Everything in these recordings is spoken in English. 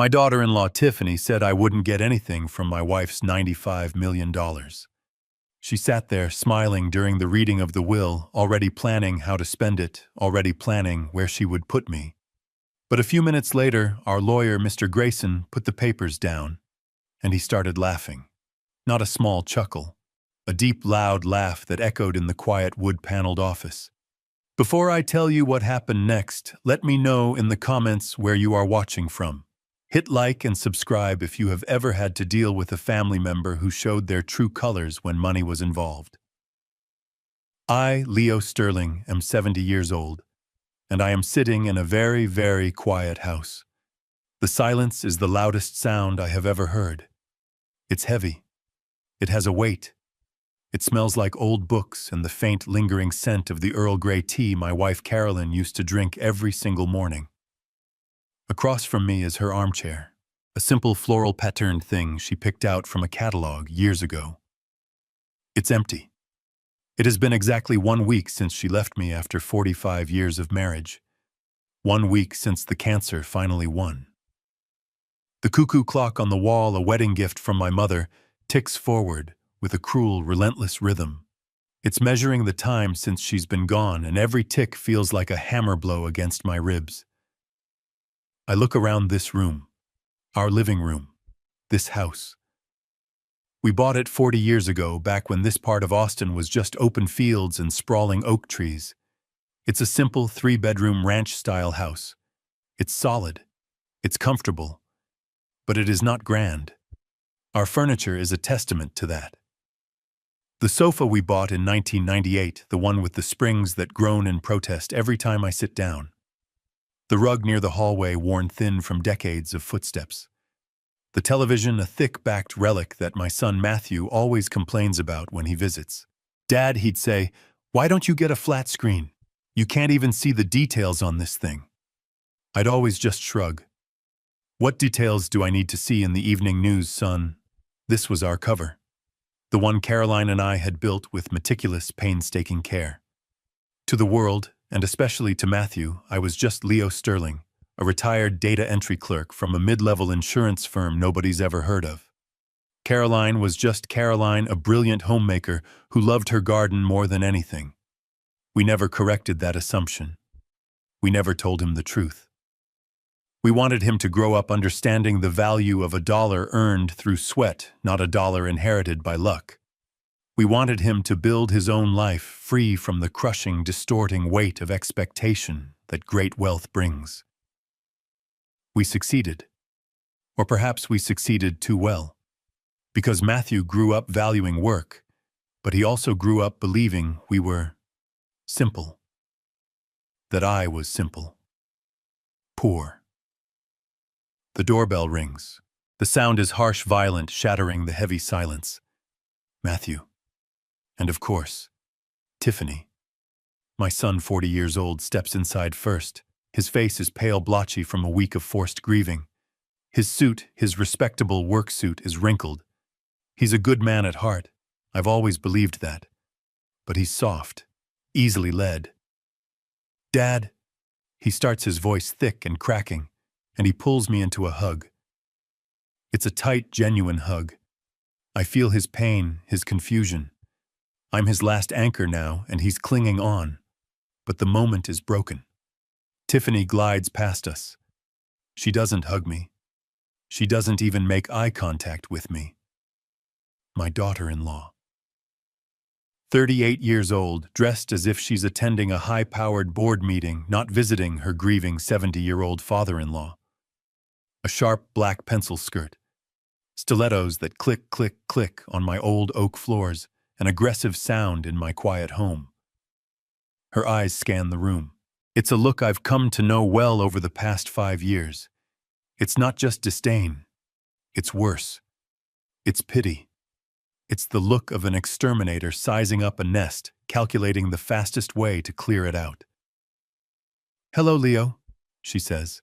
My daughter-in-law Tiffany said I wouldn't get anything from my wife's $95 million. She sat there smiling during the reading of the will, already planning how to spend it, already planning where she would put me. But a few minutes later, our lawyer, Mr. Grayson, put the papers down, and he started laughing. Not a small chuckle, a deep, loud laugh that echoed in the quiet wood-paneled office. Before I tell you what happened next, let me know in the comments where you are watching from. Hit like and subscribe if you have ever had to deal with a family member who showed their true colors when money was involved. I, Leo Sterling, am 70 years old, and I am sitting in a very, very quiet house. The silence is the loudest sound I have ever heard. It's heavy. It has a weight. It smells like old books and the faint, lingering scent of the Earl Grey tea my wife Carolyn used to drink every single morning. Across from me is her armchair, a simple floral patterned thing she picked out from a catalog years ago. It's empty. It has been exactly 1 week since she left me after 45 years of marriage. 1 week since the cancer finally won. The cuckoo clock on the wall, a wedding gift from my mother, ticks forward with a cruel, relentless rhythm. It's measuring the time since she's been gone, and every tick feels like a hammer blow against my ribs. I look around this room, our living room, this house. We bought it 40 years ago, back when this part of Austin was just open fields and sprawling oak trees. It's a simple 3-bedroom ranch-style house. It's solid. It's comfortable. But it is not grand. Our furniture is a testament to that. The sofa we bought in 1998, the one with the springs that groan in protest every time I sit down. The rug near the hallway worn thin from decades of footsteps. The television, a thick-backed relic that my son Matthew always complains about when he visits. "Dad," he'd say, "why don't you get a flat screen? You can't even see the details on this thing." I'd always just shrug. "What details do I need to see in the evening news, son?" This was our cover. The one Caroline and I had built with meticulous, painstaking care. To the world, and especially to Matthew, I was just Leo Sterling, a retired data entry clerk from a mid-level insurance firm nobody's ever heard of. Caroline was just Caroline, a brilliant homemaker who loved her garden more than anything. We never corrected that assumption. We never told him the truth. We wanted him to grow up understanding the value of a dollar earned through sweat, not a dollar inherited by luck. We wanted him to build his own life free from the crushing, distorting weight of expectation that great wealth brings. We succeeded. Or perhaps we succeeded too well. Because Matthew grew up valuing work, but he also grew up believing we were simple. That I was simple. Poor. The doorbell rings. The sound is harsh, violent, shattering the heavy silence. Matthew. And of course, Tiffany. My son, 40 years old, steps inside first. His face is pale, blotchy from a week of forced grieving. His suit, his respectable work suit, is wrinkled. He's a good man at heart. I've always believed that. But he's soft, easily led. "Dad," he starts, his voice thick and cracking, and he pulls me into a hug. It's a tight, genuine hug. I feel his pain, his confusion. I'm his last anchor now, and he's clinging on. But the moment is broken. Tiffany glides past us. She doesn't hug me. She doesn't even make eye contact with me. My daughter-in-law. 38 years old, dressed as if she's attending a high-powered board meeting, not visiting her grieving 70-year-old father-in-law. A sharp black pencil skirt. Stilettos that click, click, click on my old oak floors, an aggressive sound in my quiet home. Her eyes scan the room. It's a look I've come to know well over the past 5 years. It's not just disdain. It's worse. It's pity. It's the look of an exterminator sizing up a nest, calculating the fastest way to clear it out. "Hello, Leo," she says.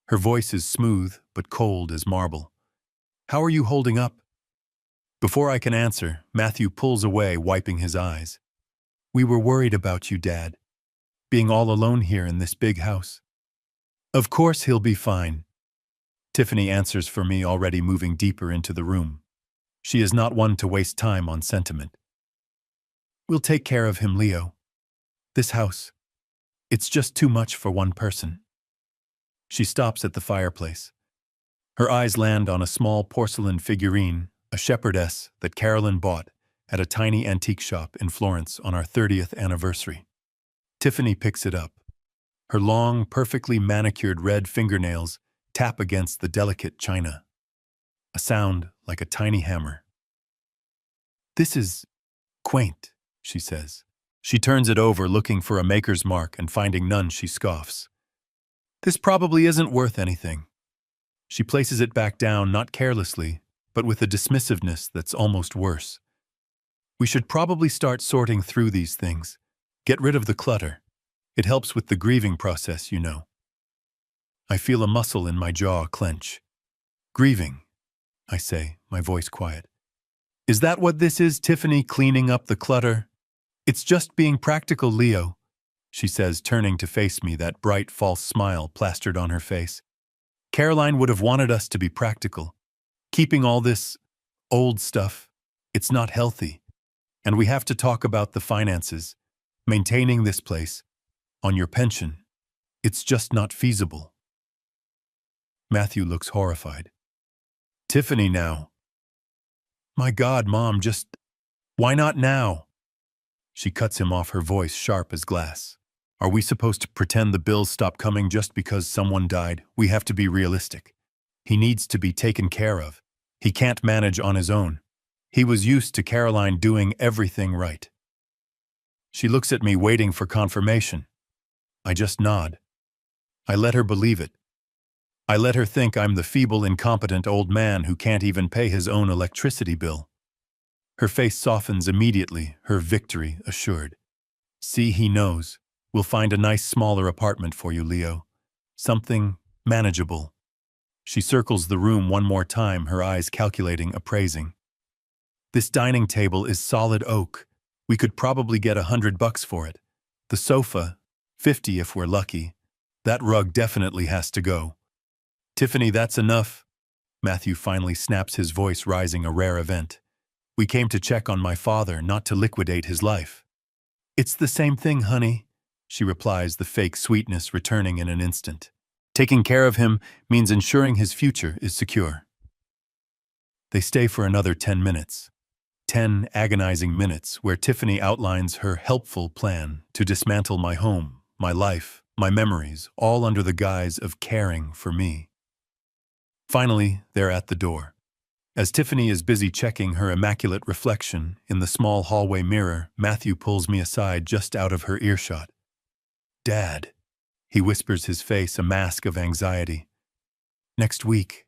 Her voice is smooth but cold as marble. "How are you holding up?" Before I can answer, Matthew pulls away, wiping his eyes. "We were worried about you, Dad. Being all alone here in this big house." "Of course he'll be fine." Tiffany answers for me, already moving deeper into the room. She is not one to waste time on sentiment. We'll take care of him, Leo. This house, it's just too much for one person. She stops at the fireplace. Her eyes land on a small porcelain figurine, a shepherdess that Carolyn bought at a tiny antique shop in Florence on our 30th anniversary. Tiffany picks it up. Her long, perfectly manicured red fingernails tap against the delicate china. A sound like a tiny hammer. This is quaint, she says. She turns it over, looking for a maker's mark, and finding none, she scoffs. This probably isn't worth anything. She places it back down, not carelessly, but with a dismissiveness that's almost worse. We should probably start sorting through these things. Get rid of the clutter. It helps with the grieving process, you know. I feel a muscle in my jaw clench. Grieving, I say, my voice quiet. Is that what this is, Tiffany, cleaning up the clutter? It's just being practical, Leo, she says, turning to face me, that bright, false smile plastered on her face. Caroline would have wanted us to be practical. Keeping all this old stuff, it's not healthy. And we have to talk about the finances. Maintaining this place, on your pension, it's just not feasible. Matthew looks horrified. Tiffany, now. My God, Mom, just why not now? She cuts him off, her voice sharp as glass. Are we supposed to pretend the bills stop coming just because someone died? We have to be realistic. He needs to be taken care of. He can't manage on his own. He was used to Caroline doing everything right. She looks at me, waiting for confirmation. I just nod. I let her believe it. I let her think I'm the feeble, incompetent old man who can't even pay his own electricity bill. Her face softens immediately, her victory assured. See, he knows. We'll find a nice smaller apartment for you, Leo. Something manageable. She circles the room one more time, her eyes calculating, appraising. This dining table is solid oak. We could probably get $100 for it. The sofa, $50 if we're lucky. That rug definitely has to go. Tiffany, that's enough. Matthew finally snaps, his voice rising, a rare event. We came to check on my father, not to liquidate his life. It's the same thing, honey, she replies, the fake sweetness returning in an instant. Taking care of him means ensuring his future is secure. They stay for another 10 minutes. 10 agonizing minutes where Tiffany outlines her helpful plan to dismantle my home, my life, my memories, all under the guise of caring for me. Finally, they're at the door. As Tiffany is busy checking her immaculate reflection in the small hallway mirror, Matthew pulls me aside just out of her earshot. Dad, he whispers, his face a mask of anxiety. Next week,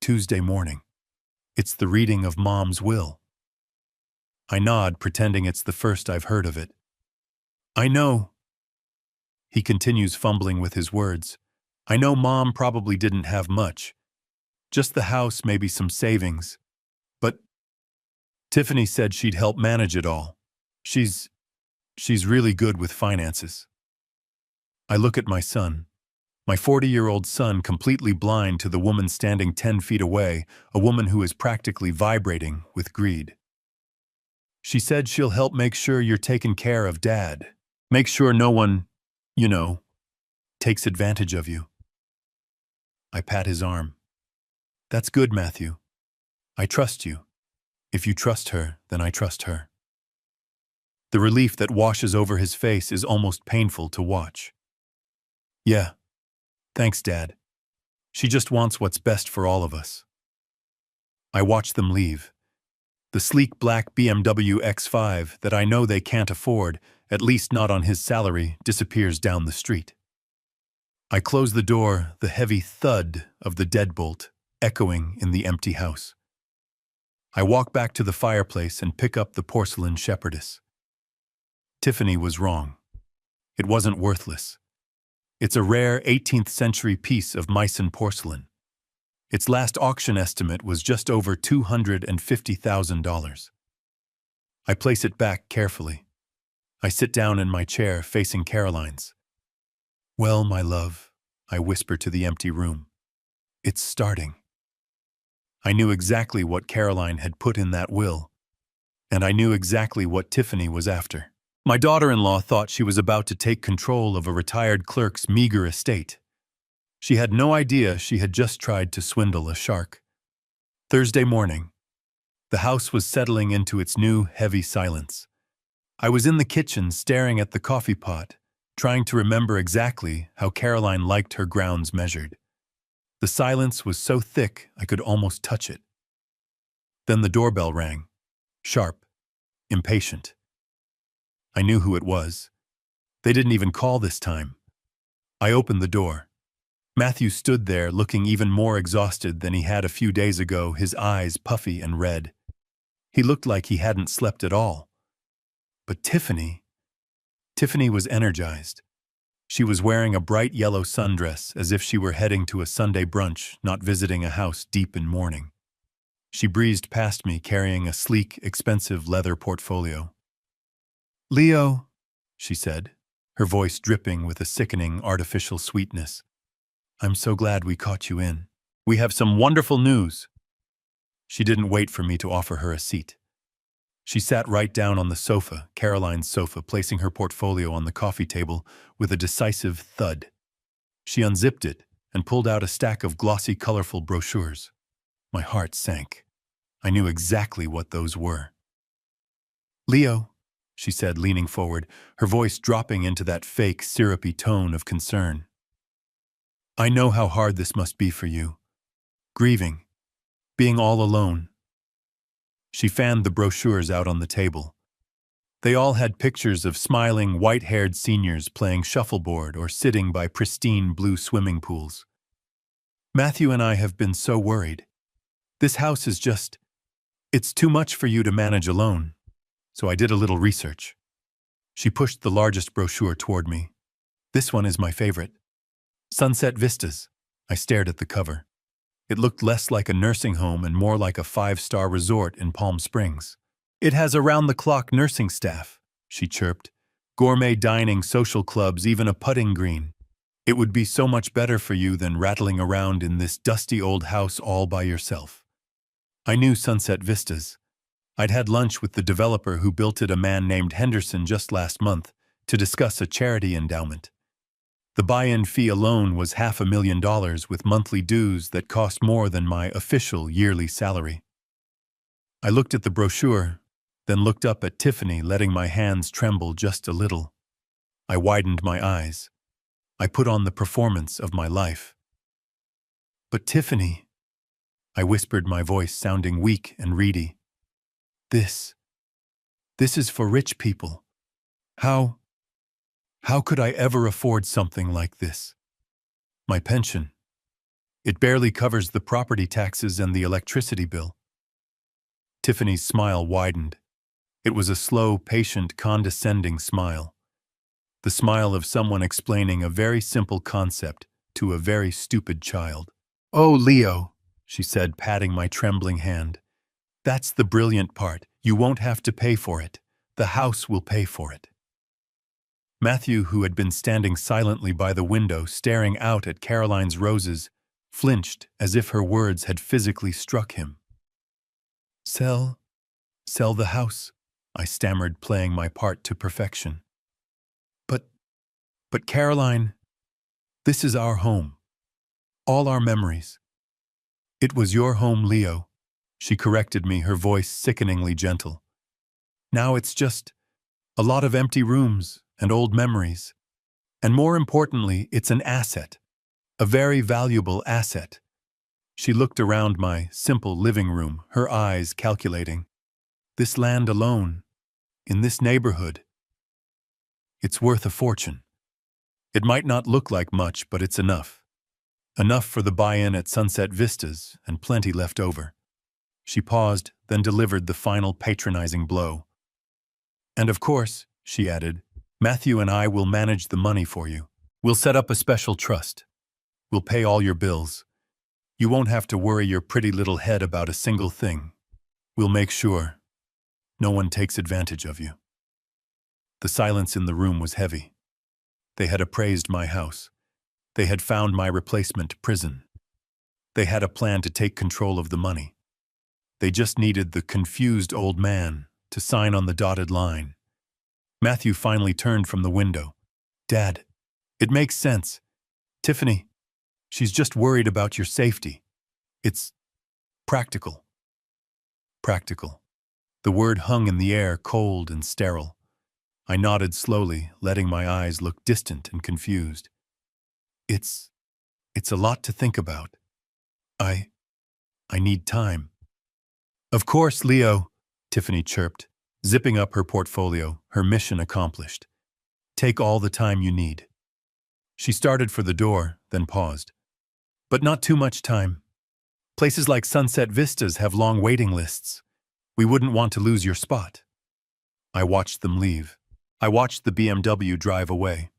Tuesday morning, it's the reading of Mom's will. I nod, pretending it's the first I've heard of it. I know. He continues, fumbling with his words. I know Mom probably didn't have much. Just the house, maybe some savings. But Tiffany said she'd help manage it all. She's really good with finances. I look at my son, my 40-year-old son, completely blind to the woman standing 10 feet away, a woman who is practically vibrating with greed. She said she'll help make sure you're taken care of, Dad. Make sure no one, takes advantage of you. I pat his arm. That's good, Matthew. I trust you. If you trust her, then I trust her. The relief that washes over his face is almost painful to watch. Yeah. Thanks, Dad. She just wants what's best for all of us. I watch them leave. The sleek black BMW X5 that I know they can't afford, at least not on his salary, disappears down the street. I close the door, the heavy thud of the deadbolt echoing in the empty house. I walk back to the fireplace and pick up the porcelain shepherdess. Tiffany was wrong. It wasn't worthless. It's a rare 18th century piece of Meissen porcelain. Its last auction estimate was just over $250,000. I place it back carefully. I sit down in my chair facing Caroline's. Well, my love, I whisper to the empty room. It's starting. I knew exactly what Caroline had put in that will, and I knew exactly what Tiffany was after. My daughter-in-law thought she was about to take control of a retired clerk's meager estate. She had no idea she had just tried to swindle a shark. Thursday morning, the house was settling into its new, heavy silence. I was in the kitchen staring at the coffee pot, trying to remember exactly how Caroline liked her grounds measured. The silence was so thick I could almost touch it. Then the doorbell rang, sharp, impatient. I knew who it was. They didn't even call this time. I opened the door. Matthew stood there looking even more exhausted than he had a few days ago, his eyes puffy and red. He looked like he hadn't slept at all. But Tiffany was energized. She was wearing a bright yellow sundress as if she were heading to a Sunday brunch, not visiting a house deep in mourning. She breezed past me carrying a sleek, expensive leather portfolio. "Leo," she said, her voice dripping with a sickening, artificial sweetness. "I'm so glad we caught you in. We have some wonderful news." She didn't wait for me to offer her a seat. She sat right down on the sofa, Caroline's sofa, placing her portfolio on the coffee table with a decisive thud. She unzipped it and pulled out a stack of glossy, colorful brochures. My heart sank. I knew exactly what those were. "Leo," she said, leaning forward, her voice dropping into that fake, syrupy tone of concern. "I know how hard this must be for you. Grieving. Being all alone." She fanned the brochures out on the table. They all had pictures of smiling, white-haired seniors playing shuffleboard or sitting by pristine blue swimming pools. "Matthew and I have been so worried. This house is it's too much for you to manage alone. So I did a little research." She pushed the largest brochure toward me. "This one is my favorite. Sunset Vistas." I stared at the cover. It looked less like a nursing home and more like a 5-star resort in Palm Springs. "It has around-the-clock nursing staff," she chirped. "Gourmet dining, social clubs, even a putting green. It would be so much better for you than rattling around in this dusty old house all by yourself." I knew Sunset Vistas. I'd had lunch with the developer who built it, a man named Henderson, just last month to discuss a charity endowment. The buy-in fee alone was $500,000 with monthly dues that cost more than my official yearly salary. I looked at the brochure, then looked up at Tiffany, letting my hands tremble just a little. I widened my eyes. I put on the performance of my life. "But Tiffany," I whispered, my voice sounding weak and reedy. This is for rich people. How could I ever afford something like this? My pension. It barely covers the property taxes and the electricity bill." Tiffany's smile widened. It was a slow, patient, condescending smile. The smile of someone explaining a very simple concept to a very stupid child. "Oh, Leo," she said, patting my trembling hand. "That's the brilliant part. You won't have to pay for it. The house will pay for it." Matthew, who had been standing silently by the window staring out at Caroline's roses, flinched as if her words had physically struck him. Sell the house," I stammered, playing my part to perfection. But Caroline, this is our home. All our memories." "It was your home, Leo," she corrected me, her voice sickeningly gentle. "Now it's just a lot of empty rooms and old memories. And more importantly, it's an asset. A very valuable asset." She looked around my simple living room, her eyes calculating. "This land alone, in this neighborhood, it's worth a fortune. It might not look like much, but it's enough. Enough for the buy-in at Sunset Vistas, and plenty left over." She paused, then delivered the final patronizing blow. "And of course," she added, "Matthew and I will manage the money for you. We'll set up a special trust. We'll pay all your bills. You won't have to worry your pretty little head about a single thing. We'll make sure no one takes advantage of you." The silence in the room was heavy. They had appraised my house. They had found my replacement prison. They had a plan to take control of the money. They just needed the confused old man to sign on the dotted line. Matthew finally turned from the window. Dad, it makes sense. Tiffany, she's just worried about your safety. It's practical. Practical. The word hung in the air, cold and sterile. I nodded slowly, letting my eyes look distant and confused. It's a lot to think about. I need time. Of course, Leo, Tiffany chirped, zipping up her portfolio, her mission accomplished. Take all the time you need. She started for the door, then paused. But not too much time. Places like Sunset Vistas have long waiting lists. We wouldn't want to lose your spot. I watched them leave. I watched the BMW drive away.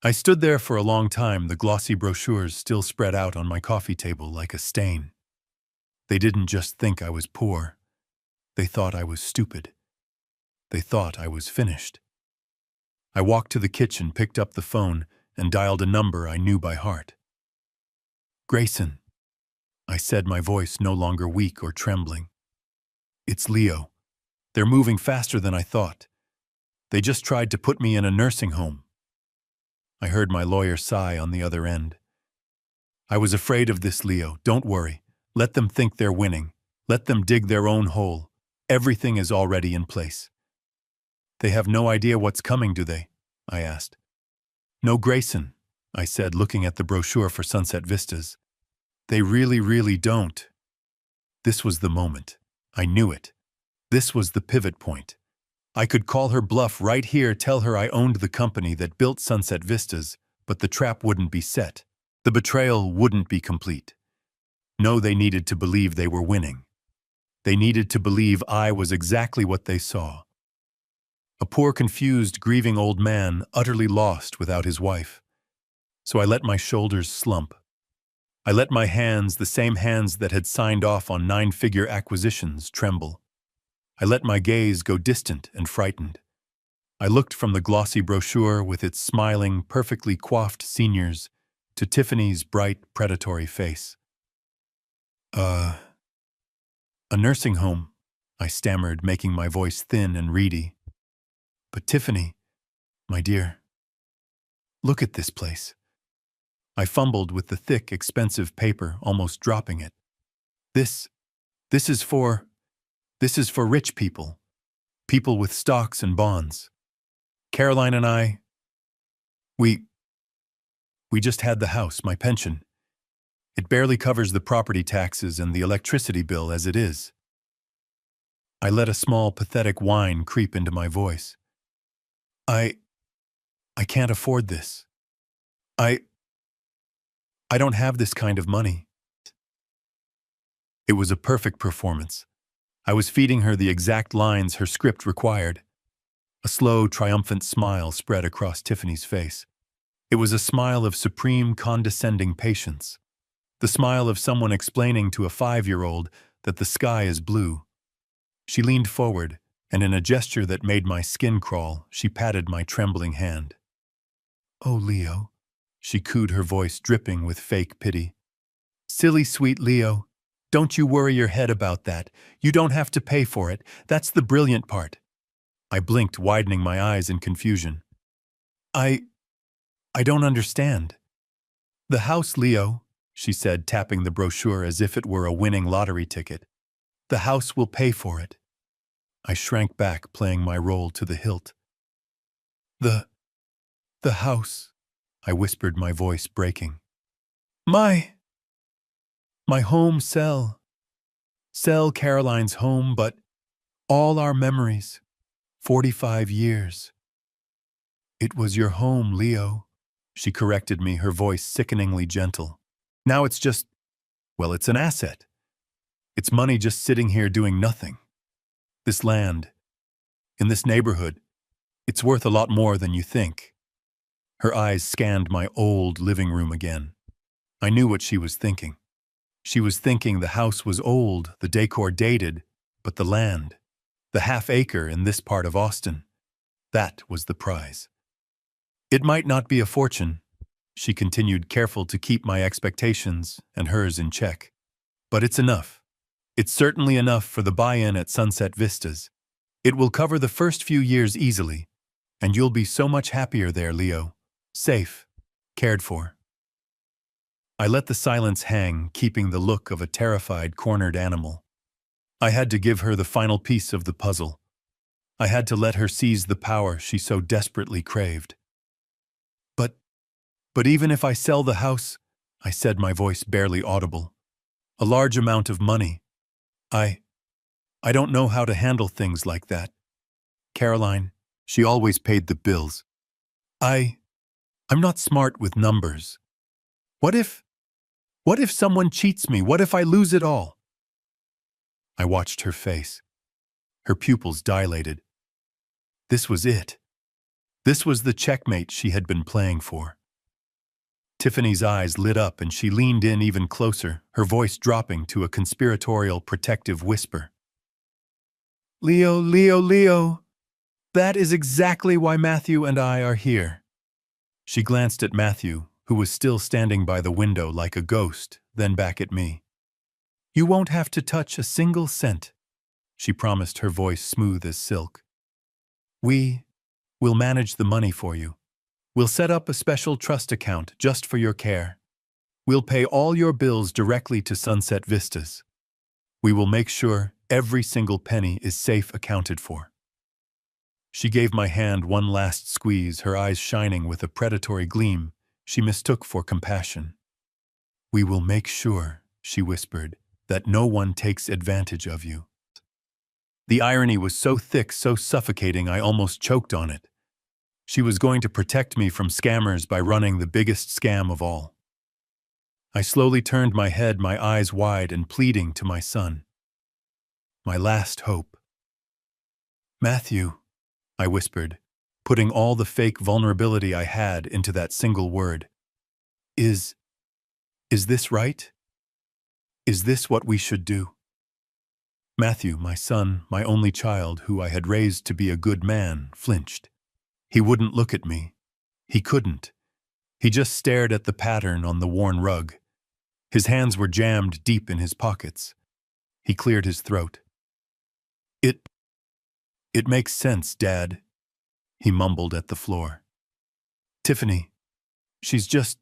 I stood there for a long time, the glossy brochures still spread out on my coffee table like a stain. They didn't just think I was poor. They thought I was stupid. They thought I was finished. I walked to the kitchen, picked up the phone, and dialed a number I knew by heart. Grayson, I said, my voice no longer weak or trembling. It's Leo. They're moving faster than I thought. They just tried to put me in a nursing home. I heard my lawyer sigh on the other end. I was afraid of this, Leo. Don't worry. Let them think they're winning. Let them dig their own hole. Everything is already in place. They have no idea what's coming, do they? I asked. No, Grayson, I said, looking at the brochure for Sunset Vistas. They really don't. This was the moment. I knew it. This was the pivot point. I could call her bluff right here, tell her I owned the company that built Sunset Vistas, but the trap wouldn't be set. The betrayal wouldn't be complete. No, they needed to believe they were winning. They needed to believe I was exactly what they saw. A poor, confused, grieving old man, utterly lost without his wife. So I let my shoulders slump. I let my hands, the same hands that had signed off on 9-figure acquisitions, tremble. I let my gaze go distant and frightened. I looked from the glossy brochure with its smiling, perfectly coiffed seniors to Tiffany's bright, predatory face. A nursing home, I stammered, making my voice thin and reedy. But Tiffany, my dear, look at this place. I fumbled with the thick, expensive paper, almost dropping it. This is for rich people. People with stocks and bonds. Caroline and I, we just had the house, my pension. It barely covers the property taxes and the electricity bill as it is. I let a small, pathetic whine creep into my voice. I can't afford this. I don't have this kind of money. It was a perfect performance. I was feeding her the exact lines her script required. A slow, triumphant smile spread across Tiffany's face. It was a smile of supreme, condescending patience. The smile of someone explaining to a 5-year-old that the sky is blue. She leaned forward, and in a gesture that made my skin crawl, she patted my trembling hand. Oh, Leo, she cooed, her voice dripping with fake pity. Silly, sweet Leo, don't you worry your head about that. You don't have to pay for it. That's the brilliant part. I blinked, widening my eyes in confusion. I don't understand. The house, Leo, she said, tapping the brochure as if it were a winning lottery ticket. The house will pay for it. I shrank back, playing my role to the hilt. The house, I whispered, my voice breaking. My home, sell Caroline's home, but all our memories, 45 years. It was your home, Leo, she corrected me, her voice sickeningly gentle. Now it's just, well, it's an asset. It's money just sitting here doing nothing. This land, in this neighborhood, it's worth a lot more than you think. Her eyes scanned my old living room again. I knew what she was thinking. She was thinking the house was old, the decor dated, but the land, the half-acre in this part of Austin, that was the prize. It might not be a fortune, she continued, careful to keep my expectations and hers in check. But it's enough. It's certainly enough for the buy-in at Sunset Vistas. It will cover the first few years easily, and you'll be so much happier there, Leo. Safe, cared for. I let the silence hang, keeping the look of a terrified, cornered animal. I had to give her the final piece of the puzzle. I had to let her seize the power she so desperately craved. But even if I sell the house, I said, my voice barely audible, a large amount of money, I don't know how to handle things like that. Caroline, she always paid the bills. I'm not smart with numbers. What if someone cheats me? What if I lose it all? I watched her face. Her pupils dilated. This was it. This was the checkmate she had been playing for. Tiffany's eyes lit up and she leaned in even closer, her voice dropping to a conspiratorial, protective whisper. Leo, Leo, Leo, that is exactly why Matthew and I are here. She glanced at Matthew, who was still standing by the window like a ghost, then back at me. You won't have to touch a single cent, she promised, her voice smooth as silk. We'll manage the money for you. We'll set up a special trust account just for your care. We'll pay all your bills directly to Sunset Vistas. We will make sure every single penny is safe accounted for. She gave my hand one last squeeze, her eyes shining with a predatory gleam she mistook for compassion. We will make sure, she whispered, that no one takes advantage of you. The irony was so thick, so suffocating, I almost choked on it. She was going to protect me from scammers by running the biggest scam of all. I slowly turned my head, my eyes wide and pleading, to my son. My last hope. Matthew, I whispered, putting all the fake vulnerability I had into that single word. Is this right? Is this what we should do? Matthew, my son, my only child, who I had raised to be a good man, flinched. He wouldn't look at me. He couldn't. He just stared at the pattern on the worn rug. His hands were jammed deep in his pockets. He cleared his throat. It makes sense, Dad, he mumbled at the floor. Tiffany, she's just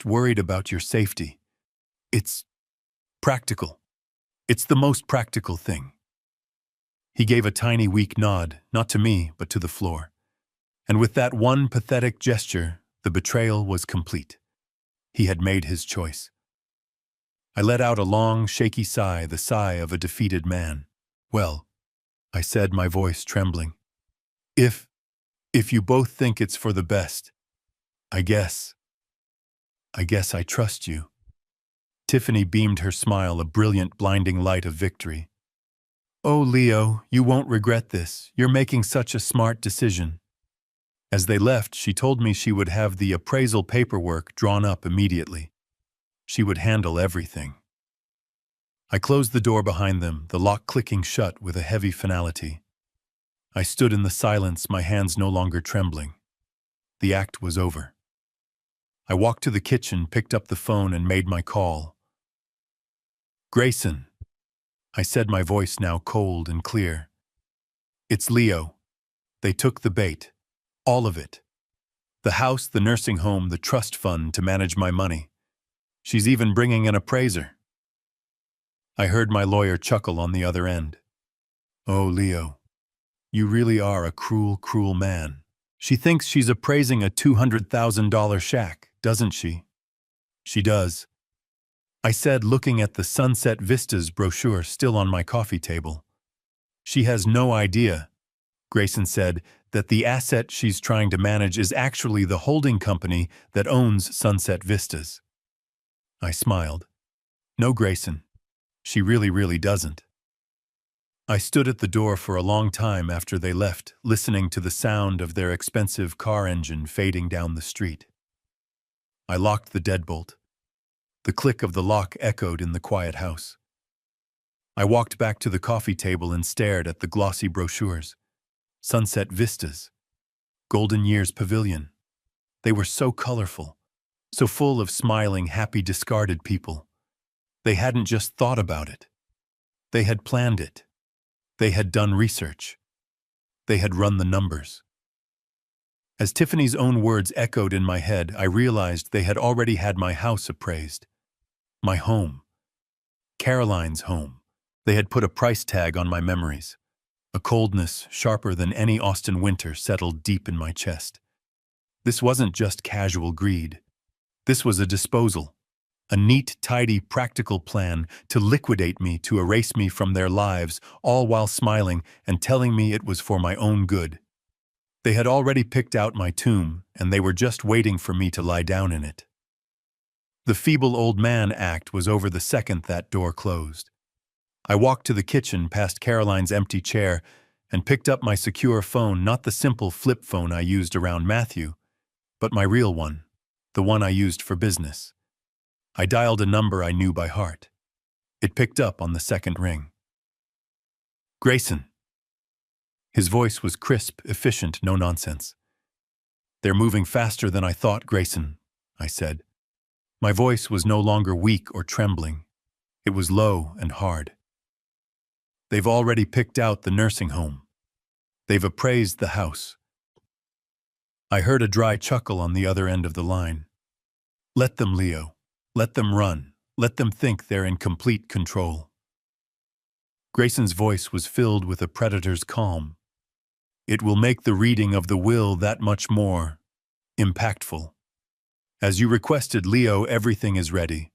worried about your safety. It's practical. It's the most practical thing. He gave a tiny, weak nod, not to me, but to the floor. And with that one pathetic gesture, the betrayal was complete. He had made his choice. I let out a long, shaky sigh, the sigh of a defeated man. Well, I said, my voice trembling, if you both think it's for the best, I guess I trust you. Tiffany beamed her smile, a brilliant, blinding light of victory. Oh, Leo, you won't regret this. You're making such a smart decision. As they left, she told me she would have the appraisal paperwork drawn up immediately. She would handle everything. I closed the door behind them, the lock clicking shut with a heavy finality. I stood in the silence, my hands no longer trembling. The act was over. I walked to the kitchen, picked up the phone, and made my call. Grayson, I said, my voice now cold and clear. It's Leo. They took the bait. All of it. The house, the nursing home, the trust fund to manage my money. She's even bringing an appraiser. I heard my lawyer chuckle on the other end. Oh, Leo, you really are a cruel, cruel man. She thinks she's appraising a $200,000 shack, doesn't she? She does. I said, looking at the Sunset Vistas brochure still on my coffee table. She has no idea, Grayson said, that the asset she's trying to manage is actually the holding company that owns Sunset Vistas. I smiled. No, Grayson. She really doesn't. I stood at the door for a long time after they left, listening to the sound of their expensive car engine fading down the street. I locked the deadbolt. The click of the lock echoed in the quiet house. I walked back to the coffee table and stared at the glossy brochures. Sunset Vistas, Golden Years Pavilion, They were so colorful, so full of smiling, happy, discarded people. They hadn't just thought about it. They had planned it. They had done research. They had run the numbers. As Tiffany's own words echoed in my head, I realized they had already had my house appraised. My home. Caroline's home. They had put a price tag on my memories. A coldness sharper than any Austin winter settled deep in my chest. This wasn't just casual greed. This was a disposal. A neat, tidy, practical plan to liquidate me, to erase me from their lives, all while smiling and telling me it was for my own good. They had already picked out my tomb, and they were just waiting for me to lie down in it. The feeble old man act was over the second that door closed. I walked to the kitchen past Caroline's empty chair and picked up my secure phone, not the simple flip phone I used around Matthew, but my real one, the one I used for business. I dialed a number I knew by heart. It picked up on the second ring. Grayson. His voice was crisp, efficient, no nonsense. "They're moving faster than I thought, Grayson," I said. My voice was no longer weak or trembling. It was low and hard. "They've already picked out the nursing home. They've appraised the house." I heard a dry chuckle on the other end of the line. "Let them, Leo. Let them run. Let them think they're in complete control." Grayson's voice was filled with a predator's calm. "It will make the reading of the will that much more impactful. As you requested, Leo, everything is ready.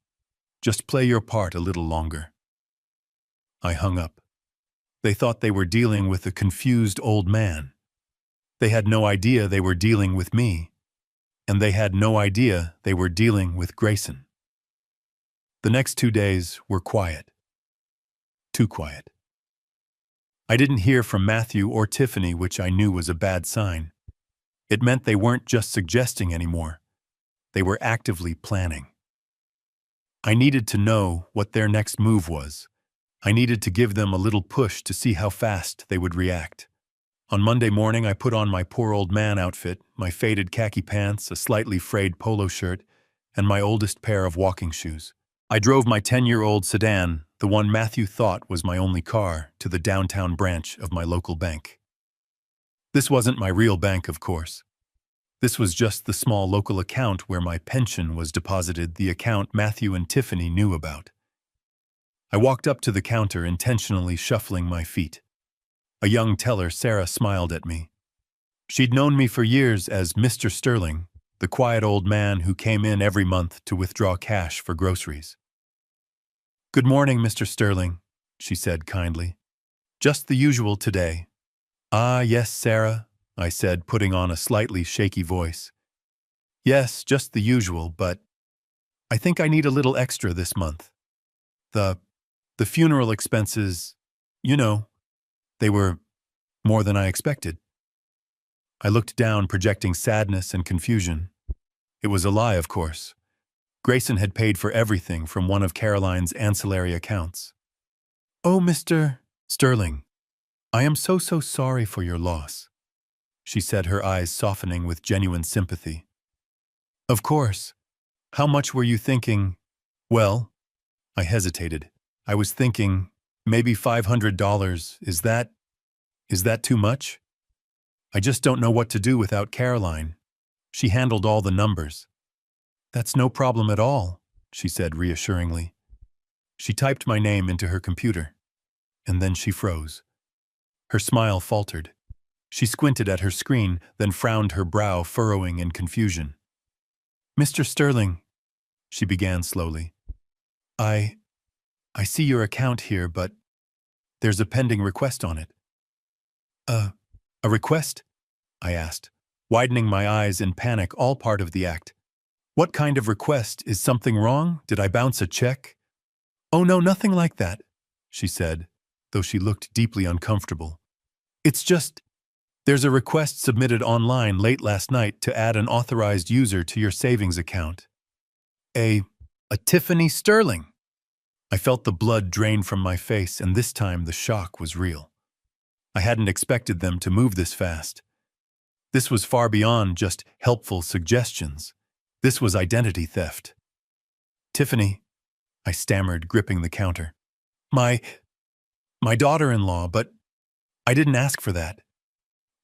Just play your part a little longer." I hung up. They thought they were dealing with a confused old man. They had no idea they were dealing with me, and they had no idea they were dealing with Grayson. The next 2 days were quiet. Too quiet. I didn't hear from Matthew or Tiffany, which I knew was a bad sign. It meant they weren't just suggesting anymore. They were actively planning. I needed to know what their next move was. I needed to give them a little push to see how fast they would react. On Monday morning, I put on my poor old man outfit, my faded khaki pants, a slightly frayed polo shirt, and my oldest pair of walking shoes. I drove my 10-year-old sedan, the one Matthew thought was my only car, to the downtown branch of my local bank. This wasn't my real bank, of course. This was just the small local account where my pension was deposited, the account Matthew and Tiffany knew about. I walked up to the counter, intentionally shuffling my feet. A young teller, Sarah, smiled at me. She'd known me for years as Mr. Sterling, the quiet old man who came in every month to withdraw cash for groceries. "Good morning, Mr. Sterling," she said kindly. "Just the usual today." "Ah, yes, Sarah," I said, putting on a slightly shaky voice. "Yes, just the usual, but I think I need a little extra this month. The funeral expenses, you know, they were more than I expected." I looked down, projecting sadness and confusion. It was a lie, of course. Grayson had paid for everything from one of Caroline's ancillary accounts. "Oh, Mr. Sterling, I am so sorry for your loss," she said, her eyes softening with genuine sympathy. "Of course. How much were you thinking?" "Well," I hesitated. "I was thinking maybe $500. Is that too much? I just don't know what to do without Caroline. She handled all the numbers." "That's no problem at all," she said reassuringly. She typed my name into her computer, and then she froze. Her smile faltered. She squinted at her screen, then frowned, her brow furrowing in confusion. "Mr. Sterling," she began slowly, I see your account here, but there's a pending request on it." A request?" I asked, widening my eyes in panic, all part of the act. "What kind of request? Is something wrong? Did I bounce a check?" "Oh no, nothing like that," she said, though she looked deeply uncomfortable. "It's just, there's a request submitted online late last night to add an authorized user to your savings account." A Tiffany Sterling." I felt the blood drain from my face, and this time the shock was real. I hadn't expected them to move this fast. This was far beyond just helpful suggestions. This was identity theft. Tiffany, I stammered, gripping the counter. My daughter-in-law, but I didn't ask for that.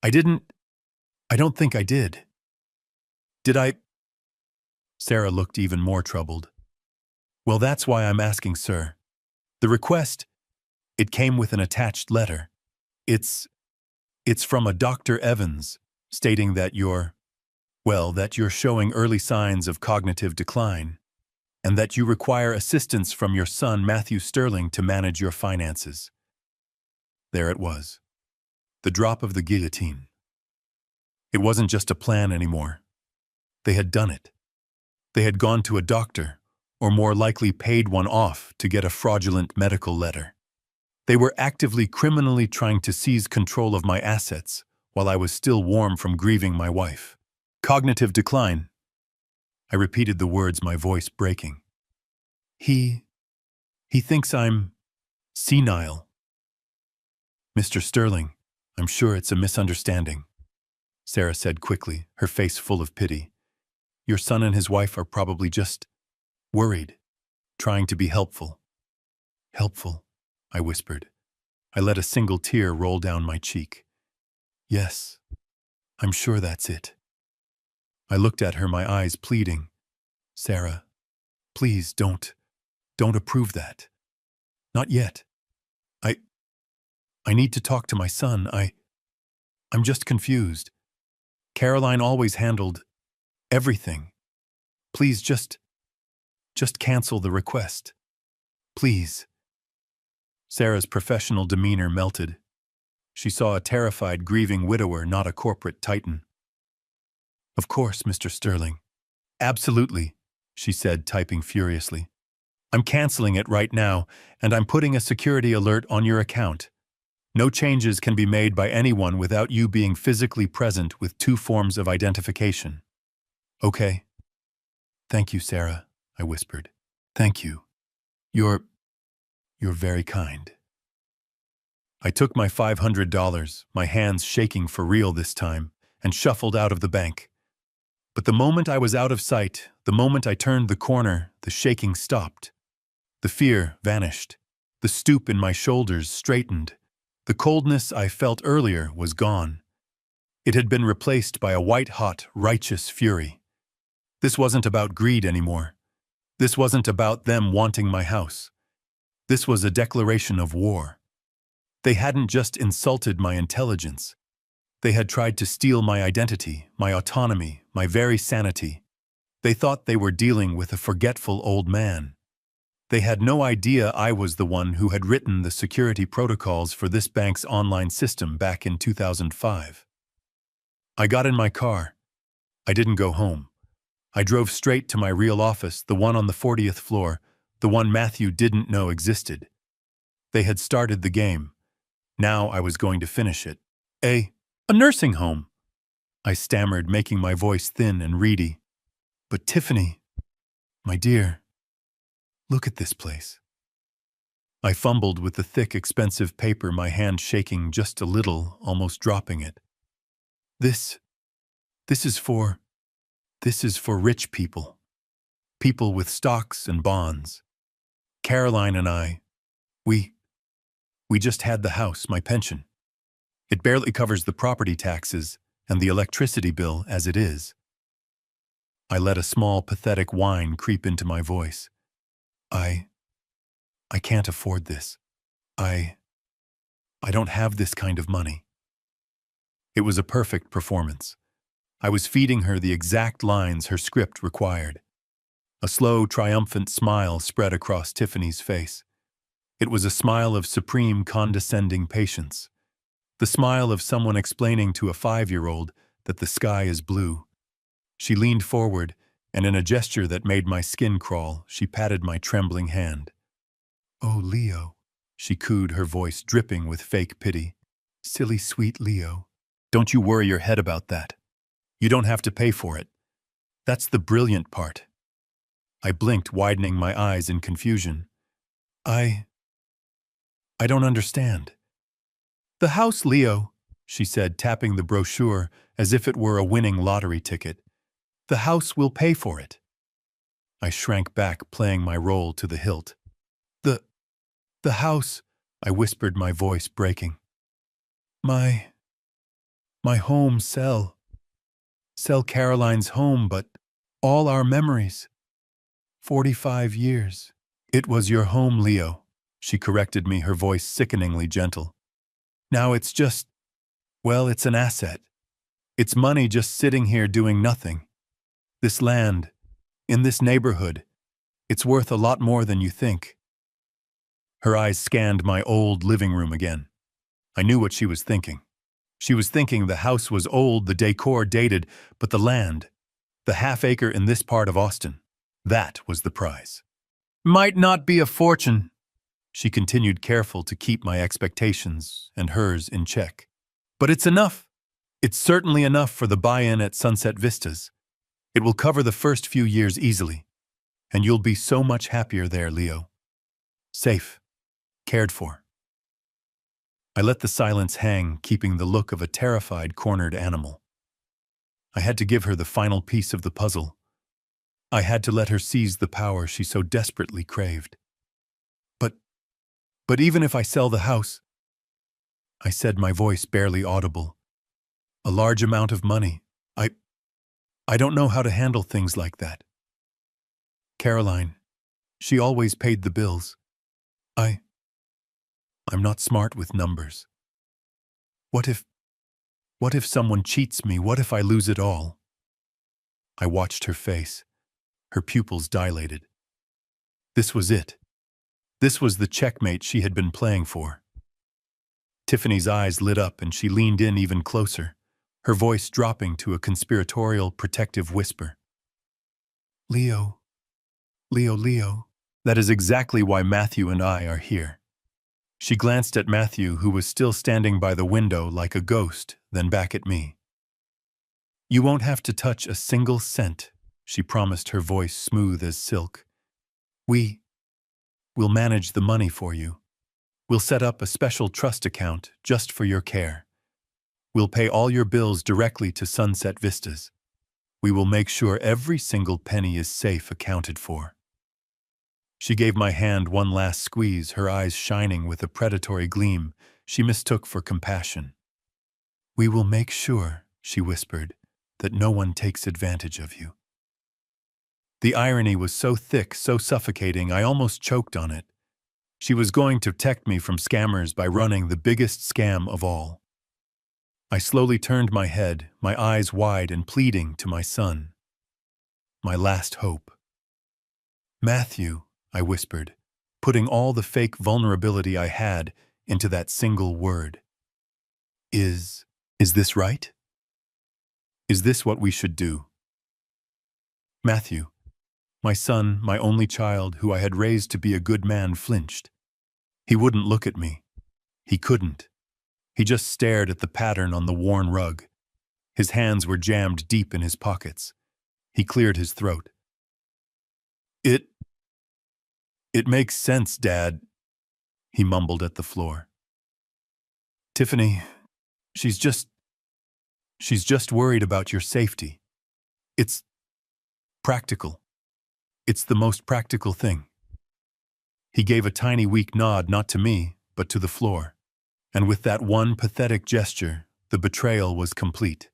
I don't think I did. Did I? Sarah looked even more troubled. Well, that's why I'm asking, sir. The request, it came with an attached letter. It's from a Dr. Evans, stating that that you're showing early signs of cognitive decline, and that you require assistance from your son, Matthew Sterling, to manage your finances. There it was. The drop of the guillotine. It wasn't just a plan anymore. They had done it. They had gone to a doctor, or more likely paid one off to get a fraudulent medical letter. They were actively criminally trying to seize control of my assets while I was still warm from grieving my wife. Cognitive decline. I repeated the words, my voice breaking. He thinks I'm senile. Mr. Sterling, I'm sure it's a misunderstanding, Sarah said quickly, her face full of pity. Your son and his wife are probably just worried, trying to be helpful. Helpful, I whispered. I let a single tear roll down my cheek. Yes, I'm sure that's it. I looked at her, my eyes pleading. Sarah, please don't approve that. Not yet. I need to talk to my son. I'm just confused. Caroline always handled everything. Please just cancel the request. Please. Sarah's professional demeanor melted. She saw a terrified, grieving widower, not a corporate titan. Of course, Mr. Sterling. Absolutely, she said, typing furiously. I'm canceling it right now, and I'm putting a security alert on your account. No changes can be made by anyone without you being physically present with 2 forms of identification. Okay. Thank you, Sarah, I whispered. Thank you. You're very kind. I took my $500, my hands shaking for real this time, and shuffled out of the bank. But the moment I was out of sight, the moment I turned the corner, the shaking stopped. The fear vanished. The stoop in my shoulders straightened. The coldness I felt earlier was gone. It had been replaced by a white-hot, righteous fury. This wasn't about greed anymore. This wasn't about them wanting my house. This was a declaration of war. They hadn't just insulted my intelligence. They had tried to steal my identity, my autonomy, my very sanity. They thought they were dealing with a forgetful old man. They had no idea I was the one who had written the security protocols for this bank's online system back in 2005. I got in my car. I didn't go home. I drove straight to my real office, the one on the 40th floor, the one Matthew didn't know existed. They had started the game. Now I was going to finish it. A nursing home, I stammered, making my voice thin and reedy. But Tiffany, my dear, look at this place. I fumbled with the thick, expensive paper, my hand shaking just a little, almost dropping it. This is for rich people. People with stocks and bonds. Caroline and I, we just had the house, my pension. It barely covers the property taxes and the electricity bill as it is. I let a small, pathetic whine creep into my voice. I can't afford this. I don't have this kind of money. It was a perfect performance. I was feeding her the exact lines her script required. A slow, triumphant smile spread across Tiffany's face. It was a smile of supreme, condescending patience. The smile of someone explaining to a 5-year-old that the sky is blue. She leaned forward, and in a gesture that made my skin crawl, she patted my trembling hand. Oh, Leo, she cooed, her voice dripping with fake pity. Silly, sweet Leo. Don't you worry your head about that. You don't have to pay for it. That's the brilliant part. I blinked, widening my eyes in confusion. I don't understand. The house, Leo, she said, tapping the brochure as if it were a winning lottery ticket. The house will pay for it. I shrank back, playing my role to the hilt. The house, I whispered, my voice breaking. My home, sell Caroline's home, but all our memories. 45 years. It was your home, Leo, she corrected me, her voice sickeningly gentle. Now it's just, well, it's an asset. It's money just sitting here doing nothing. This land, in this neighborhood, it's worth a lot more than you think. Her eyes scanned my old living room again. I knew what she was thinking. She was thinking the house was old, the decor dated, but the land, the half-acre in this part of Austin, that was the prize. Might not be a fortune, she continued, careful to keep my expectations and hers in check. But it's enough. It's certainly enough for the buy-in at Sunset Vistas. It will cover the first few years easily, and you'll be so much happier there, Leo. Safe, cared for. I let the silence hang, keeping the look of a terrified, cornered animal. I had to give her the final piece of the puzzle. I had to let her seize the power she so desperately craved. But even if I sell the house, I said, my voice barely audible, a large amount of money. I don't know how to handle things like that. Caroline, she always paid the bills. I'm not smart with numbers. What if someone cheats me? What if I lose it all? I watched her face. Her pupils dilated. This was it. This was the checkmate she had been playing for. Tiffany's eyes lit up and she leaned in even closer, her voice dropping to a conspiratorial, protective whisper. Leo, that is exactly why Matthew and I are here. She glanced at Matthew, who was still standing by the window like a ghost, then back at me. You won't have to touch a single cent, she promised, her voice smooth as silk. We'll manage the money for you. We'll set up a special trust account just for your care. We'll pay all your bills directly to Sunset Vistas. We will make sure every single penny is safe accounted for. She gave my hand one last squeeze, her eyes shining with a predatory gleam she mistook for compassion. We will make sure, she whispered, that no one takes advantage of you. The irony was so thick, so suffocating, I almost choked on it. She was going to protect me from scammers by running the biggest scam of all. I slowly turned my head, my eyes wide and pleading, to my son. My last hope. Matthew, I whispered, putting all the fake vulnerability I had into that single word. Is this right? Is this what we should do? Matthew, my son, my only child, who I had raised to be a good man, flinched. He wouldn't look at me. He couldn't. He just stared at the pattern on the worn rug. His hands were jammed deep in his pockets. He cleared his throat. It makes sense, Dad, he mumbled at the floor. Tiffany, she's just worried about your safety. It's practical. It's the most practical thing. He gave a tiny weak nod, not to me, but to the floor. And with that one pathetic gesture, the betrayal was complete.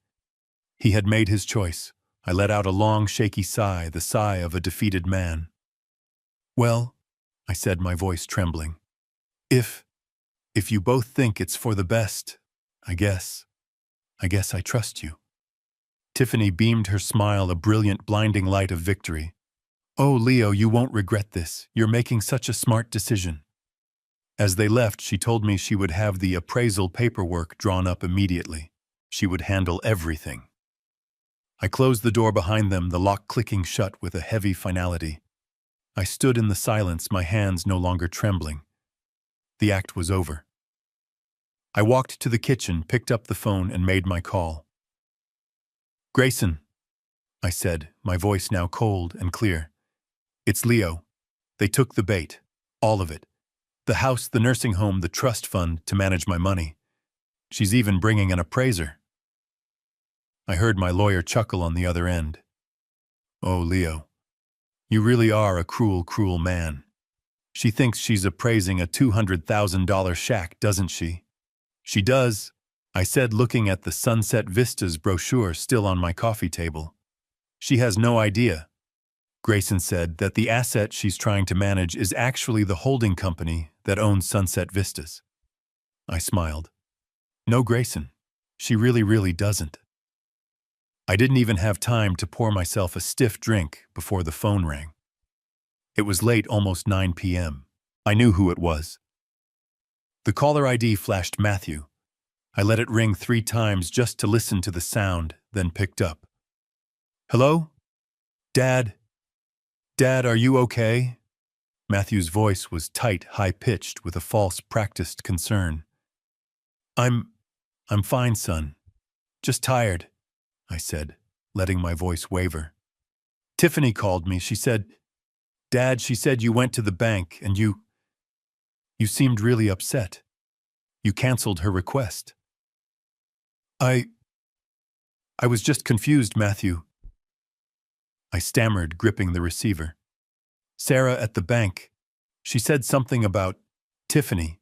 He had made his choice. I let out a long, shaky sigh, the sigh of a defeated man. Well, I said, my voice trembling, if you both think it's for the best, I guess I trust you. Tiffany beamed her smile, a brilliant, blinding light of victory. Oh, Leo, you won't regret this. You're making such a smart decision. As they left, she told me she would have the appraisal paperwork drawn up immediately. She would handle everything. I closed the door behind them, the lock clicking shut with a heavy finality. I stood in the silence, my hands no longer trembling. The act was over. I walked to the kitchen, picked up the phone, and made my call. Grayson, I said, my voice now cold and clear. It's Leo. They took the bait. All of it. The house, the nursing home, the trust fund to manage my money. She's even bringing an appraiser. I heard my lawyer chuckle on the other end. Oh, Leo, you really are a cruel, cruel man. She thinks she's appraising a $200,000 shack, doesn't she? She does, I said, looking at the Sunset Vistas brochure still on my coffee table. She has no idea. Grayson said that the asset she's trying to manage is actually the holding company that owns Sunset Vistas. I smiled. No, Grayson. She really doesn't. I didn't even have time to pour myself a stiff drink before the phone rang. It was late, almost 9 p.m. I knew who it was. The caller ID flashed Matthew. I let it ring 3 times just to listen to the sound, then picked up. Hello? Dad? Dad, are you okay? Matthew's voice was tight, high-pitched, with a false, practiced concern. I'm fine, son. Just tired, I said, letting my voice waver. Tiffany called me. She said, Dad, she said you went to the bank and you seemed really upset. You canceled her request. I was just confused, Matthew. I stammered, gripping the receiver. Sarah at the bank, she said something about Tiffany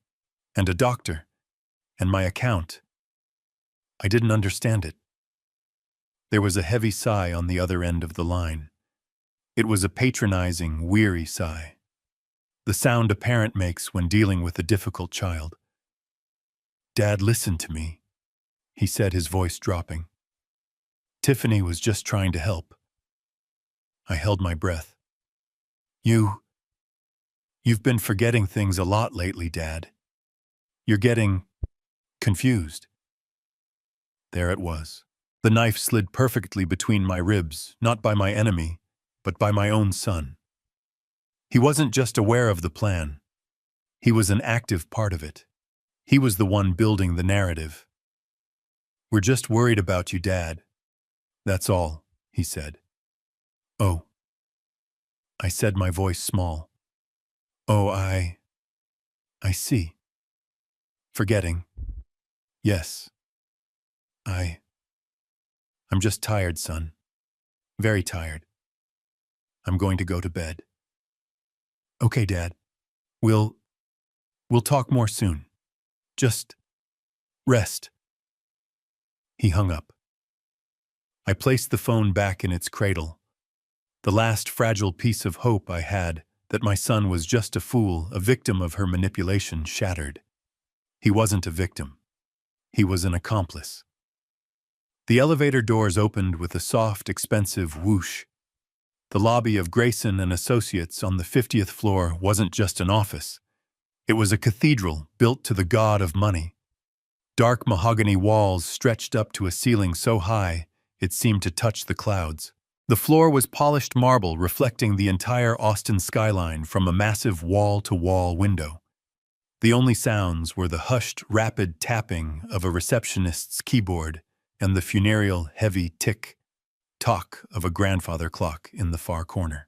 and a doctor and my account. I didn't understand it. There was a heavy sigh on the other end of the line. It was a patronizing, weary sigh. The sound a parent makes when dealing with a difficult child. Dad, listen to me, he said, his voice dropping. Tiffany was just trying to help. I held my breath. You've been forgetting things a lot lately, Dad. You're getting confused. There it was. The knife slid perfectly between my ribs, not by my enemy, but by my own son. He wasn't just aware of the plan. He was an active part of it. He was the one building the narrative. We're just worried about you, Dad. That's all, he said. Oh. I said, my voice small. Oh, I see. Forgetting. Yes. I'm just tired, son. Very tired. I'm going to go to bed. Okay, Dad. We'll talk more soon. Just rest. He hung up. I placed the phone back in its cradle. The last fragile piece of hope I had that my son was just a fool, a victim of her manipulation, shattered. He wasn't a victim. He was an accomplice. The elevator doors opened with a soft, expensive whoosh. The lobby of Grayson and Associates on the 50th floor wasn't just an office. It was a cathedral built to the god of money. Dark mahogany walls stretched up to a ceiling so high it seemed to touch the clouds. The floor was polished marble reflecting the entire Austin skyline from a massive wall-to-wall window. The only sounds were the hushed, rapid tapping of a receptionist's keyboard and the funereal, heavy tick-tock of a grandfather clock in the far corner.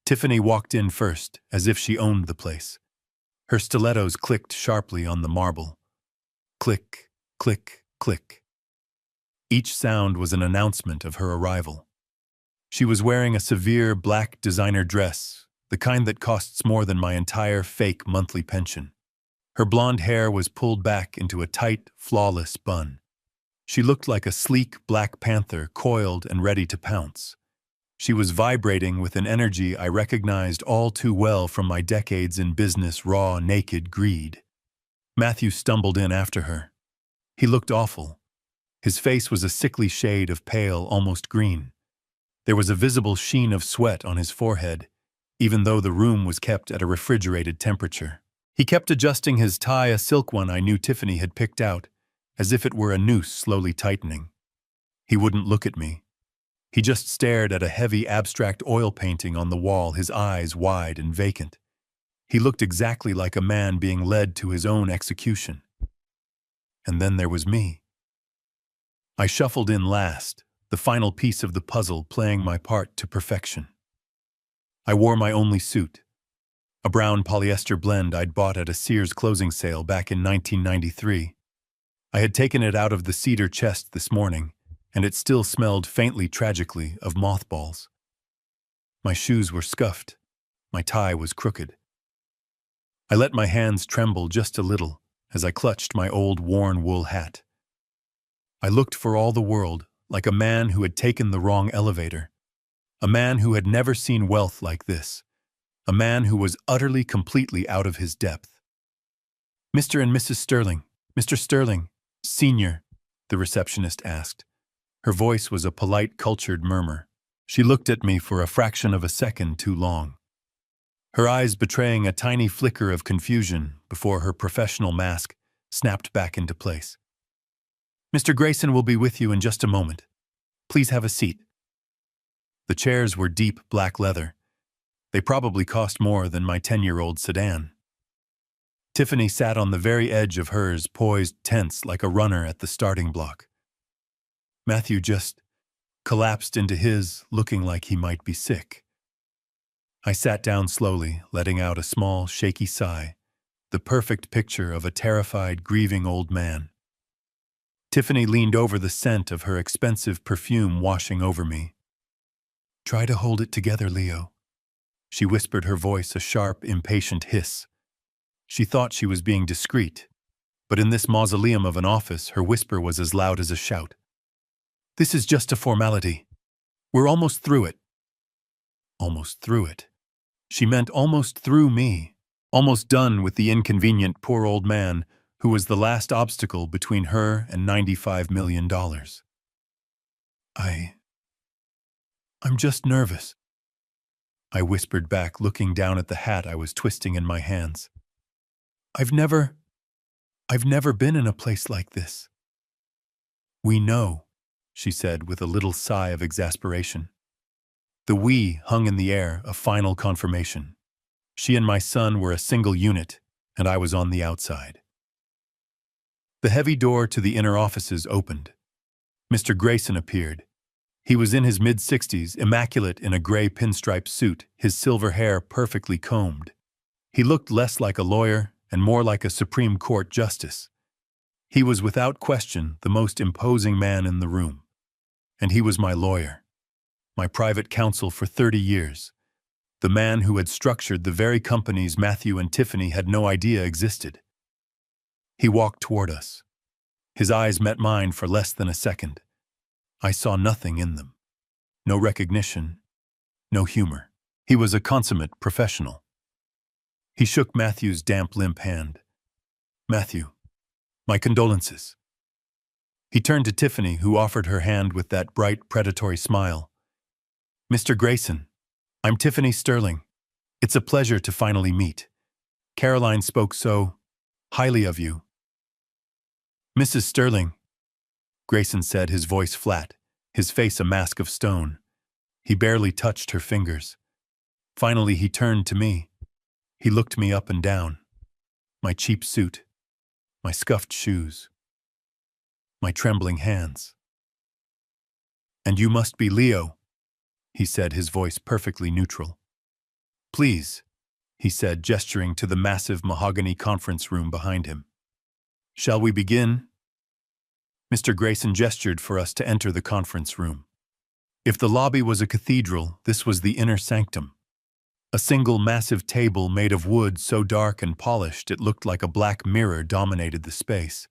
Tiffany walked in first, as if she owned the place. Her stilettos clicked sharply on the marble. Click, click, click. Each sound was an announcement of her arrival. She was wearing a severe black designer dress, the kind that costs more than my entire fake monthly pension. Her blonde hair was pulled back into a tight, flawless bun. She looked like a sleek black panther, coiled and ready to pounce. She was vibrating with an energy I recognized all too well from my decades in business raw, naked greed. Matthew stumbled in after her. He looked awful. His face was a sickly shade of pale, almost green. There was a visible sheen of sweat on his forehead, even though the room was kept at a refrigerated temperature. He kept adjusting his tie, a silk one I knew Tiffany had picked out, as if it were a noose slowly tightening. He wouldn't look at me. He just stared at a heavy abstract oil painting on the wall, his eyes wide and vacant. He looked exactly like a man being led to his own execution. And then there was me. I shuffled in last, the final piece of the puzzle, playing my part to perfection. I wore my only suit, a brown polyester blend I'd bought at a Sears closing sale back in 1993. I had taken it out of the cedar chest this morning, and it still smelled faintly tragically of mothballs. My shoes were scuffed. My tie was crooked. I let my hands tremble just a little as I clutched my old worn wool hat. I looked for all the world like a man who had taken the wrong elevator, a man who had never seen wealth like this, a man who was utterly, completely out of his depth. "Mr. and Mrs. Sterling, Mr. Sterling, Senior," the receptionist asked. Her voice was a polite, cultured murmur. She looked at me for a fraction of a second too long, her eyes betraying a tiny flicker of confusion before her professional mask snapped back into place. "Mr. Grayson will be with you in just a moment. Please have a seat." The chairs were deep black leather. They probably cost more than my 10-year-old sedan. Tiffany sat on the very edge of hers, poised tense like a runner at the starting block. Matthew just collapsed into his, looking like he might be sick. I sat down slowly, letting out a small, shaky sigh, the perfect picture of a terrified, grieving old man. Tiffany leaned over, the scent of her expensive perfume washing over me. "Try to hold it together, Leo," she whispered, her voice a sharp, impatient hiss. She thought she was being discreet, but in this mausoleum of an office, her whisper was as loud as a shout. "This is just a formality. We're almost through it." Almost through it. She meant almost through me, almost done with the inconvenient poor old man who was the last obstacle between her and $95 million. I'm just nervous," I whispered back, looking down at the hat I was twisting in my hands. I've never been in a place like this." "We know," she said with a little sigh of exasperation. The "we" hung in the air, a final confirmation. She and my son were a single unit, and I was on the outside. The heavy door to the inner offices opened. Mr. Grayson appeared. He was in his mid-60s, immaculate in a gray pinstripe suit, his silver hair perfectly combed. He looked less like a lawyer and more like a Supreme Court justice. He was without question the most imposing man in the room. And he was my lawyer, my private counsel for 30 years, the man who had structured the very companies Matthew and Tiffany had no idea existed. He walked toward us. His eyes met mine for less than a second. I saw nothing in them. No recognition, no humor. He was a consummate professional. He shook Matthew's damp, limp hand. "Matthew, my condolences." He turned to Tiffany, who offered her hand with that bright, predatory smile. "Mr. Grayson, I'm Tiffany Sterling. It's a pleasure to finally meet. Caroline spoke so highly of you." "Mrs. Sterling," Grayson said, his voice flat, his face a mask of stone. He barely touched her fingers. Finally, he turned to me. He looked me up and down. My cheap suit, my scuffed shoes, my trembling hands. "And you must be Leo," he said, his voice perfectly neutral. "Please," he said, gesturing to the massive mahogany conference room behind him. "Shall we begin?" Mr. Grayson gestured for us to enter the conference room. If the lobby was a cathedral, this was the inner sanctum. A single massive table made of wood so dark and polished it looked like a black mirror dominated the space.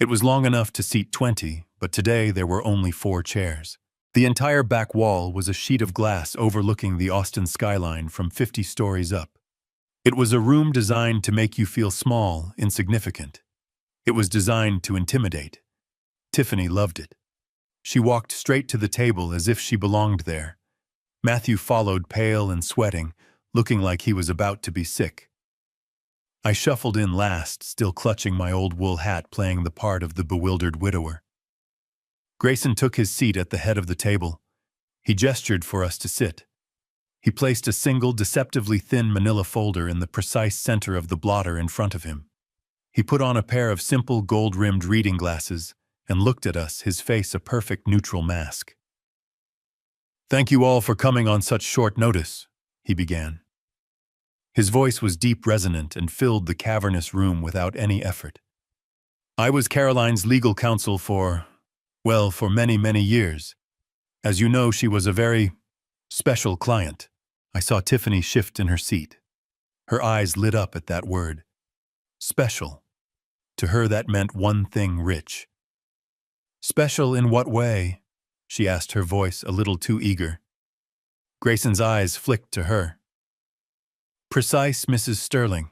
It was long enough to seat 20, but today there were only 4 chairs. The entire back wall was a sheet of glass overlooking the Austin skyline from 50 stories up. It was a room designed to make you feel small, insignificant. It was designed to intimidate. Tiffany loved it. She walked straight to the table as if she belonged there. Matthew followed, pale and sweating, looking like he was about to be sick. I shuffled in last, still clutching my old wool hat, playing the part of the bewildered widower. Grayson took his seat at the head of the table. He gestured for us to sit. He placed a single, deceptively thin manila folder in the precise center of the blotter in front of him. He put on a pair of simple gold-rimmed reading glasses and looked at us, his face a perfect neutral mask. "Thank you all for coming on such short notice," he began. His voice was deep, resonant, and filled the cavernous room without any effort. I was Caroline's legal counsel for many, many years. As you know, she was a very special client. I saw Tiffany shift in her seat. Her eyes lit up at that word. Special. To her, that meant one thing: rich. Special in what way? She asked, her voice a little too eager. Grayson's eyes flicked to her. Precise, Mrs. Sterling.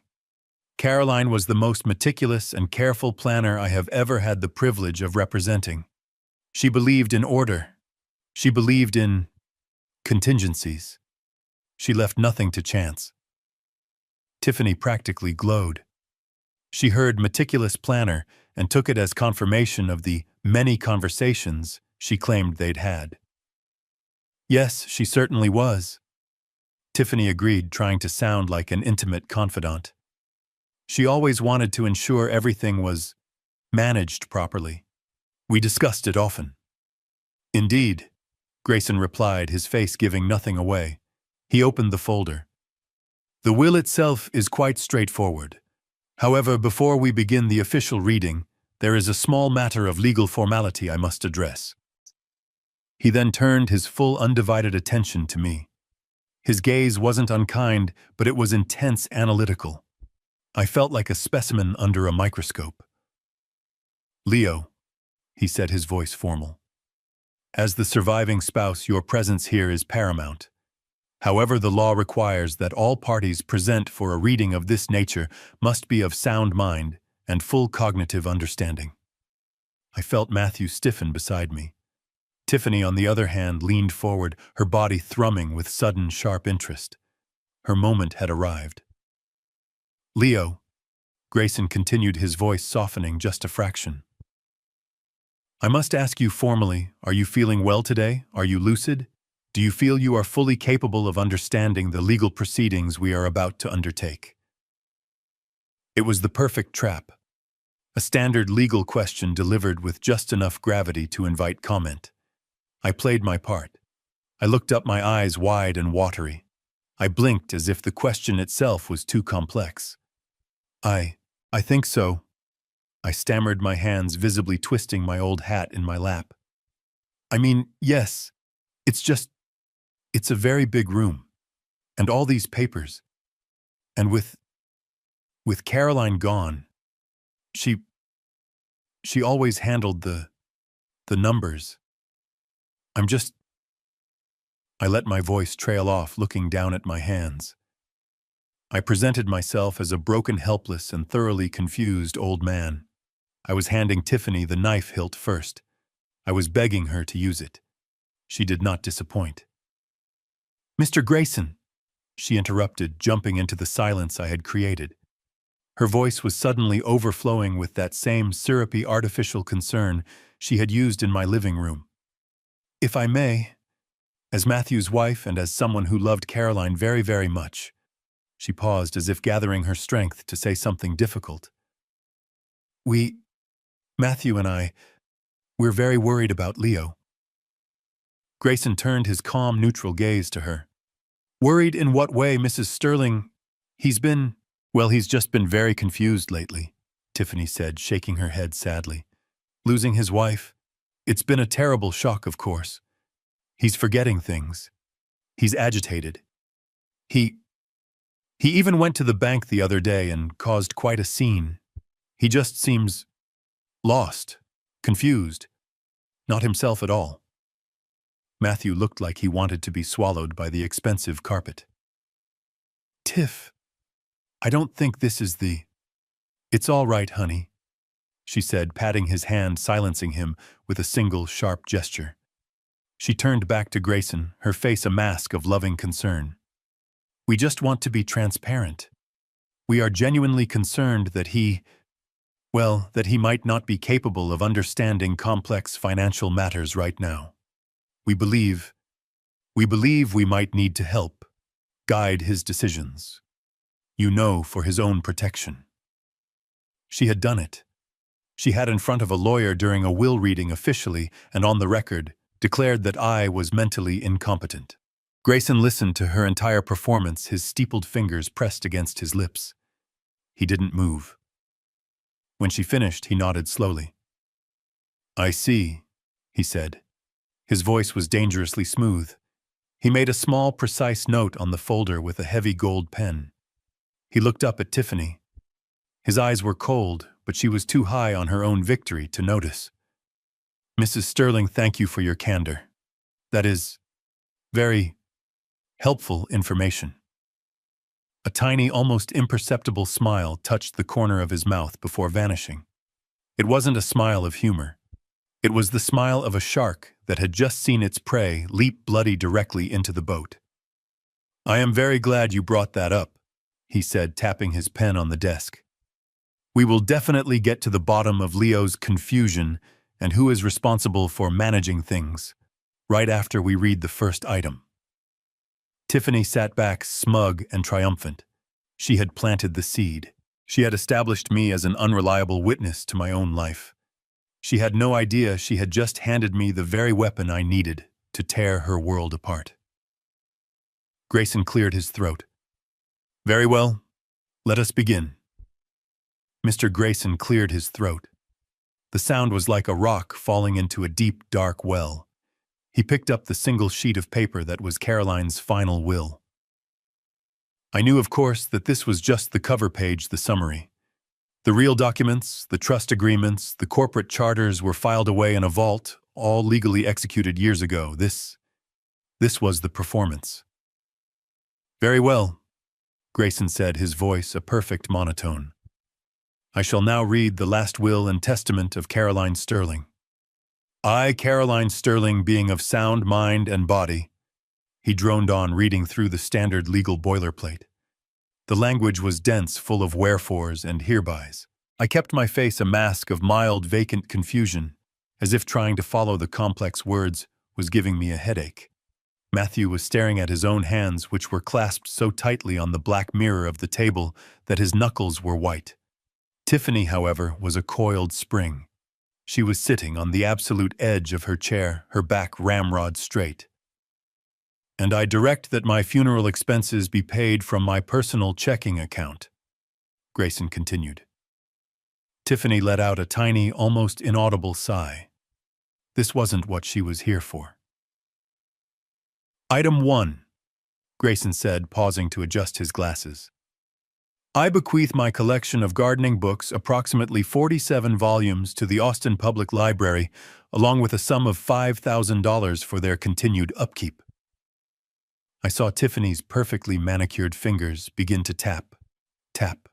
Caroline was the most meticulous and careful planner I have ever had the privilege of representing. She believed in order. She believed in contingencies. She left nothing to chance. Tiffany practically glowed. She heard meticulous planner and took it as confirmation of the many conversations she claimed they'd had. Yes, she certainly was. Tiffany agreed, trying to sound like an intimate confidant. She always wanted to ensure everything was managed properly. We discussed it often. Indeed, Grayson replied, his face giving nothing away. He opened the folder. The will itself is quite straightforward. However, before we begin the official reading, there is a small matter of legal formality I must address. He then turned his full undivided attention to me. His gaze wasn't unkind, but it was intense, analytical. I felt like a specimen under a microscope. Leo, he said, his voice formal. As the surviving spouse, your presence here is paramount. However, the law requires that all parties present for a reading of this nature must be of sound mind and full cognitive understanding. I felt Matthew stiffen beside me. Tiffany, on the other hand, leaned forward, her body thrumming with sudden, sharp interest. Her moment had arrived. Leo, Grayson continued, his voice softening just a fraction. I must ask you formally, are you feeling well today? Are you lucid? Do you feel you are fully capable of understanding the legal proceedings we are about to undertake? It was the perfect trap. A standard legal question delivered with just enough gravity to invite comment. I played my part. I looked up, my eyes wide and watery. I blinked as if the question itself was too complex. I think so. I stammered, my hands visibly twisting my old hat in my lap. I mean, yes. It's a very big room. And all these papers. And with Caroline gone, she always handled the numbers. I let my voice trail off, looking down at my hands. I presented myself as a broken, helpless, and thoroughly confused old man. I was handing Tiffany the knife hilt first. I was begging her to use it. She did not disappoint. Mr. Grayson, she interrupted, jumping into the silence I had created. Her voice was suddenly overflowing with that same syrupy, artificial concern she had used in my living room. If I may, as Matthew's wife and as someone who loved Caroline very, very much. She paused, as if gathering her strength to say something difficult. Matthew and I, we're very worried about Leo. Grayson turned his calm, neutral gaze to her. Worried in what way, Mrs. Sterling? He's just been very confused lately, Tiffany said, shaking her head sadly. Losing his wife? It's been a terrible shock, of course. He's forgetting things. He's agitated. He even went to the bank the other day and caused quite a scene. He just seems lost, confused, not himself at all. Matthew looked like he wanted to be swallowed by the expensive carpet. Tiff, I don't think this is the... It's all right, honey, she said, patting his hand, silencing him with a single sharp gesture. She turned back to Grayson, her face a mask of loving concern. We just want to be transparent. We are genuinely concerned that he might not be capable of understanding complex financial matters right now. We believe we might need to help guide his decisions. For his own protection. She had done it. She had, in front of a lawyer during a will reading, officially and on the record, declared that I was mentally incompetent. Grayson listened to her entire performance, his steepled fingers pressed against his lips. He didn't move. When she finished, he nodded slowly. "I see," he said. His voice was dangerously smooth. He made a small, precise note on the folder with a heavy gold pen. He looked up at Tiffany. His eyes were cold, but she was too high on her own victory to notice. "Mrs. Sterling, thank you for your candor. That is very helpful information." A tiny, almost imperceptible smile touched the corner of his mouth before vanishing. It wasn't a smile of humor. It was the smile of a shark that had just seen its prey leap bloody directly into the boat. "I am very glad you brought that up," he said, tapping his pen on the desk. "We will definitely get to the bottom of Leo's confusion and who is responsible for managing things, right after we read the first item." Tiffany sat back, smug and triumphant. She had planted the seed. She had established me as an unreliable witness to my own life. She had no idea she had just handed me the very weapon I needed to tear her world apart. Grayson cleared his throat. "Very well, let us begin." Mr. Grayson cleared his throat. The sound was like a rock falling into a deep, dark well. He picked up the single sheet of paper that was Caroline's final will. I knew, of course, that this was just the cover page, the summary. The real documents, the trust agreements, the corporate charters were filed away in a vault, all legally executed years ago. This was the performance. "Very well," Grayson said, his voice a perfect monotone. "I shall now read the last will and testament of Caroline Sterling. I, Caroline Sterling, being of sound mind and body," he droned on, reading through the standard legal boilerplate. The language was dense, full of wherefores and herebys. I kept my face a mask of mild, vacant confusion, as if trying to follow the complex words was giving me a headache. Matthew was staring at his own hands, which were clasped so tightly on the black mirror of the table that his knuckles were white. Tiffany, however, was a coiled spring. She was sitting on the absolute edge of her chair, her back ramrod straight. "And I direct that my funeral expenses be paid from my personal checking account," Grayson continued. Tiffany let out a tiny, almost inaudible sigh. This wasn't what she was here for. "Item 1, Grayson said, pausing to adjust his glasses. "I bequeath my collection of gardening books, approximately 47 volumes, to the Austin Public Library, along with a sum of $5,000 for their continued upkeep." I saw Tiffany's perfectly manicured fingers begin to tap, tap,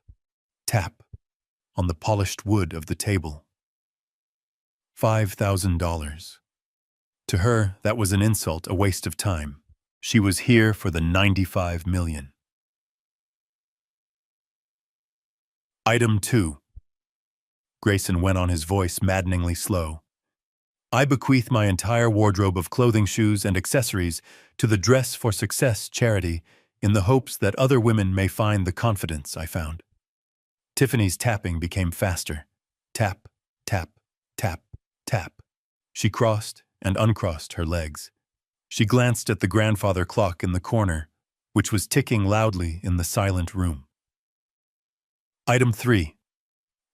tap on the polished wood of the table. $5,000. To her, that was an insult, a waste of time. She was here for the 95 million. Item 2. Grayson went on, his voice maddeningly slow. "I bequeath my entire wardrobe of clothing, shoes, and accessories to the Dress for Success charity in the hopes that other women may find the confidence I found." Tiffany's tapping became faster. Tap, tap, tap, tap. She crossed and uncrossed her legs. She glanced at the grandfather clock in the corner, which was ticking loudly in the silent room. Item 3.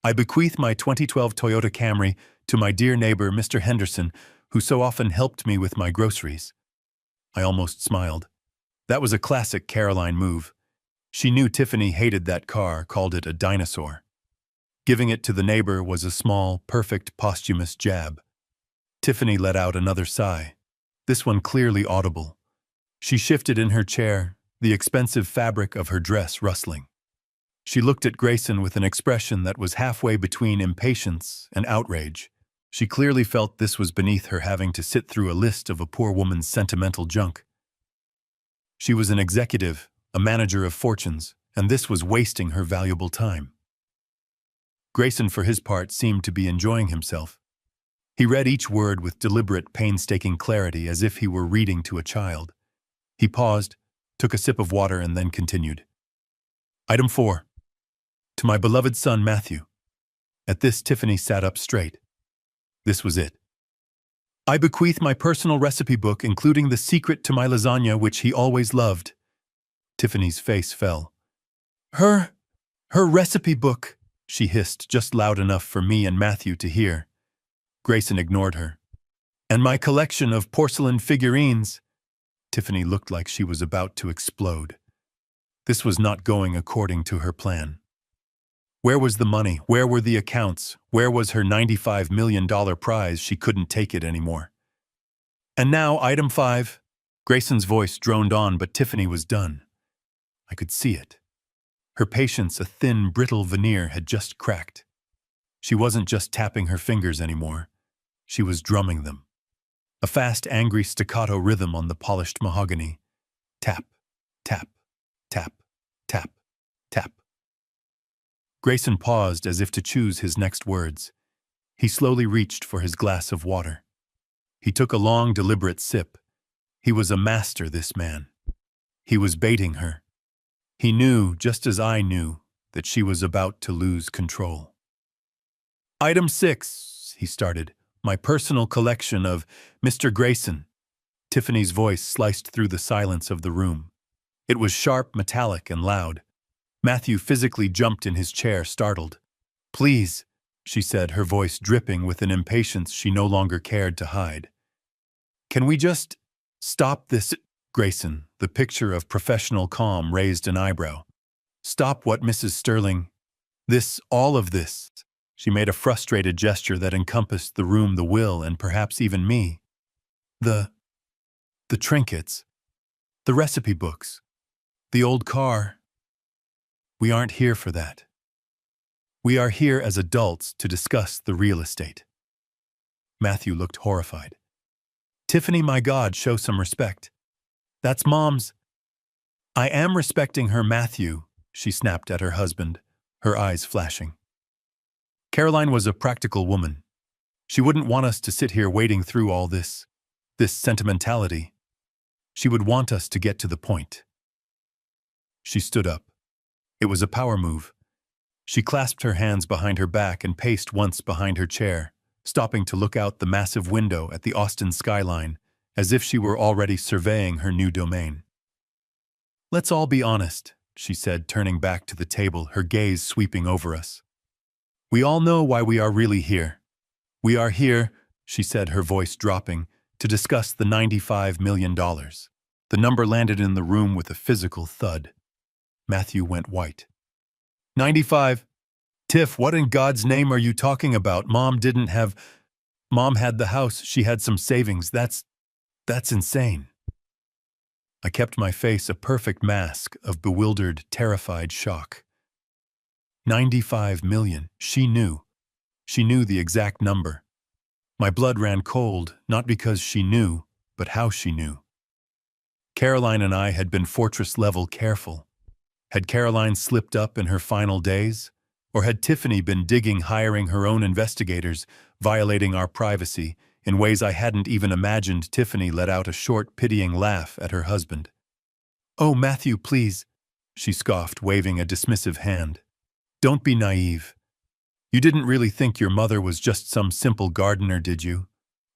I bequeath my 2012 Toyota Camry to my dear neighbor, Mr. Henderson, who so often helped me with my groceries. I almost smiled. That was a classic Caroline move. She knew Tiffany hated that car, called it a dinosaur. Giving it to the neighbor was a small, perfect, posthumous jab. Tiffany let out another sigh, this one clearly audible. She shifted in her chair, the expensive fabric of her dress rustling. She looked at Grayson with an expression that was halfway between impatience and outrage. She clearly felt this was beneath her, having to sit through a list of a poor woman's sentimental junk. She was an executive, a manager of fortunes, and this was wasting her valuable time. Grayson, for his part, seemed to be enjoying himself. He read each word with deliberate, painstaking clarity, as if he were reading to a child. He paused, took a sip of water, and then continued. Item 4. To my beloved son, Matthew. At this, Tiffany sat up straight. This was it. I bequeath my personal recipe book, including the secret to my lasagna, which he always loved. Tiffany's face fell. Her recipe book, she hissed, just loud enough for me and Matthew to hear. Grayson ignored her. And my collection of porcelain figurines. Tiffany looked like she was about to explode. This was not going according to her plan. Where was the money? Where were the accounts? Where was her $95 million prize? She couldn't take it anymore. And now, item 5. Grayson's voice droned on, but Tiffany was done. I could see it. Her patience, a thin, brittle veneer, had just cracked. She wasn't just tapping her fingers anymore. She was drumming them. A fast, angry staccato rhythm on the polished mahogany. Tap, tap, tap, tap, tap. Grayson paused as if to choose his next words. He slowly reached for his glass of water. He took a long, deliberate sip. He was a master, this man. He was baiting her. He knew, just as I knew, that she was about to lose control. Item 6, he started, my personal collection of Mr. Grayson. Tiffany's voice sliced through the silence of the room. It was sharp, metallic, and loud. Matthew physically jumped in his chair, startled. Please, she said, her voice dripping with an impatience she no longer cared to hide. Can we just stop this? Grayson, the picture of professional calm, raised an eyebrow. Stop what, Mrs. Sterling? All of this. She made a frustrated gesture that encompassed the room, the will, and perhaps even me. The trinkets. The recipe books. The old car. We aren't here for that. We are here as adults to discuss the real estate. Matthew looked horrified. Tiffany, my God, show some respect. That's Mom's. I am respecting her, Matthew, she snapped at her husband, her eyes flashing. Caroline was a practical woman. She wouldn't want us to sit here wading through all this sentimentality. She would want us to get to the point. She stood up. It was a power move. She clasped her hands behind her back and paced once behind her chair, stopping to look out the massive window at the Austin skyline, as if she were already surveying her new domain. Let's all be honest, she said, turning back to the table, her gaze sweeping over us. We all know why we are really here. We are here, she said, her voice dropping, to discuss the $95 million. The number landed in the room with a physical thud. Matthew went white. 95. Tiff, what in God's name are you talking about? Mom had the house, she had some savings. That's insane. I kept my face a perfect mask of bewildered, terrified shock. 95 million, she knew. She knew the exact number. My blood ran cold, not because she knew, but how she knew. Caroline and I had been fortress-level careful. Had Caroline slipped up in her final days? Or had Tiffany been digging, hiring her own investigators, violating our privacy, in ways I hadn't even imagined? Tiffany let out a short, pitying laugh at her husband. Oh, Matthew, please, she scoffed, waving a dismissive hand. Don't be naive. You didn't really think your mother was just some simple gardener, did you?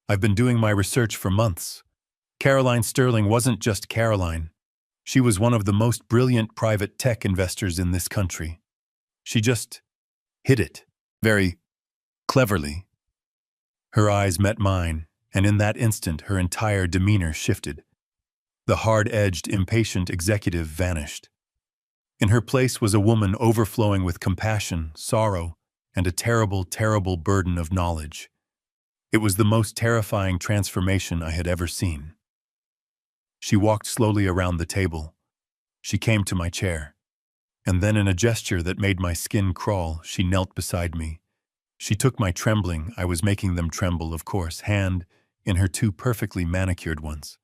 I've been doing my research for months. Caroline Sterling wasn't just Caroline. She was one of the most brilliant private tech investors in this country. She just hid it, very cleverly. Her eyes met mine, and in that instant her entire demeanor shifted. The hard-edged, impatient executive vanished. In her place was a woman overflowing with compassion, sorrow, and a terrible, terrible burden of knowledge. It was the most terrifying transformation I had ever seen. She walked slowly around the table. She came to my chair. And then in a gesture that made my skin crawl, she knelt beside me. She took my trembling, I was making them tremble, of course, hand in her two perfectly manicured ones.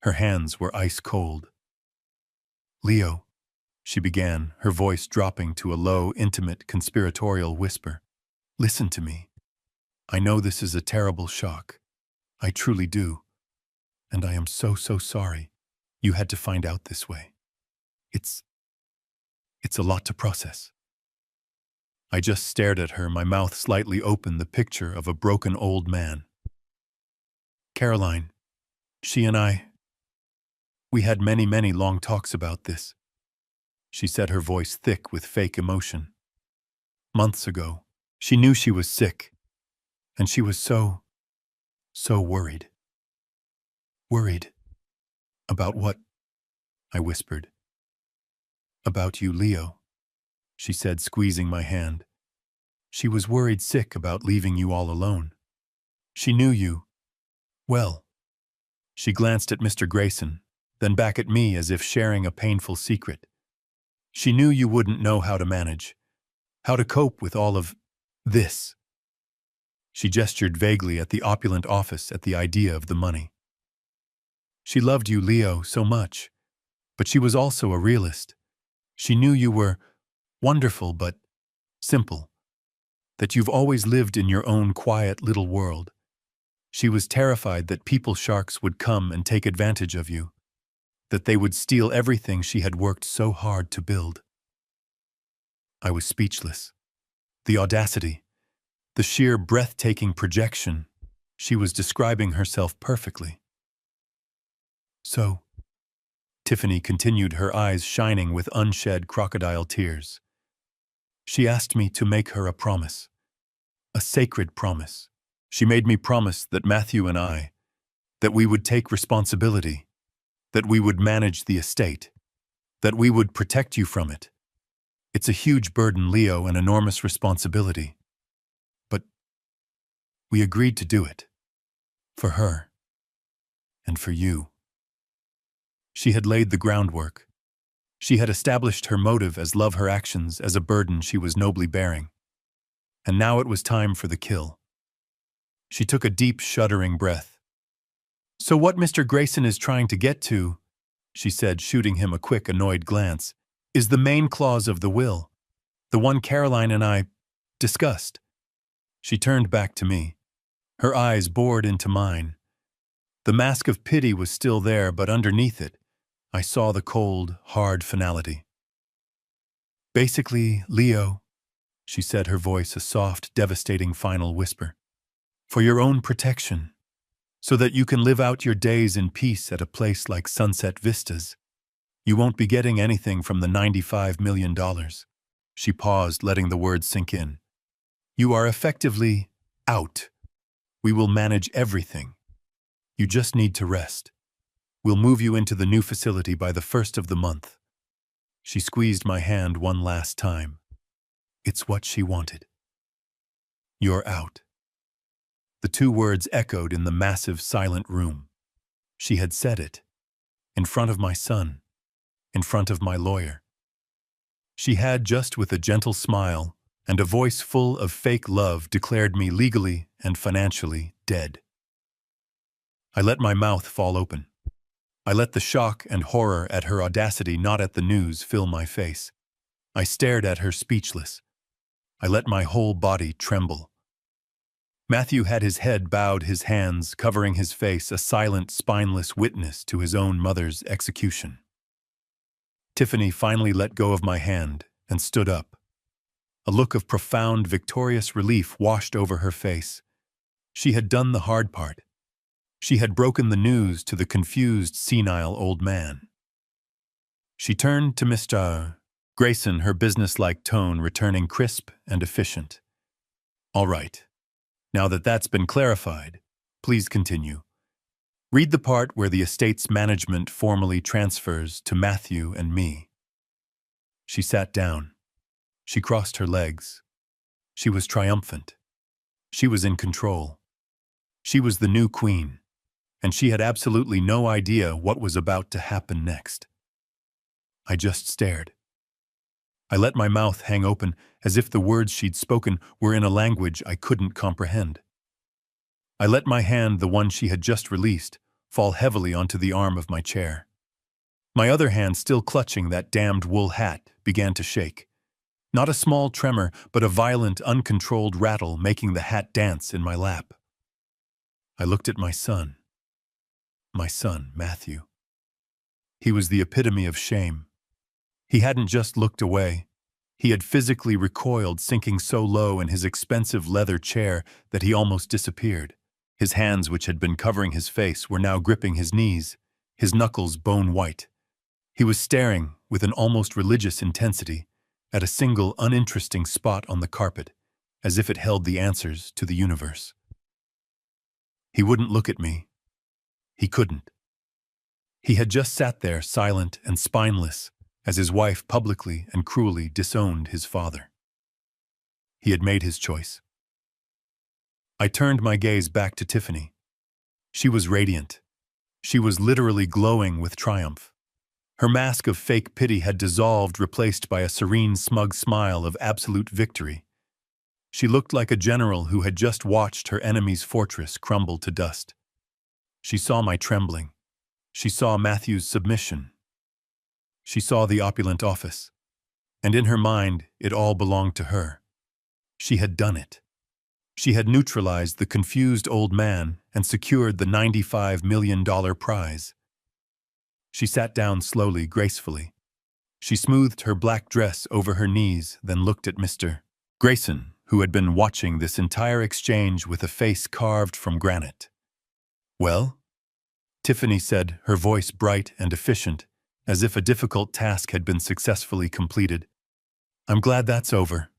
Her hands were ice cold. Leo, she began, her voice dropping to a low, intimate, conspiratorial whisper. Listen to me. I know this is a terrible shock. I truly do. And I am so, so sorry you had to find out this way. It's a lot to process. I just stared at her, my mouth slightly open, the picture of a broken old man. Caroline, she and I, we had many, many long talks about this. She said, her voice thick with fake emotion. months ago. She knew she was sick, and she was so worried. Worried? About what? I whispered. About you, Leo, she said, squeezing my hand. She was worried sick about leaving you all alone. She knew you well. She glanced at Mr. Grayson, then back at me as if sharing a painful secret. She knew you wouldn't know how to manage, how to cope with all of this. She gestured vaguely at the opulent office at the idea of the money. She loved you, Leo, so much, but she was also a realist. She knew you were wonderful but simple, that you've always lived in your own quiet little world. She was terrified that people sharks would come and take advantage of you, that they would steal everything she had worked so hard to build. I was speechless. The audacity, the sheer breathtaking projection. She was describing herself perfectly. So, Tiffany continued, her eyes shining with unshed crocodile tears. She asked me to make her a promise, a sacred promise. She made me promise that Matthew and I, that we would take responsibility, that we would manage the estate, that we would protect you from it. It's a huge burden, Leo, an enormous responsibility. But we agreed to do it. For her. And for you. She had laid the groundwork. She had established her motive as love, her actions as a burden she was nobly bearing. And now it was time for the kill. She took a deep, shuddering breath. So what Mr. Grayson is trying to get to, she said, shooting him a quick, annoyed glance, is the main clause of the will, the one Caroline and I discussed. She turned back to me. Her eyes bored into mine. The mask of pity was still there, but underneath it, I saw the cold, hard finality. Basically, Leo, she said, her voice a soft, devastating final whisper, for your own protection, so that you can live out your days in peace at a place like Sunset Vistas. You won't be getting anything from the $95 million. She paused, letting the words sink in. You are effectively out. We will manage everything. You just need to rest. We'll move you into the new facility by the 1st of the month. She squeezed my hand one last time. It's what she wanted. You're out. The two words echoed in the massive, silent room. She had said it. In front of my son. In front of my lawyer. She had, just with a gentle smile and a voice full of fake love, declared me legally and financially dead. I let my mouth fall open. I let the shock and horror at her audacity, not at the news, fill my face. I stared at her speechless. I let my whole body tremble. Matthew had his head bowed, his hands covering his face, a silent, spineless witness to his own mother's execution. Tiffany finally let go of my hand and stood up. A look of profound, victorious relief washed over her face. She had done the hard part. She had broken the news to the confused, senile old man. She turned to Mr. Grayson, her businesslike tone returning crisp and efficient. All right. Now that that's been clarified, please continue. Read the part where the estate's management formally transfers to Matthew and me. She sat down. She crossed her legs. She was triumphant. She was in control. She was the new queen, and she had absolutely no idea what was about to happen next. I just stared. I let my mouth hang open as if the words she'd spoken were in a language I couldn't comprehend. I let my hand, the one she had just released, fall heavily onto the arm of my chair. My other hand, still clutching that damned wool hat, began to shake. Not a small tremor, but a violent, uncontrolled rattle making the hat dance in my lap. I looked at my son, Matthew. He was the epitome of shame. He hadn't just looked away. He had physically recoiled, sinking so low in his expensive leather chair that he almost disappeared. His hands, which had been covering his face, were now gripping his knees, his knuckles bone white. He was staring with an almost religious intensity, at a single uninteresting spot on the carpet, as if it held the answers to the universe. He wouldn't look at me. He couldn't. He had just sat there silent and spineless as his wife publicly and cruelly disowned his father. He had made his choice. I turned my gaze back to Tiffany. She was radiant. She was literally glowing with triumph. Her mask of fake pity had dissolved, replaced by a serene, smug smile of absolute victory. She looked like a general who had just watched her enemy's fortress crumble to dust. She saw my trembling. She saw Matthew's submission. She saw the opulent office. And in her mind, it all belonged to her. She had done it. She had neutralized the confused old man and secured the $95 million prize. She sat down slowly, gracefully. She smoothed her black dress over her knees, then looked at Mr. Grayson, who had been watching this entire exchange with a face carved from granite. "Well?" Tiffany said, her voice bright and efficient, as if a difficult task had been successfully completed. "I'm glad that's over.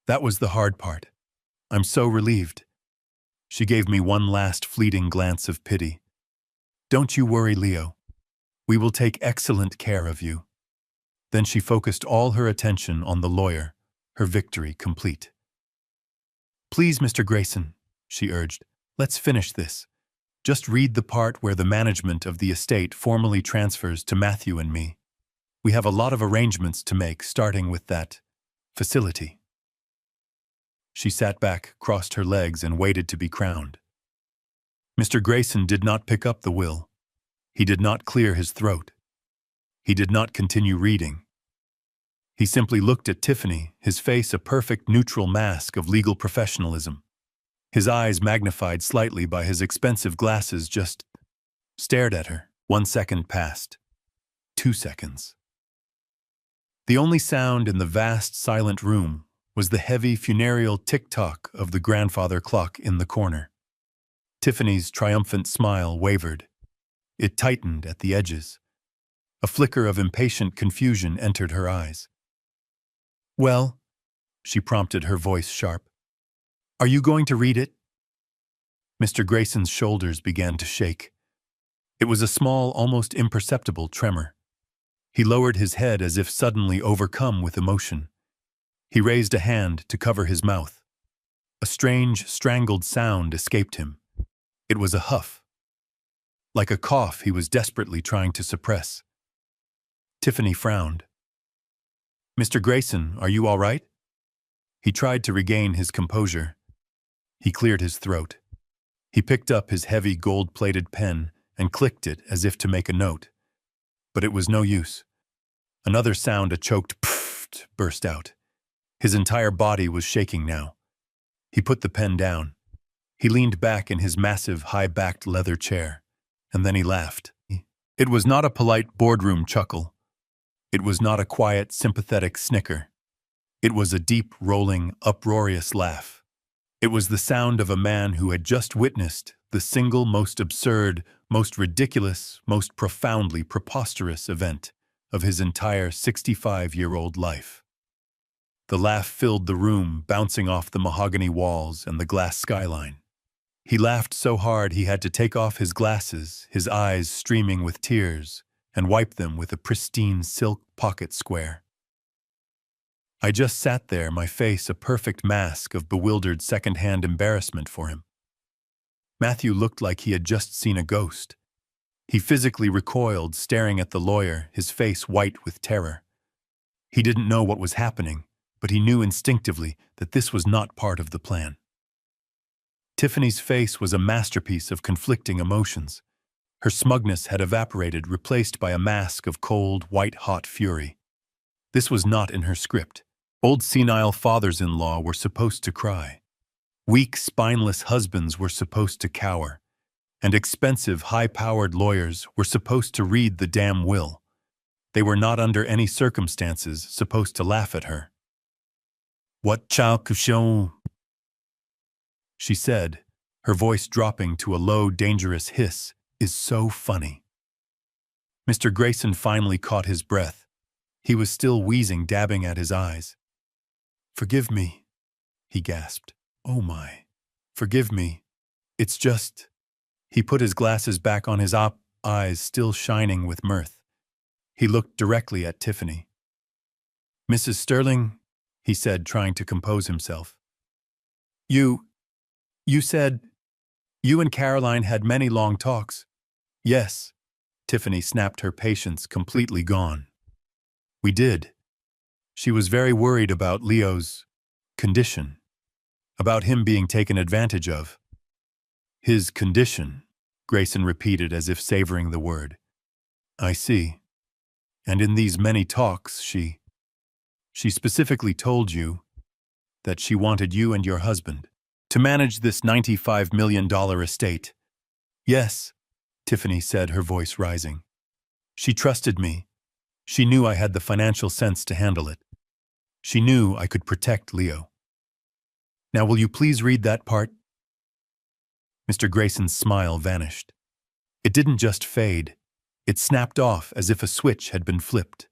That was the hard part. I'm so relieved." She gave me one last fleeting glance of pity. "Don't you worry, Leo. We will take excellent care of you." Then she focused all her attention on the lawyer, her victory complete. "Please, Mr. Grayson," she urged, "let's finish this. Just read the part where the management of the estate formally transfers to Matthew and me. We have a lot of arrangements to make, starting with that facility." She sat back, crossed her legs, and waited to be crowned. Mr. Grayson did not pick up the will. He did not clear his throat. He did not continue reading. He simply looked at Tiffany, his face a perfect neutral mask of legal professionalism. His eyes, magnified slightly by his expensive glasses, just stared at her. 1 second passed. 2 seconds. The only sound in the vast, silent room was the heavy, funereal tick-tock of the grandfather clock in the corner. Tiffany's triumphant smile wavered. It tightened at the edges. A flicker of impatient confusion entered her eyes. "Well," she prompted, her voice sharp, "are you going to read it?" Mr. Grayson's shoulders began to shake. It was a small, almost imperceptible tremor. He lowered his head as if suddenly overcome with emotion. He raised a hand to cover his mouth. A strange, strangled sound escaped him. It was a huff. Like a cough he was desperately trying to suppress. Tiffany frowned. "Mr. Grayson, are you all right?" He tried to regain his composure. He cleared his throat. He picked up his heavy gold-plated pen and clicked it as if to make a note. But it was no use. Another sound, a choked pfft, burst out. His entire body was shaking now. He put the pen down. He leaned back in his massive, high-backed leather chair, and then he laughed. It was not a polite boardroom chuckle. It was not a quiet, sympathetic snicker. It was a deep, rolling, uproarious laugh. It was the sound of a man who had just witnessed the single most absurd, most ridiculous, most profoundly preposterous event of his entire 65-year-old life. The laugh filled the room, bouncing off the mahogany walls and the glass skyline. He laughed so hard he had to take off his glasses, his eyes streaming with tears, and wipe them with a pristine silk pocket square. I just sat there, my face a perfect mask of bewildered second-hand embarrassment for him. Matthew looked like he had just seen a ghost. He physically recoiled, staring at the lawyer, his face white with terror. He didn't know what was happening, but he knew instinctively that this was not part of the plan. Tiffany's face was a masterpiece of conflicting emotions. Her smugness had evaporated, replaced by a mask of cold, white-hot fury. This was not in her script. Old senile fathers-in-law were supposed to cry. Weak, spineless husbands were supposed to cower. And expensive, high-powered lawyers were supposed to read the damn will. They were not under any circumstances supposed to laugh at her. "What child cushion?" she said, her voice dropping to a low, dangerous hiss, "is so funny." Mr. Grayson finally caught his breath. He was still wheezing, dabbing at his eyes. "Forgive me," he gasped. "Oh my. Forgive me. It's just—" He put his glasses back on, his eyes still shining with mirth. He looked directly at Tiffany. "Mrs. Sterling," he said, trying to compose himself. You said you and Caroline had many long talks." "Yes." Tiffany snapped, her patience completely gone. "We did. She was very worried about Leo's condition, about him being taken advantage of." "His condition," Grayson repeated as if savoring the word. "I see. And in these many talks, she specifically told you that she wanted you and your husband to manage this $95 million estate." "Yes," Tiffany said, her voice rising. "She trusted me. She knew I had the financial sense to handle it. She knew I could protect Leo." "Now will you please read that part?" Mr. Grayson's smile vanished. It didn't just fade. It snapped off as if a switch had been flipped.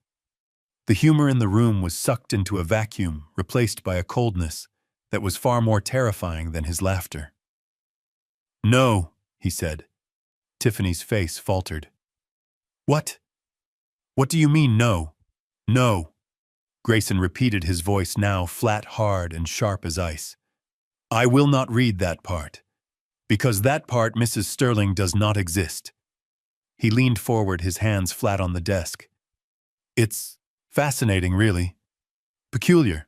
The humor in the room was sucked into a vacuum, replaced by a coldness that was far more terrifying than his laughter. "No," he said. Tiffany's face faltered. "What? What do you mean, no? No?" Grayson repeated, his voice now flat, hard, and sharp as ice. "I will not read that part. Because that part, Mrs. Sterling, does not exist." He leaned forward, his hands flat on the desk. "It's fascinating, really. Peculiar.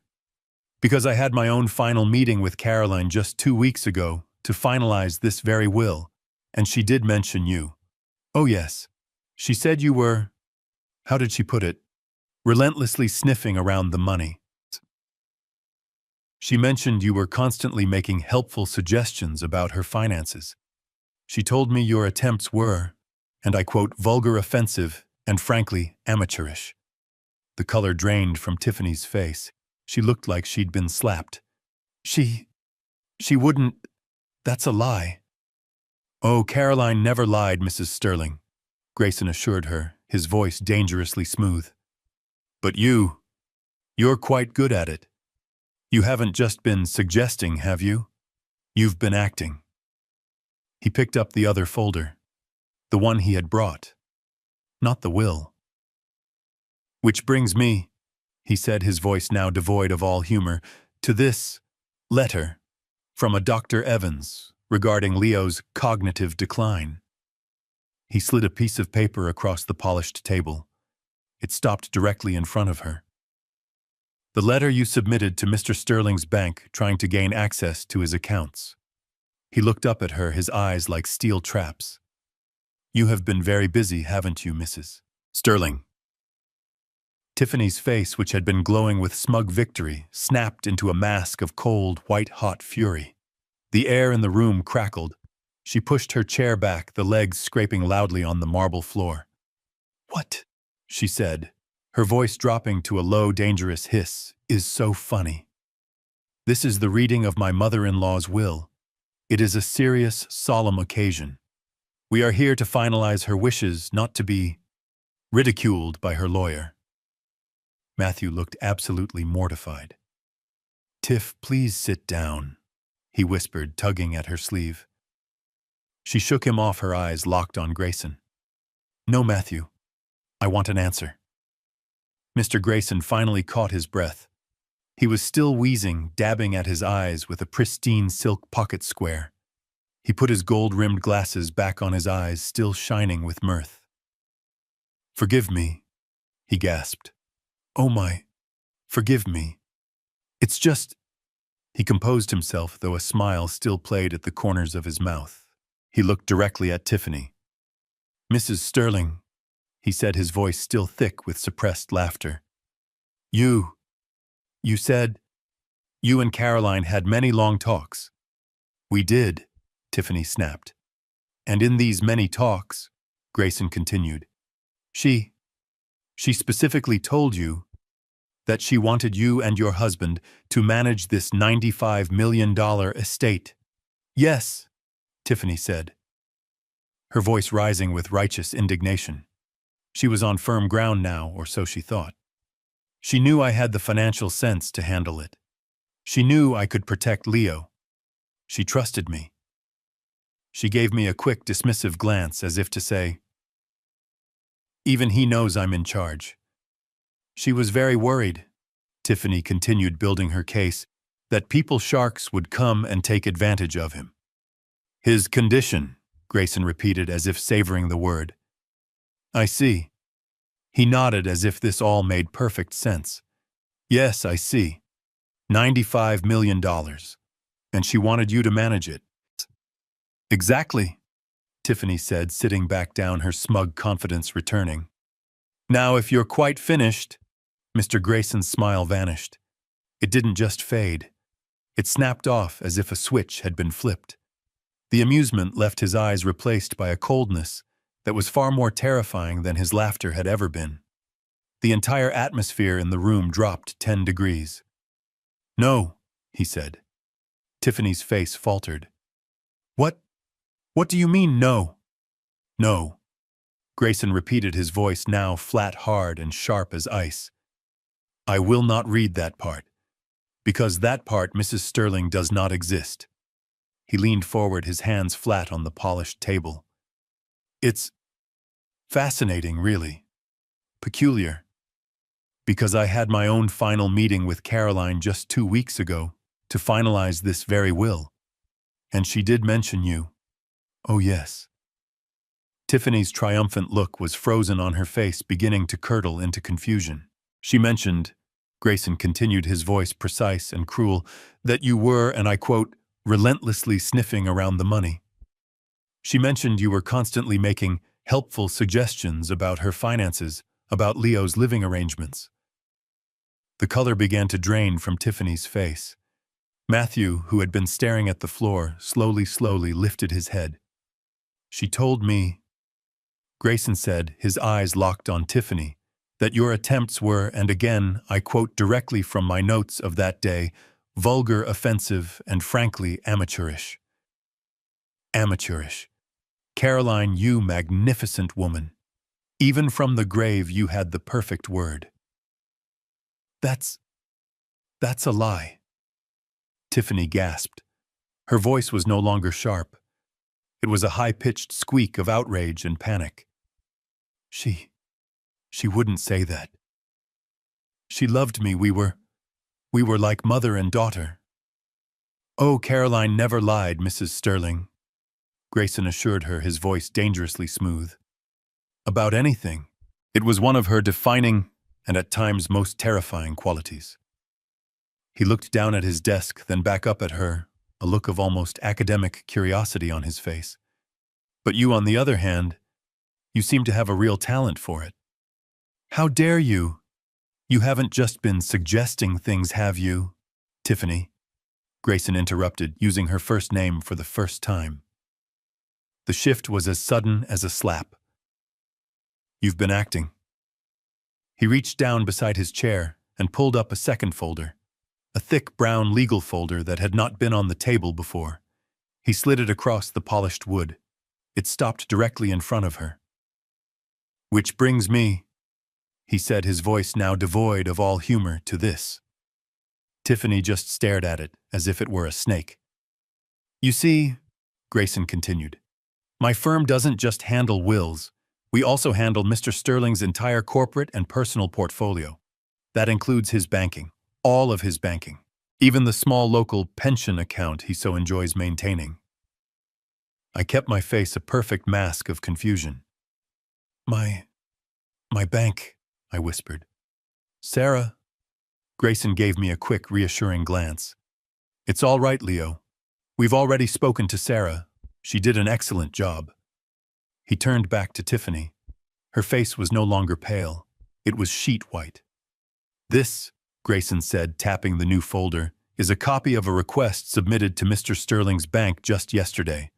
Because I had my own final meeting with Caroline just 2 weeks ago to finalize this very will, and she did mention you. Oh yes. She said you were, how did she put it, relentlessly sniffing around the money. She mentioned you were constantly making helpful suggestions about her finances. She told me your attempts were, and I quote, vulgar, offensive, and frankly, amateurish." The color drained from Tiffany's face. She looked like she'd been slapped. She wouldn't. That's a lie." "Oh, Caroline never lied, Mrs. Sterling," Grayson assured her, his voice dangerously smooth. "But you're quite good at it. You haven't just been suggesting, have you? You've been acting." He picked up the other folder, the one he had brought, not the will. "Which brings me," he said, his voice now devoid of all humor, "to this letter from a Dr. Evans regarding Leo's cognitive decline." He slid a piece of paper across the polished table. It stopped directly in front of her. "The letter you submitted to Mr. Sterling's bank trying to gain access to his accounts." He looked up at her, his eyes like steel traps. "You have been very busy, haven't you, Mrs. Sterling?" Tiffany's face, which had been glowing with smug victory, snapped into a mask of cold, white-hot fury. The air in the room crackled. She pushed her chair back, the legs scraping loudly on the marble floor. "What?" she said, her voice dropping to a low, dangerous hiss, "is so funny. This is the reading of my mother-in-law's will. It is a serious, solemn occasion. We are here to finalize her wishes, not to be ridiculed by her lawyer." Matthew looked absolutely mortified. "Tiff, please sit down," he whispered, tugging at her sleeve. She shook him off, her eyes locked on Grayson. "No, Matthew. I want an answer." Mr. Grayson finally caught his breath. He was still wheezing, dabbing at his eyes with a pristine silk pocket square. He put his gold-rimmed glasses back on, his eyes still shining with mirth. "Forgive me," he gasped. "Oh my, forgive me. It's just—" He composed himself, though a smile still played at the corners of his mouth. He looked directly at Tiffany. "Mrs. Sterling," he said, his voice still thick with suppressed laughter. You said you and Caroline had many long talks." "We did," Tiffany snapped. "And in these many talks," Grayson continued, she specifically told you that she wanted you and your husband to manage this $95 million estate." "Yes," Tiffany said, her voice rising with righteous indignation. She was on firm ground now, or so she thought. She knew I had the financial sense to handle it. She knew I could protect Leo. She trusted me. She gave me a quick, dismissive glance as if to say, "Even he knows I'm in charge." She was very worried, Tiffany continued building her case, that people sharks would come and take advantage of him. "His condition," Grayson repeated as if savoring the word. "I see." He nodded as if this all made perfect sense. "Yes, I see. $95 million. And she wanted you to manage it." "Exactly," Tiffany said, sitting back down, her smug confidence returning. "Now, if you're quite finished," Mr. Grayson's smile vanished. It didn't just fade. It snapped off as if a switch had been flipped. The amusement left his eyes replaced by a coldness that was far more terrifying than his laughter had ever been. The entire atmosphere in the room dropped 10 degrees. "No," he said. Tiffany's face faltered. What do you mean, no?" "No." Grayson repeated, his voice now flat, hard, and sharp as ice. "I will not read that part. Because that part, Mrs. Sterling, does not exist." He leaned forward, his hands flat on the polished table. "It's fascinating, really. Peculiar. Because I had my own final meeting with Caroline just 2 weeks ago to finalize this very will. And she did mention you. Oh, yes." Tiffany's triumphant look was frozen on her face, beginning to curdle into confusion. "She mentioned," Grayson continued, his voice precise and cruel, "that you were, and I quote, relentlessly sniffing around the money. She mentioned you were constantly making helpful suggestions about her finances, about Leo's living arrangements." The color began to drain from Tiffany's face. Matthew, who had been staring at the floor, slowly lifted his head. "She told me," Grayson said, his eyes locked on Tiffany, "that your attempts were, and again, I quote directly from my notes of that day, vulgar, offensive, and frankly amateurish." Amateurish. Caroline, you magnificent woman. Even from the grave you had the perfect word. That's a lie." Tiffany gasped. Her voice was no longer sharp. It was a high-pitched squeak of outrage and panic. She wouldn't say that. She loved me. We were like mother and daughter." "Oh, Caroline never lied, Mrs. Sterling," Grayson assured her, his voice dangerously smooth. "About anything. It was one of her defining and at times most terrifying qualities." He looked down at his desk, then back up at her, a look of almost academic curiosity on his face. "But you, on the other hand, you seem to have a real talent for it." "How dare you? You haven't just been suggesting things, have you?" "Tiffany," Grayson interrupted, using her first name for the first time. The shift was as sudden as a slap. "You've been acting." He reached down beside his chair and pulled up a second folder, a thick brown legal folder that had not been on the table before. He slid it across the polished wood. It stopped directly in front of her. "Which brings me," he said, his voice now devoid of all humor, "to this." Tiffany just stared at it as if it were a snake. "You see," Grayson continued, "my firm doesn't just handle wills. We also handle Mr. Sterling's entire corporate and personal portfolio. That includes his banking, all of his banking, even the small local pension account he so enjoys maintaining." I kept my face a perfect mask of confusion. My bank," I whispered. "Sarah?" Grayson gave me a quick, reassuring glance. "It's all right, Leo. We've already spoken to Sarah. She did an excellent job." He turned back to Tiffany. Her face was no longer pale. It was sheet white. "This," Grayson said, tapping the new folder, "is a copy of a request submitted to Mr. Sterling's bank just yesterday.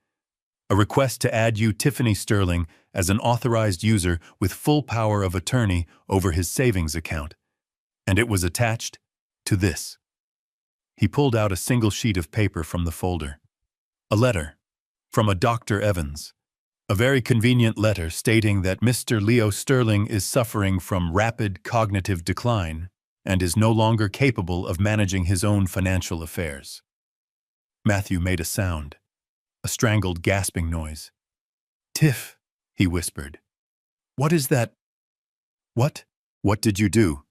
A request to add you, Tiffany Sterling, as an authorized user with full power of attorney over his savings account. And it was attached to this." He pulled out a single sheet of paper from the folder. A letter from a Dr. Evans. A very convenient letter stating that Mr. Leo Sterling is suffering from rapid cognitive decline and is no longer capable of managing his own financial affairs. Matthew made a sound, a strangled gasping noise. "Tiff," he whispered. "What is that? What? What did you do?"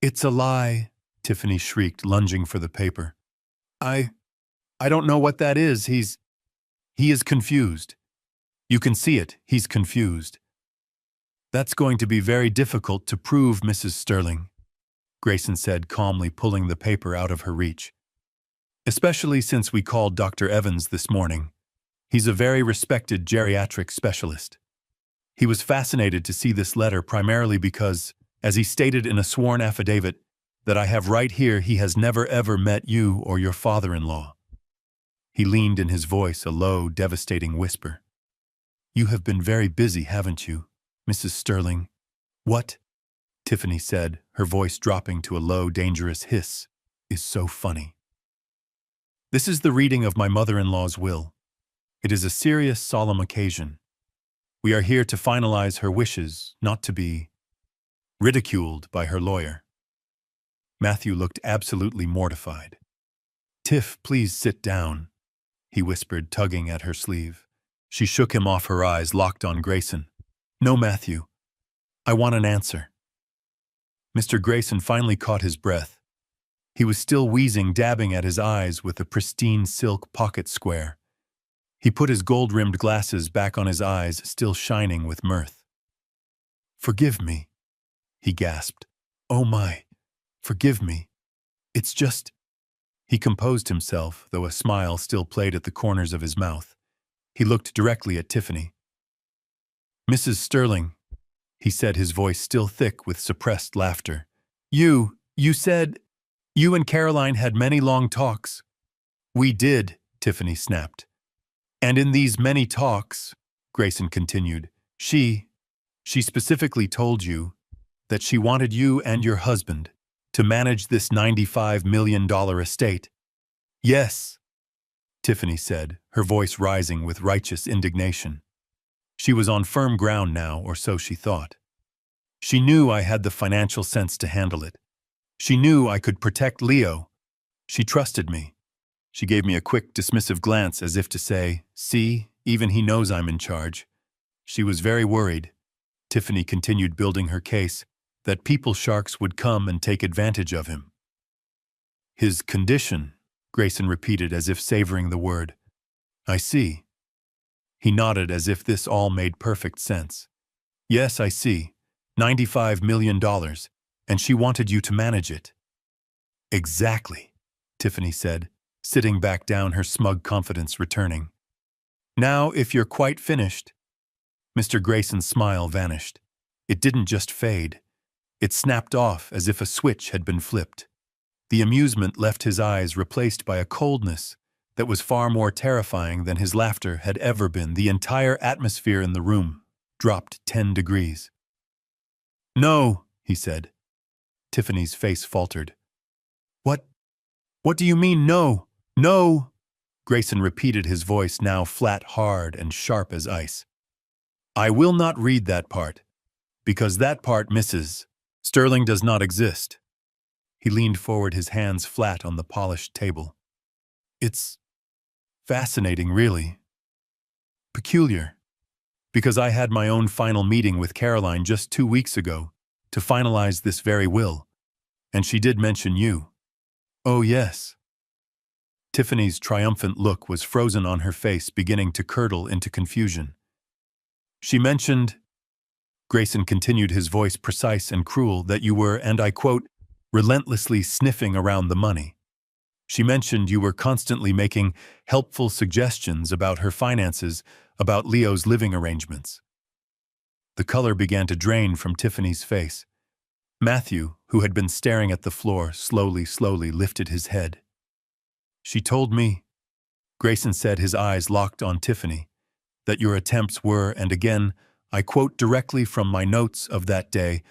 "It's a lie," Tiffany shrieked, lunging for the paper. I don't know what that is. He is confused. You can see it, he's confused." "That's going to be very difficult to prove, Mrs. Sterling," Grayson said calmly, pulling the paper out of her reach. "Especially since we called Dr. Evans this morning. He's a very respected geriatric specialist. He was fascinated to see this letter primarily because, as he stated in a sworn affidavit that I have right here, he has never ever met you or your father-in-law." He leaned in his voice a low, devastating whisper. "You have been very busy, haven't you, Mrs. Sterling?" "What?" Tiffany said, her voice dropping to a low, dangerous hiss, "is so funny." "This is the reading of my mother-in-law's will. It is a serious, solemn occasion. We are here to finalize her wishes, not to be ridiculed by her lawyer." Matthew looked absolutely mortified. "Tiff, please sit down," he whispered, tugging at her sleeve. She shook him off, her eyes locked on Grayson. "No, Matthew. I want an answer." Mr. Grayson finally caught his breath. He was still wheezing, dabbing at his eyes with a pristine silk pocket square. He put his gold-rimmed glasses back on his eyes, still shining with mirth. "Forgive me," he gasped. "Oh my, forgive me. It's just—" He composed himself, though a smile still played at the corners of his mouth. He looked directly at Tiffany. "Mrs. Sterling," he said, his voice still thick with suppressed laughter. You said you and Caroline had many long talks." "We did," Tiffany snapped. "And in these many talks," Grayson continued, she specifically told you that she wanted you and your husband to manage this $95 million estate." "Yes," Tiffany said, her voice rising with righteous indignation. She was on firm ground now, or so she thought. "She knew I had the financial sense to handle it. She knew I could protect Leo. She trusted me." She gave me a quick, dismissive glance as if to say, "See, even he knows I'm in charge." She was very worried, Tiffany continued, building her case, that people sharks would come and take advantage of him. "His condition," Grayson repeated as if savoring the word. "I see." He nodded as if this all made perfect sense. "Yes, I see. $95 million, and she wanted you to manage it." "Exactly," Tiffany said, sitting back down, her smug confidence returning. "Now, if you're quite finished." Mr. Grayson's smile vanished. It didn't just fade. It snapped off as if a switch had been flipped. The amusement left his eyes, replaced by a coldness that was far more terrifying than his laughter had ever been. The entire atmosphere in the room dropped 10 degrees. "No," he said. Tiffany's face faltered. What do you mean, no? No?" Grayson repeated, his voice now flat, hard, and sharp as ice. "I will not read that part, because that part, Mrs. Sterling, does not exist." He leaned forward, his hands flat on the polished table. "It's fascinating, really. Peculiar. Because I had my own final meeting with Caroline just 2 weeks ago to finalize this very will, and she did mention you." "Oh, yes." Tiffany's triumphant look was frozen on her face, beginning to curdle into confusion. "She mentioned," Grayson continued, his voice precise and cruel, "that you were, and I quote, relentlessly sniffing around the money. She mentioned you were constantly making helpful suggestions about her finances, about Leo's living arrangements." The color began to drain from Tiffany's face. Matthew, who had been staring at the floor, slowly lifted his head. "She told me," Grayson said, his eyes locked on Tiffany, "that your attempts were, and again, I quote directly from my notes of that day,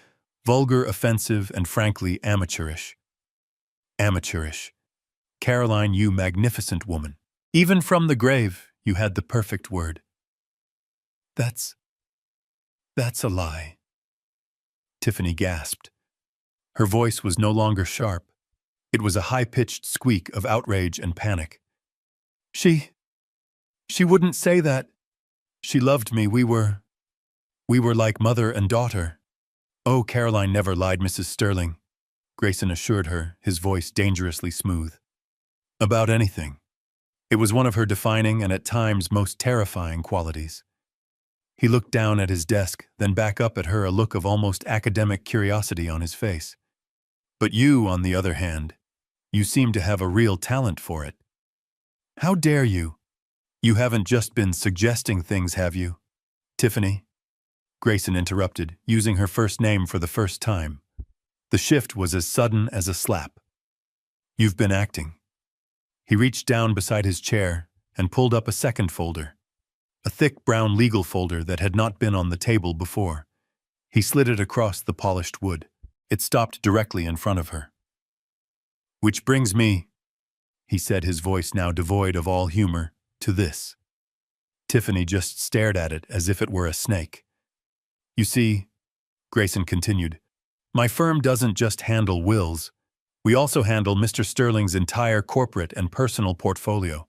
vulgar, offensive, and frankly amateurish." Amateurish. Caroline, you magnificent woman. Even from the grave, you had the perfect word. That's a lie," Tiffany gasped. Her voice was no longer sharp. It was a high-pitched squeak of outrage and panic. She wouldn't say that. She loved me. We were like mother and daughter. Oh, Caroline never lied, Mrs. Sterling, Grayson assured her, his voice dangerously smooth. About anything. It was one of her defining and at times most terrifying qualities. He looked down at his desk, then back up at her, a look of almost academic curiosity on his face. But you, on the other hand, you seem to have a real talent for it. How dare you? You haven't just been suggesting things, have you? Tiffany? Grayson interrupted, using her first name for the first time. The shift was as sudden as a slap. You've been acting. He reached down beside his chair and pulled up a second folder. A thick brown legal folder that had not been on the table before. He slid it across the polished wood. It stopped directly in front of her. Which brings me, he said, his voice now devoid of all humor, to this. Tiffany just stared at it as if it were a snake. You see, Grayson continued, my firm doesn't just handle wills. We also handle Mr. Sterling's entire corporate and personal portfolio.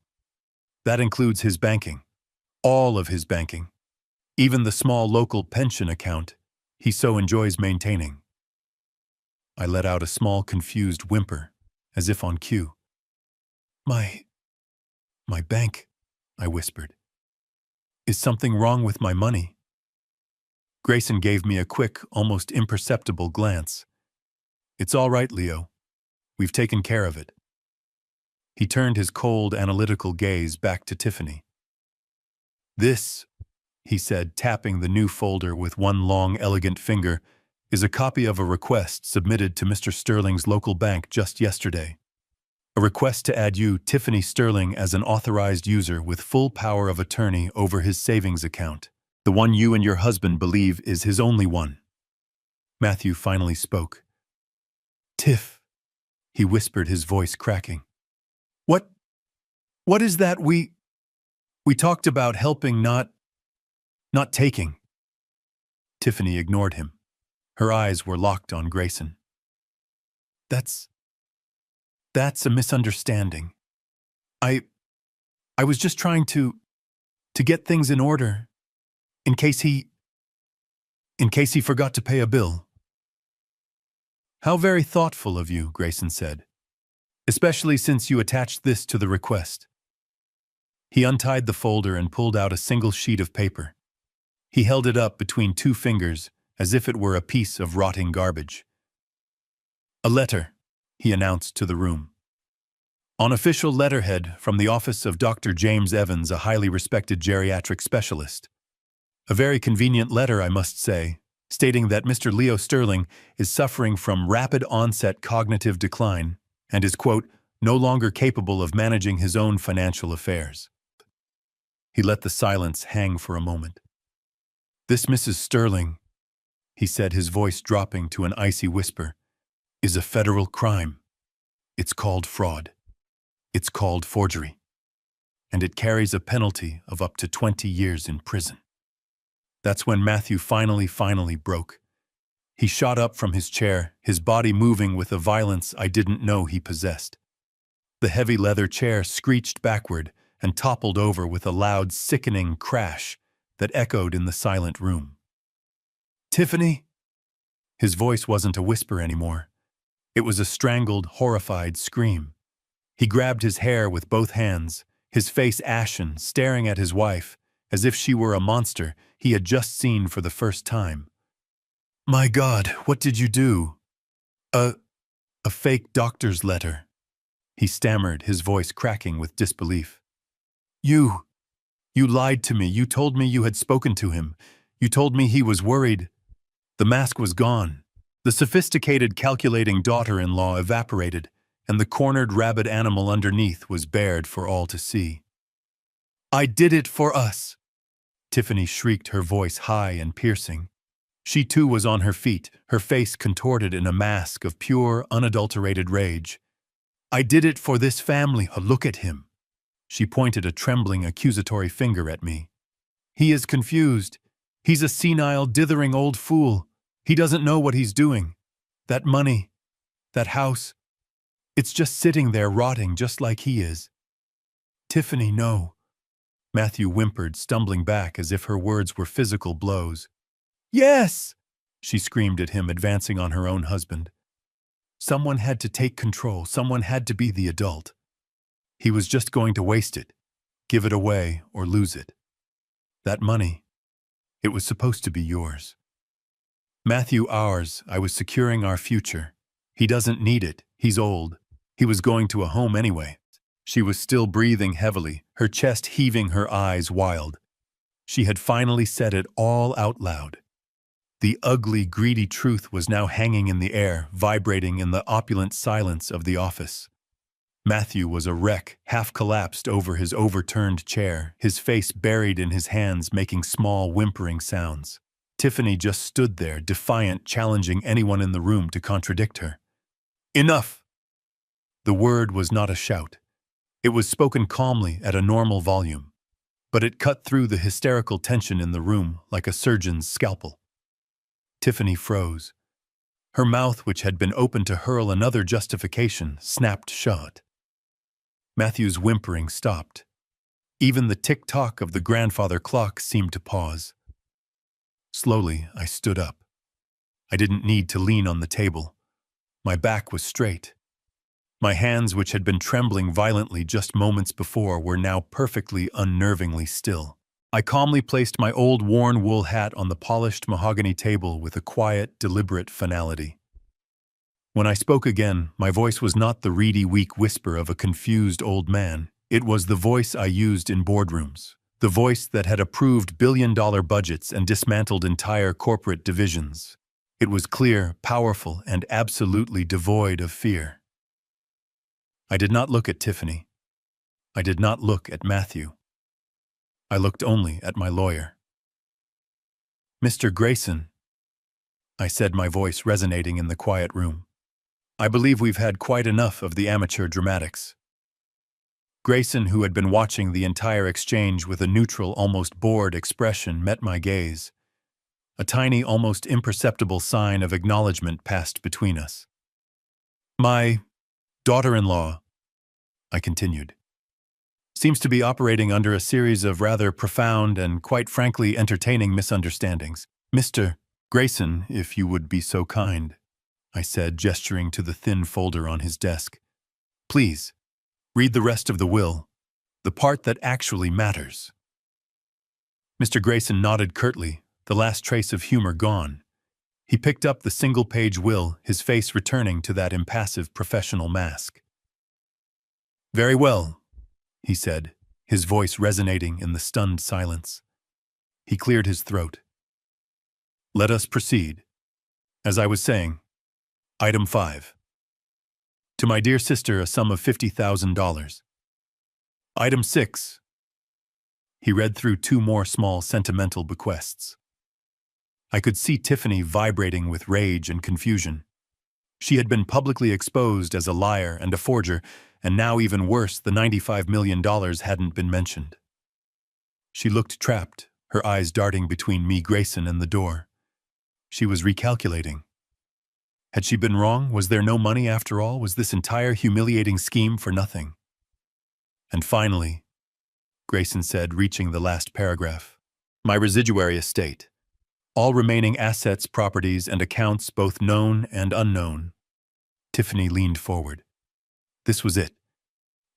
That includes his banking. All of his banking. Even the small local pension account he so enjoys maintaining. I let out a small confused whimper, as if on cue. My bank, I whispered. Is something wrong with my money? Grayson gave me a quick, almost imperceptible glance. It's all right, Leo. We've taken care of it. He turned his cold, analytical gaze back to Tiffany. This, he said, tapping the new folder with one long, elegant finger, is a copy of a request submitted to Mr. Sterling's local bank just yesterday. A request to add you, Tiffany Sterling, as an authorized user with full power of attorney over his savings account, the one you and your husband believe is his only one. Matthew finally spoke. Tiff, he whispered, his voice cracking. What is that we talked about helping, not taking? Tiffany ignored him. Her eyes were locked on Grayson. That's a misunderstanding. I was just trying to get things in order, in case he forgot to pay a bill. How very thoughtful of you, Grayson said, especially since you attached this to the request. He untied the folder and pulled out a single sheet of paper. He held it up between two fingers as if it were a piece of rotting garbage. A letter, he announced to the room. On official letterhead from the office of Dr. James Evans, a highly respected geriatric specialist. A very convenient letter, I must say, stating that Mr. Leo Sterling is suffering from rapid onset cognitive decline and is, quote, no longer capable of managing his own financial affairs. He let the silence hang for a moment. This Mrs. Sterling, he said, his voice dropping to an icy whisper, is a federal crime. It's called fraud. It's called forgery. And it carries a penalty of up to 20 years in prison. That's when Matthew finally broke. He shot up from his chair, his body moving with a violence I didn't know he possessed. The heavy leather chair screeched backward and toppled over with a loud, sickening crash that echoed in the silent room. Tiffany? His voice wasn't a whisper anymore. It was a strangled, horrified scream. He grabbed his hair with both hands, his face ashen, staring at his wife, as if she were a monster he had just seen for the first time. My God, what did you do? A fake doctor's letter, he stammered, his voice cracking with disbelief. You lied to me. You told me you had spoken to him. You told me he was worried. The mask was gone. The sophisticated, calculating daughter-in-law evaporated, and the cornered rabid animal underneath was bared for all to see. I did it for us, Tiffany shrieked, her voice high and piercing. She too was on her feet, her face contorted in a mask of pure, unadulterated rage. I did it for this family. Look at him. She pointed a trembling, accusatory finger at me. He is confused. He's a senile, dithering old fool. He doesn't know what he's doing. That money, that house, it's just sitting there rotting just like he is. Tiffany, no. Matthew whimpered, stumbling back as if her words were physical blows. Yes! She screamed at him, advancing on her own husband. Someone had to take control. Someone had to be the adult. He was just going to waste it, give it away, or lose it. That money, it was supposed to be yours. Matthew, ours. I was securing our future. He doesn't need it. He's old. He was going to a home anyway. She was still breathing heavily, her chest heaving, her eyes wild. She had finally said it all out loud. The ugly, greedy truth was now hanging in the air, vibrating in the opulent silence of the office. Matthew was a wreck, half collapsed over his overturned chair, his face buried in his hands, making small, whimpering sounds. Tiffany just stood there, defiant, challenging anyone in the room to contradict her. Enough! The word was not a shout. It was spoken calmly at a normal volume, but it cut through the hysterical tension in the room like a surgeon's scalpel. Tiffany froze. Her mouth, which had been open to hurl another justification, snapped shut. Matthew's whimpering stopped. Even the tick-tock of the grandfather clock seemed to pause. Slowly, I stood up. I didn't need to lean on the table. My back was straight. My hands, which had been trembling violently just moments before, were now perfectly, unnervingly still. I calmly placed my old worn wool hat on the polished mahogany table with a quiet, deliberate finality. When I spoke again, my voice was not the reedy, weak whisper of a confused old man. It was the voice I used in boardrooms, the voice that had approved billion-dollar budgets and dismantled entire corporate divisions. It was clear, powerful, and absolutely devoid of fear. I did not look at Tiffany. I did not look at Matthew. I looked only at my lawyer. Mr. Grayson, I said, my voice resonating in the quiet room. I believe we've had quite enough of the amateur dramatics. Grayson, who had been watching the entire exchange with a neutral, almost bored expression, met my gaze. A tiny, almost imperceptible sign of acknowledgement passed between us. My daughter-in-law, I continued, seems to be operating under a series of rather profound and, quite frankly, entertaining misunderstandings. Mr. Grayson, if you would be so kind, I said, gesturing to the thin folder on his desk. Please, read the rest of the will, the part that actually matters. Mr. Grayson nodded curtly, the last trace of humor gone. He picked up the single-page will, his face returning to that impassive professional mask. Very well, he said, his voice resonating in the stunned silence. He cleared his throat. Let us proceed. As I was saying, Item 5. To my dear sister, a sum of $50,000. Item 6. He read through 2 more small sentimental bequests. I could see Tiffany vibrating with rage and confusion. She had been publicly exposed as a liar and a forger, and now, even worse, the $95 million hadn't been mentioned. She looked trapped, her eyes darting between me, Grayson, and the door. She was recalculating. Had she been wrong? Was there no money after all? Was this entire humiliating scheme for nothing? And finally, Grayson said, reaching the last paragraph, my residuary estate. All remaining assets, properties, and accounts, both known and unknown. Tiffany leaned forward. This was it.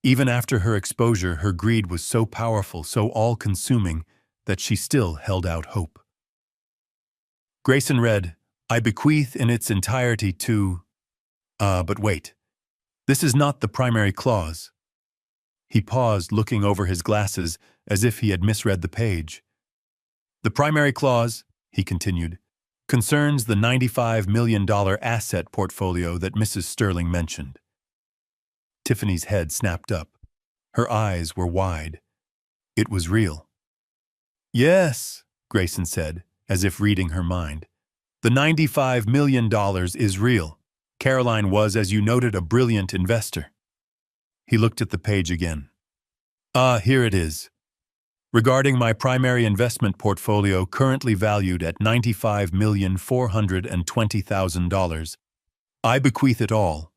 Even after her exposure, her greed was so powerful, so all-consuming, that she still held out hope. Grayson read, I bequeath in its entirety to… but wait. This is not the primary clause. He paused, looking over his glasses, as if he had misread the page. The primary clause, he continued, concerns the $95 million asset portfolio that Mrs. Sterling mentioned. Tiffany's head snapped up. Her eyes were wide. It was real. Yes, Grayson said, as if reading her mind. The $95 million is real. Caroline was, as you noted, a brilliant investor. He looked at the page again. Here it is. Regarding my primary investment portfolio currently valued at $95,420,000, I bequeath it all.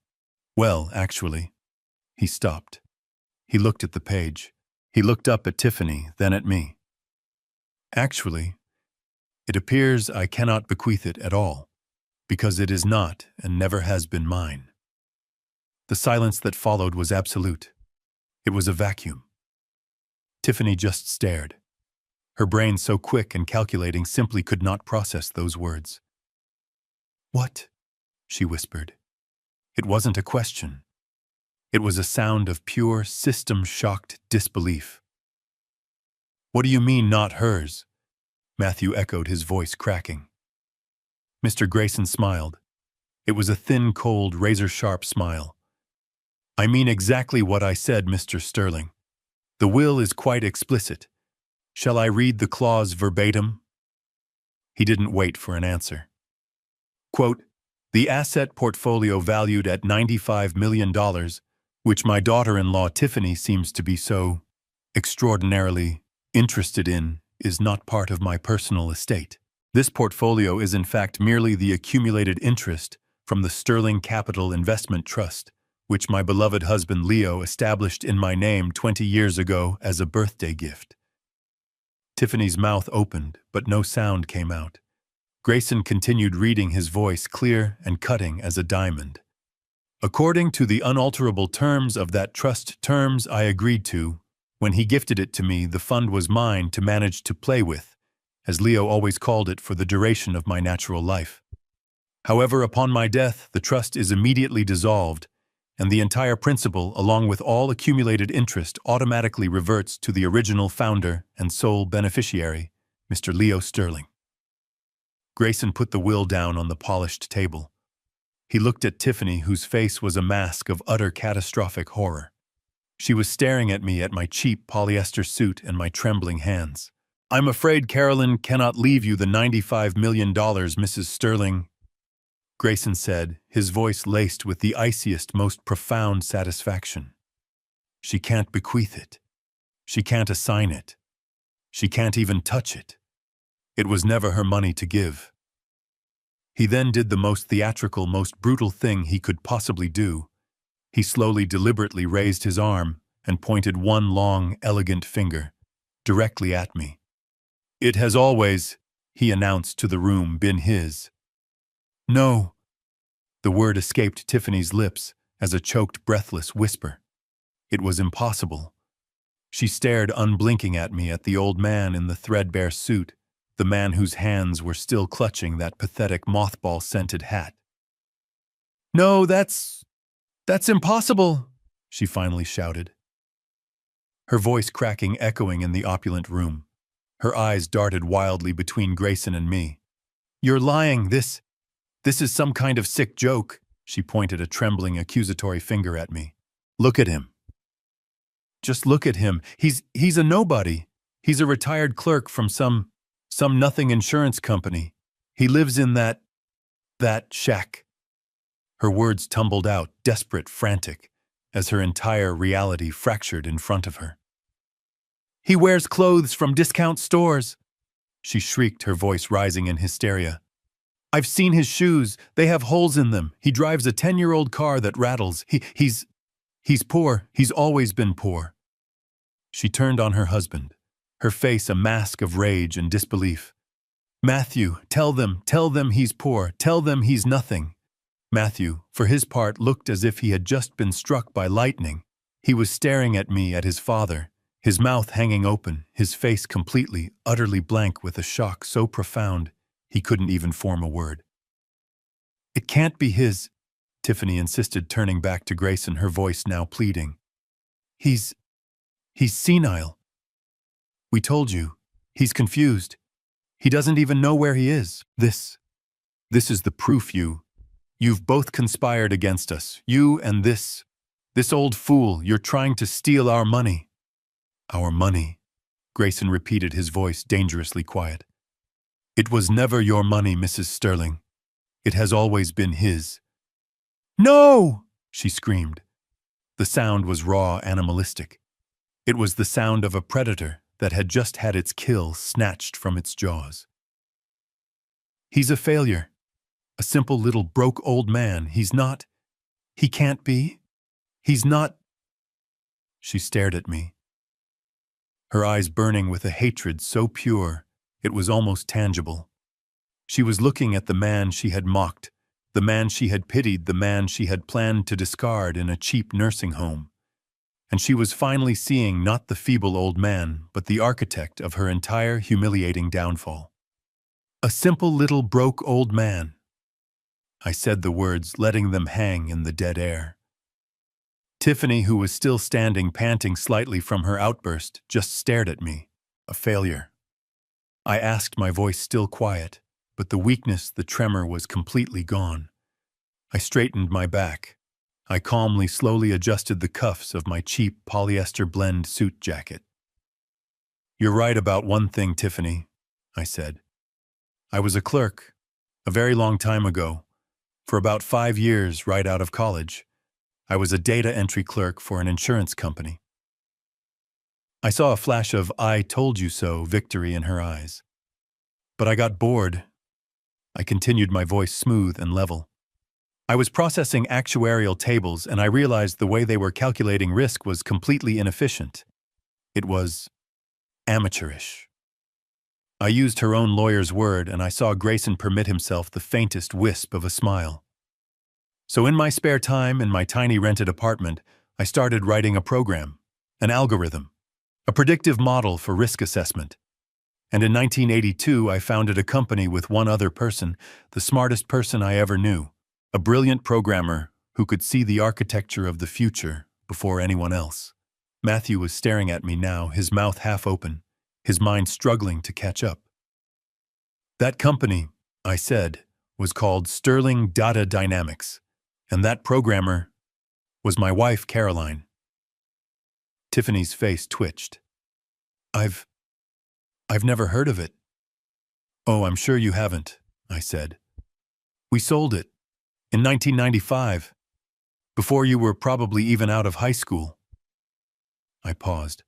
Well, actually. He stopped. He looked at the page. He looked up at Tiffany, then at me. Actually, it appears I cannot bequeath it at all, because it is not and never has been mine. The silence that followed was absolute. It was a vacuum. Tiffany just stared. Her brain, so quick and calculating, simply could not process those words. "What?" she whispered. It wasn't a question. It was a sound of pure, system-shocked disbelief. "What do you mean, not hers?" Matthew echoed, his voice cracking. Mr. Grayson smiled. It was a thin, cold, razor-sharp smile. "I mean exactly what I said, Mr. Sterling. The will is quite explicit. Shall I read the clause verbatim?" He didn't wait for an answer. Quote, "The asset portfolio valued at $95 million, which my daughter-in-law Tiffany seems to be so extraordinarily interested in, is not part of my personal estate. This portfolio is in fact merely the accumulated interest from the Sterling Capital Investment Trust, which my beloved husband Leo established in my name 20 years ago as a birthday gift." Tiffany's mouth opened, but no sound came out. Grayson continued reading, his voice clear and cutting as a diamond. "According to the unalterable terms of that trust, terms I agreed to, when he gifted it to me, the fund was mine to manage, to play with, as Leo always called it, for the duration of my natural life. However, upon my death, the trust is immediately dissolved, and the entire principal, along with all accumulated interest, automatically reverts to the original founder and sole beneficiary, Mr. Leo Sterling." Grayson put the will down on the polished table. He looked at Tiffany, whose face was a mask of utter catastrophic horror. She was staring at me, at my cheap polyester suit and my trembling hands. "I'm afraid Carolyn cannot leave you the $95 million, Mrs. Sterling," Grayson said, his voice laced with the iciest, most profound satisfaction. "She can't bequeath it. She can't assign it. She can't even touch it. It was never her money to give." He then did the most theatrical, most brutal thing he could possibly do. He slowly, deliberately raised his arm and pointed one long, elegant finger directly at me. "It has always," he announced to the room, "been his." "No." The word escaped Tiffany's lips as a choked, breathless whisper. It was impossible. She stared unblinking at me, at the old man in the threadbare suit, the man whose hands were still clutching that pathetic mothball-scented hat. "No, that's impossible," she finally shouted. Her voice cracking, echoing in the opulent room. Her eyes darted wildly between Grayson and me. "You're lying. This is some kind of sick joke." She pointed a trembling, accusatory finger at me. "Look at him. Just look at him. He's a nobody. He's a retired clerk from some nothing insurance company. He lives in that shack." Her words tumbled out, desperate, frantic, as her entire reality fractured in front of her. "He wears clothes from discount stores," she shrieked, her voice rising in hysteria. "I've seen his shoes. They have holes in them. He drives a 10-year-old car that rattles. He's poor. He's always been poor." She turned on her husband, her face a mask of rage and disbelief. "Matthew, tell them he's poor. Tell them he's nothing." Matthew, for his part, looked as if he had just been struck by lightning. He was staring at me, at his father, his mouth hanging open, his face completely, utterly blank with a shock so profound he couldn't even form a word. "It can't be his," Tiffany insisted, turning back to Grayson, her voice now pleading. He's senile. We told you. He's confused. He doesn't even know where he is. This is the proof. You've both conspired against us. You and this old fool. You're trying to steal our money." "Our money," Grayson repeated, his voice dangerously quiet. "It was never your money, Mrs. Sterling. It has always been his." "No!" she screamed. The sound was raw, animalistic. It was the sound of a predator that had just had its kill snatched from its jaws. "He's a failure. A simple little broke old man. He's not. He can't be. He's not. She stared at me, her eyes burning with a hatred so pure it was almost tangible. She was looking at the man she had mocked, the man she had pitied, the man she had planned to discard in a cheap nursing home. And she was finally seeing not the feeble old man, but the architect of her entire humiliating downfall. A simple little broke old man. I said the words, letting them hang in the dead air. Tiffany, who was still standing panting slightly from her outburst, just stared at me. A failure. I asked, my voice still quiet, but the weakness, the tremor was completely gone. I straightened my back. I calmly, slowly adjusted the cuffs of my cheap polyester blend suit jacket. You're right about one thing, Tiffany, I said. I was a clerk, a very long time ago, for about 5 years right out of college. I was a data entry clerk for an insurance company. I saw a flash of "I told you so" victory in her eyes. But I got bored. I continued, my voice smooth and level. I was processing actuarial tables and I realized the way they were calculating risk was completely inefficient. It was amateurish. I used her own lawyer's word and I saw Grayson permit himself the faintest wisp of a smile. So in my spare time, in my tiny rented apartment, I started writing a program, an algorithm, a predictive model for risk assessment. And in 1982, I founded a company with one other person, the smartest person I ever knew, a brilliant programmer who could see the architecture of the future before anyone else. Matthew was staring at me now, his mouth half open, his mind struggling to catch up. That company, I said, was called Sterling Data Dynamics. And that programmer was my wife, Caroline. Tiffany's face twitched. I've never heard of it. Oh, I'm sure you haven't, I said. We sold it in 1995, before you were probably even out of high school. I paused.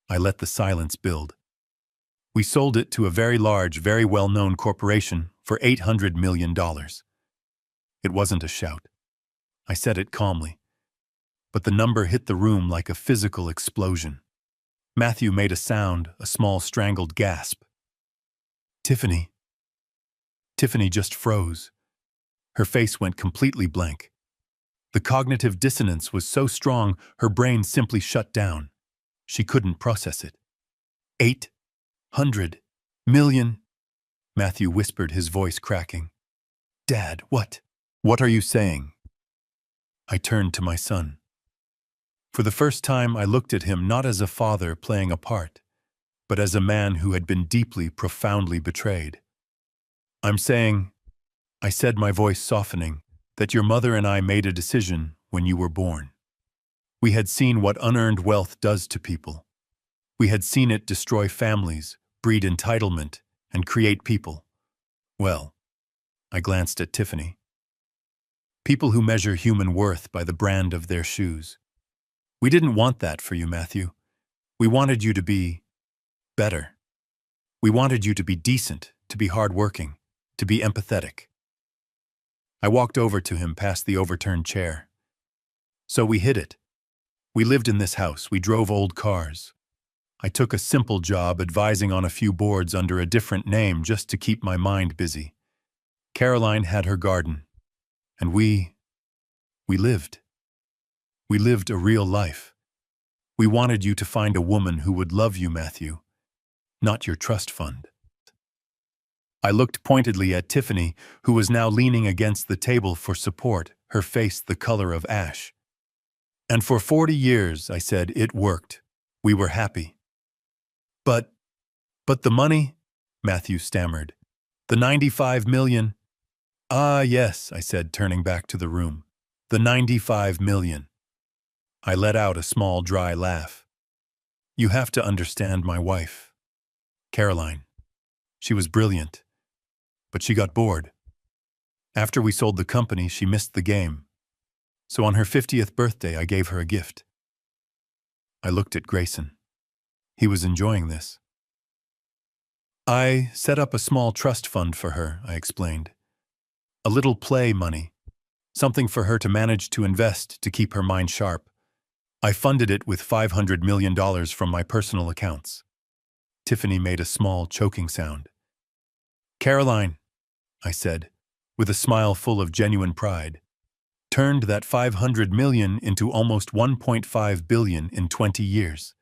I let the silence build. We sold it to a very large, very well-known corporation for $800 million. It wasn't a shout. I said it calmly, but the number hit the room like a physical explosion. Matthew made a sound, a small strangled gasp. Tiffany. Tiffany just froze. Her face went completely blank. The cognitive dissonance was so strong, her brain simply shut down. She couldn't process it. 800 million, Matthew whispered, his voice cracking. Dad, what? What are you saying? I turned to my son. For the first time, I looked at him not as a father playing a part, but as a man who had been deeply, profoundly betrayed. I'm saying, I said, my voice softening, that your mother and I made a decision when you were born. We had seen what unearned wealth does to people. We had seen it destroy families, breed entitlement, and create people. Well, I glanced at Tiffany. People who measure human worth by the brand of their shoes. We didn't want that for you, Matthew. We wanted you to be better. We wanted you to be decent, to be hardworking, to be empathetic. I walked over to him past the overturned chair. So we hid it. We lived in this house. We drove old cars. I took a simple job advising on a few boards under a different name just to keep my mind busy. Caroline had her garden. And we lived. We lived a real life. We wanted you to find a woman who would love you, Matthew, not your trust fund. I looked pointedly at Tiffany, who was now leaning against the table for support, her face the color of ash. And for 40 years, I said, it worked. We were happy. But the money, Matthew stammered. The 95 million. Ah, yes, I said, turning back to the room. The 95 million. I let out a small, dry laugh. You have to understand my wife, Caroline. She was brilliant, but she got bored. After we sold the company, she missed the game. So on her 50th birthday, I gave her a gift. I looked at Grayson. He was enjoying this. I set up a small trust fund for her, I explained. A little play money. Something for her to manage to invest to keep her mind sharp. I funded it with $500 million from my personal accounts. Tiffany made a small, choking sound. Caroline, I said, with a smile full of genuine pride, turned that 500 million into almost 1.5 billion in 20 years.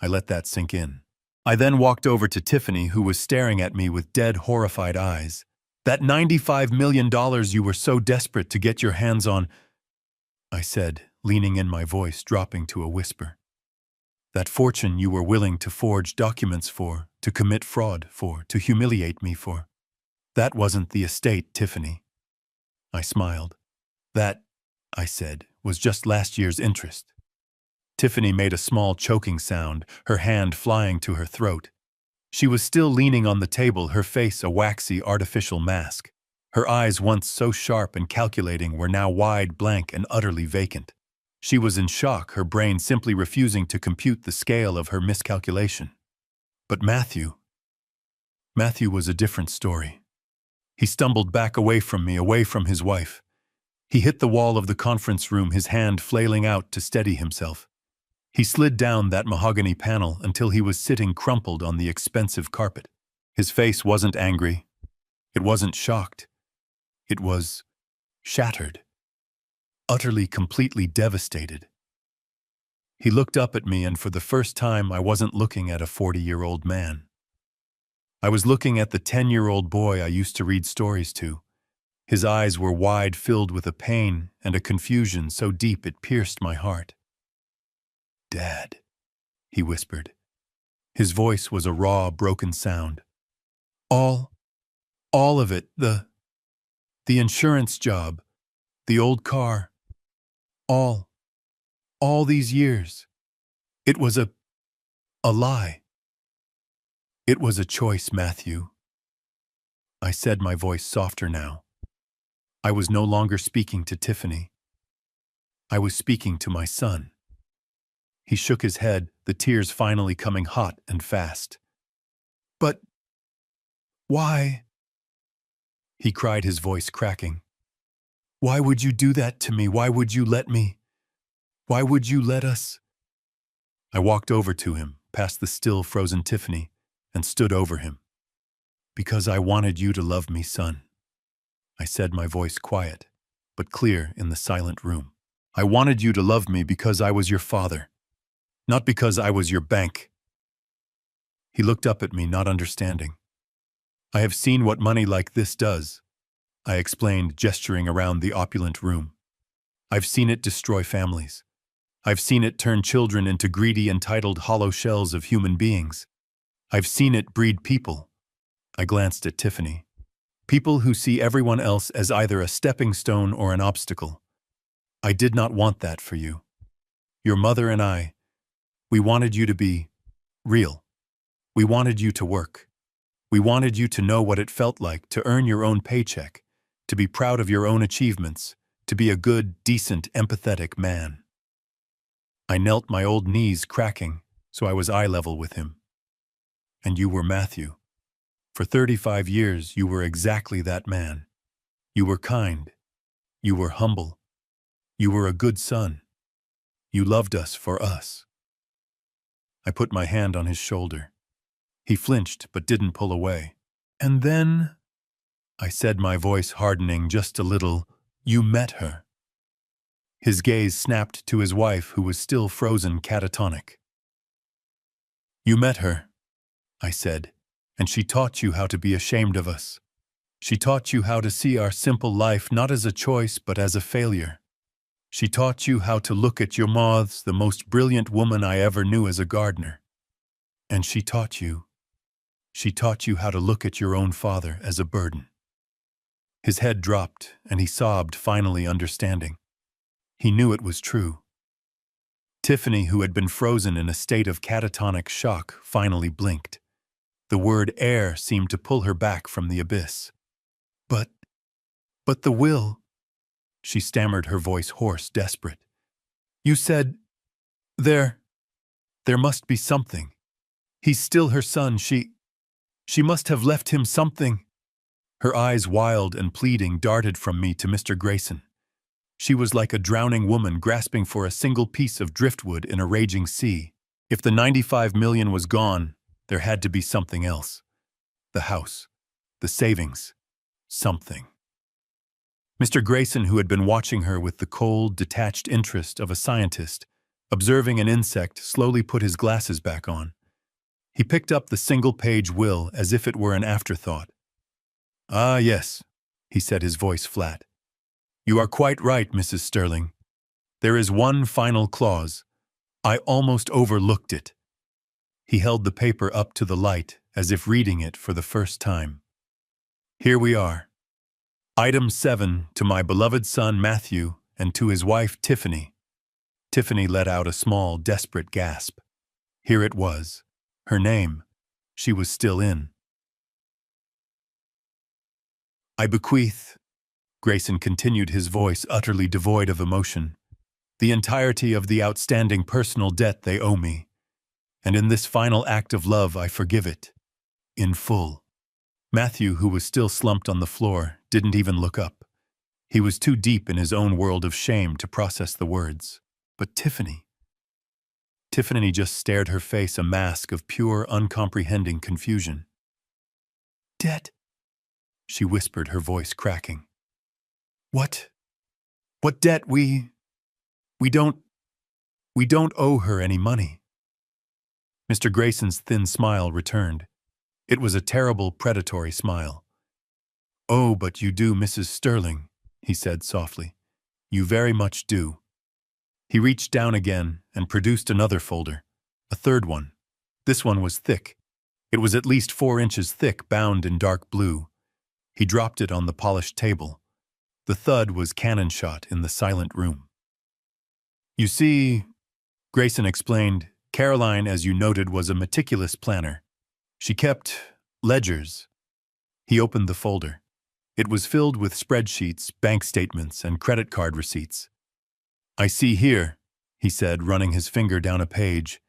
I let that sink in. I then walked over to Tiffany, who was staring at me with dead, horrified eyes. That $95 million you were so desperate to get your hands on, I said, leaning in, my voice dropping to a whisper. That fortune you were willing to forge documents for, to commit fraud for, to humiliate me for. That wasn't the estate, Tiffany. I smiled. That, I said, was just last year's interest. Tiffany made a small choking sound, her hand flying to her throat. She was still leaning on the table, her face a waxy, artificial mask. Her eyes, once so sharp and calculating, were now wide, blank, and utterly vacant. She was in shock, her brain simply refusing to compute the scale of her miscalculation. But Matthew was a different story. He stumbled back away from me, away from his wife. He hit the wall of the conference room, his hand flailing out to steady himself. He slid down that mahogany panel until he was sitting crumpled on the expensive carpet. His face wasn't angry. It wasn't shocked. It was shattered. Utterly, completely devastated. He looked up at me, and for the first time I wasn't looking at a 40-year-old man. I was looking at the 10-year-old boy I used to read stories to. His eyes were wide, filled with a pain and a confusion so deep it pierced my heart. Dad, he whispered. His voice was a raw, broken sound. All of it, the insurance job, the old car, all these years. It was a lie. It was a choice, Matthew. I said, my voice softer now. I was no longer speaking to Tiffany. I was speaking to my son. He shook his head, the tears finally coming hot and fast. But why? He cried, his voice cracking. Why would you do that to me? Why would you let me? Why would you let us? I walked over to him, past the still frozen Tiffany, and stood over him. Because I wanted you to love me, son. I said, my voice quiet, but clear in the silent room. I wanted you to love me because I was your father. Not because I was your bank. He looked up at me, not understanding. I have seen what money like this does, I explained, gesturing around the opulent room. I've seen it destroy families. I've seen it turn children into greedy, entitled hollow shells of human beings. I've seen it breed people. I glanced at Tiffany. People who see everyone else as either a stepping stone or an obstacle. I did not want that for you. Your mother and I, we wanted you to be real. We wanted you to work. We wanted you to know what it felt like to earn your own paycheck, to be proud of your own achievements, to be a good, decent, empathetic man. I knelt, my old knees cracking, so I was eye level with him. And you were Matthew. For 35 years, you were exactly that man. You were kind. You were humble. You were a good son. You loved us for us. I put my hand on his shoulder. He flinched but didn't pull away. And then, I said, my voice hardening just a little, you met her. His gaze snapped to his wife, who was still frozen, catatonic. You met her, I said, and she taught you how to be ashamed of us. She taught you how to see our simple life not as a choice but as a failure. She taught you how to look at your moths, the most brilliant woman I ever knew as a gardener. And she taught you how to look at your own father as a burden. His head dropped, and he sobbed, finally understanding. He knew it was true. Tiffany, who had been frozen in a state of catatonic shock, finally blinked. The word air seemed to pull her back from the abyss. But the will, she stammered, her voice hoarse, desperate. You said, there must be something. He's still her son. She must have left him something. Her eyes, wild and pleading, darted from me to Mr. Grayson. She was like a drowning woman grasping for a single piece of driftwood in a raging sea. If the 95 million was gone, there had to be something else. The house, the savings, something. Mr. Grayson, who had been watching her with the cold, detached interest of a scientist, observing an insect, slowly put his glasses back on. He picked up the single-page will as if it were an afterthought. "Ah, yes," he said, his voice flat. "You are quite right, Mrs. Sterling. There is one final clause. I almost overlooked it." He held the paper up to the light as if reading it for the first time. "Here we are. Item 7 to my beloved son Matthew and to his wife Tiffany." Tiffany let out a small, desperate gasp. Here it was. Her name. She was still in. "I bequeath," Grayson continued, his voice utterly devoid of emotion, "the entirety of the outstanding personal debt they owe me. And in this final act of love, I forgive it. In full." Matthew, who was still slumped on the floor, didn't even look up. He was too deep in his own world of shame to process the words. But Tiffany. Tiffany just stared, her face a mask of pure, uncomprehending confusion. "Debt?" she whispered, her voice cracking. What debt? We don't owe her any money." Mr. Grayson's thin smile returned. It was a terrible, predatory smile. "Oh, but you do, Mrs. Sterling," he said softly. "You very much do." He reached down again and produced another folder, a third one. This one was thick. It was at least 4 inches thick, bound in dark blue. He dropped it on the polished table. The thud was cannon shot in the silent room. "You see," Grayson explained, "Caroline, as you noted, was a meticulous planner. She kept ledgers." He opened the folder. It was filled with spreadsheets, bank statements, and credit card receipts. "I see here," he said, running his finger down a page,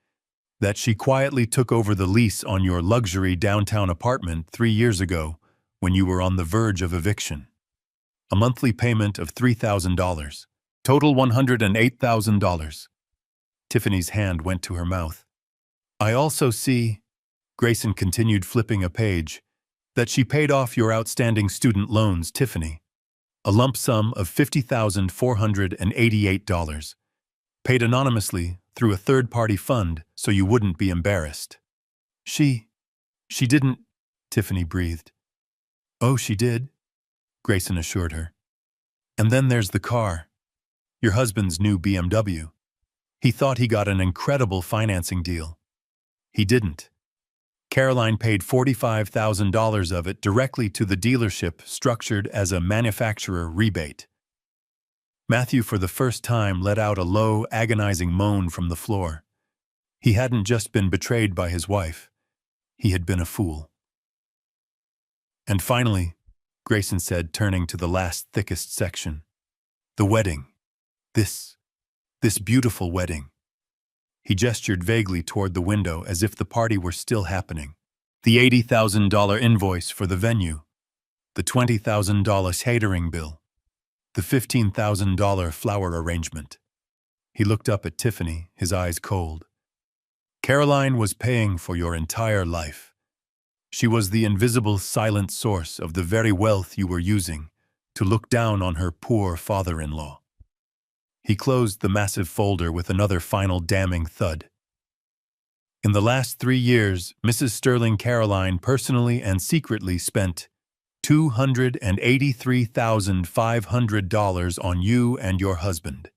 "that she quietly took over the lease on your luxury downtown apartment 3 years ago when you were on the verge of eviction. A monthly payment of $3,000. Total $108,000. Tiffany's hand went to her mouth. "I also see," Grayson continued, flipping a page, "that she paid off your outstanding student loans, Tiffany. A lump sum of $50,488, paid anonymously through a third-party fund so you wouldn't be embarrassed." She didn't," Tiffany breathed. "Oh, she did," Grayson assured her. "And then there's the car. Your husband's new BMW. He thought he got an incredible financing deal. He didn't. Caroline paid $45,000 of it directly to the dealership, structured as a manufacturer rebate." Matthew, for the first time, let out a low, agonizing moan from the floor. He hadn't just been betrayed by his wife. He had been a fool. "And finally," Grayson said, turning to the last, thickest section, "the wedding. This beautiful wedding." He gestured vaguely toward the window as if the party were still happening. "The $80,000 invoice for the venue. The $20,000 catering bill. The $15,000 flower arrangement." He looked up at Tiffany, his eyes cold. "Caroline was paying for your entire life. She was the invisible, silent source of the very wealth you were using to look down on her poor father-in-law." He closed the massive folder with another final damning thud. "In the last 3 years, Mrs. Sterling Caroline personally and secretly spent $283,500 on you and your husband.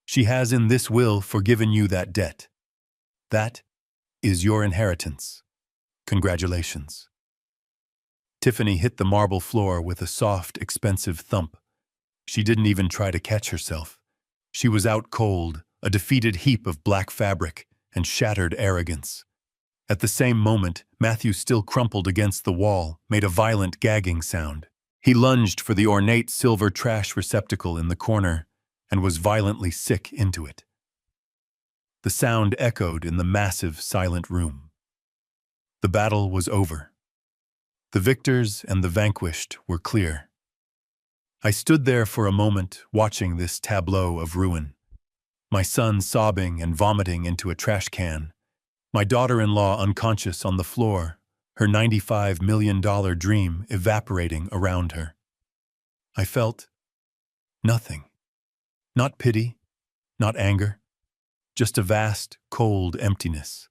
She has in this will forgiven you that debt. That is your inheritance. Congratulations." Tiffany hit the marble floor with a soft, expensive thump. She didn't even try to catch herself. She was out cold, a defeated heap of black fabric and shattered arrogance. At the same moment, Matthew, still crumpled against the wall, made a violent gagging sound. He lunged for the ornate silver trash receptacle in the corner and was violently sick into it. The sound echoed in the massive, silent room. The battle was over. The victors and the vanquished were clear. I stood there for a moment, watching this tableau of ruin. My son sobbing and vomiting into a trash can. My daughter-in-law unconscious on the floor, her $95 million dream evaporating around her. I felt nothing. Not pity, not anger, just a vast, cold emptiness.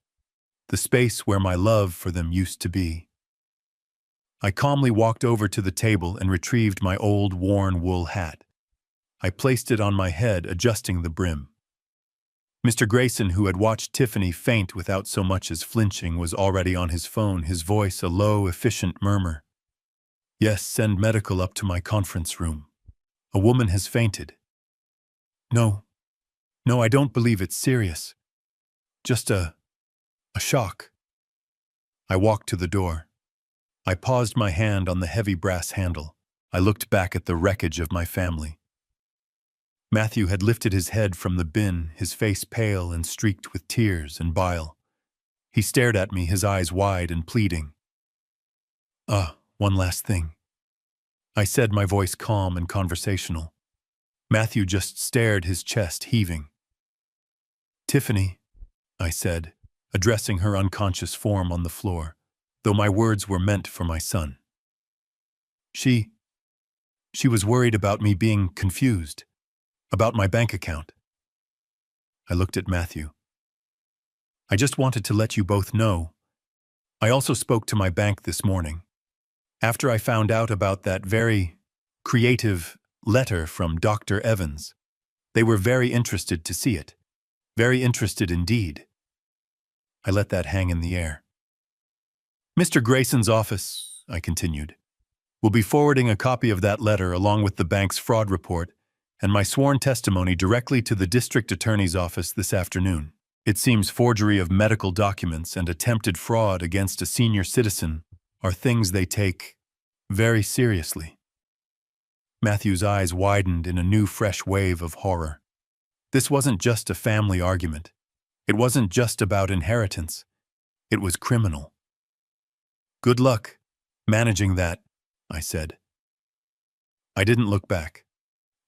The space where my love for them used to be. I calmly walked over to the table and retrieved my old worn wool hat. I placed it on my head, adjusting the brim. Mr. Grayson, who had watched Tiffany faint without so much as flinching, was already on his phone, his voice a low, efficient murmur. "Yes, send medical up to my conference room. A woman has fainted." No, I don't believe it's serious. Just a shock." I walked to the door. I paused my hand on the heavy brass handle. I looked back at the wreckage of my family. Matthew had lifted his head from the bin, his face pale and streaked with tears and bile. He stared at me, his eyes wide and pleading. One last thing," I said, my voice calm and conversational. Matthew just stared, his chest heaving. "Tiffany," I said, addressing her unconscious form on the floor, though my words were meant for my son. She was worried about me being confused, about my bank account." I looked at Matthew. "I just wanted to let you both know. I also spoke to my bank this morning. After I found out about that very creative letter from Dr. Evans, they were very interested to see it. Very interested indeed." I let that hang in the air. "Mr. Grayson's office," I continued, "will be forwarding a copy of that letter along with the bank's fraud report and my sworn testimony directly to the district attorney's office this afternoon. It seems forgery of medical documents and attempted fraud against a senior citizen are things they take very seriously." Matthew's eyes widened in a new, fresh wave of horror. This wasn't just a family argument. It wasn't just about inheritance. It was criminal. "Good luck managing that," I said. I didn't look back.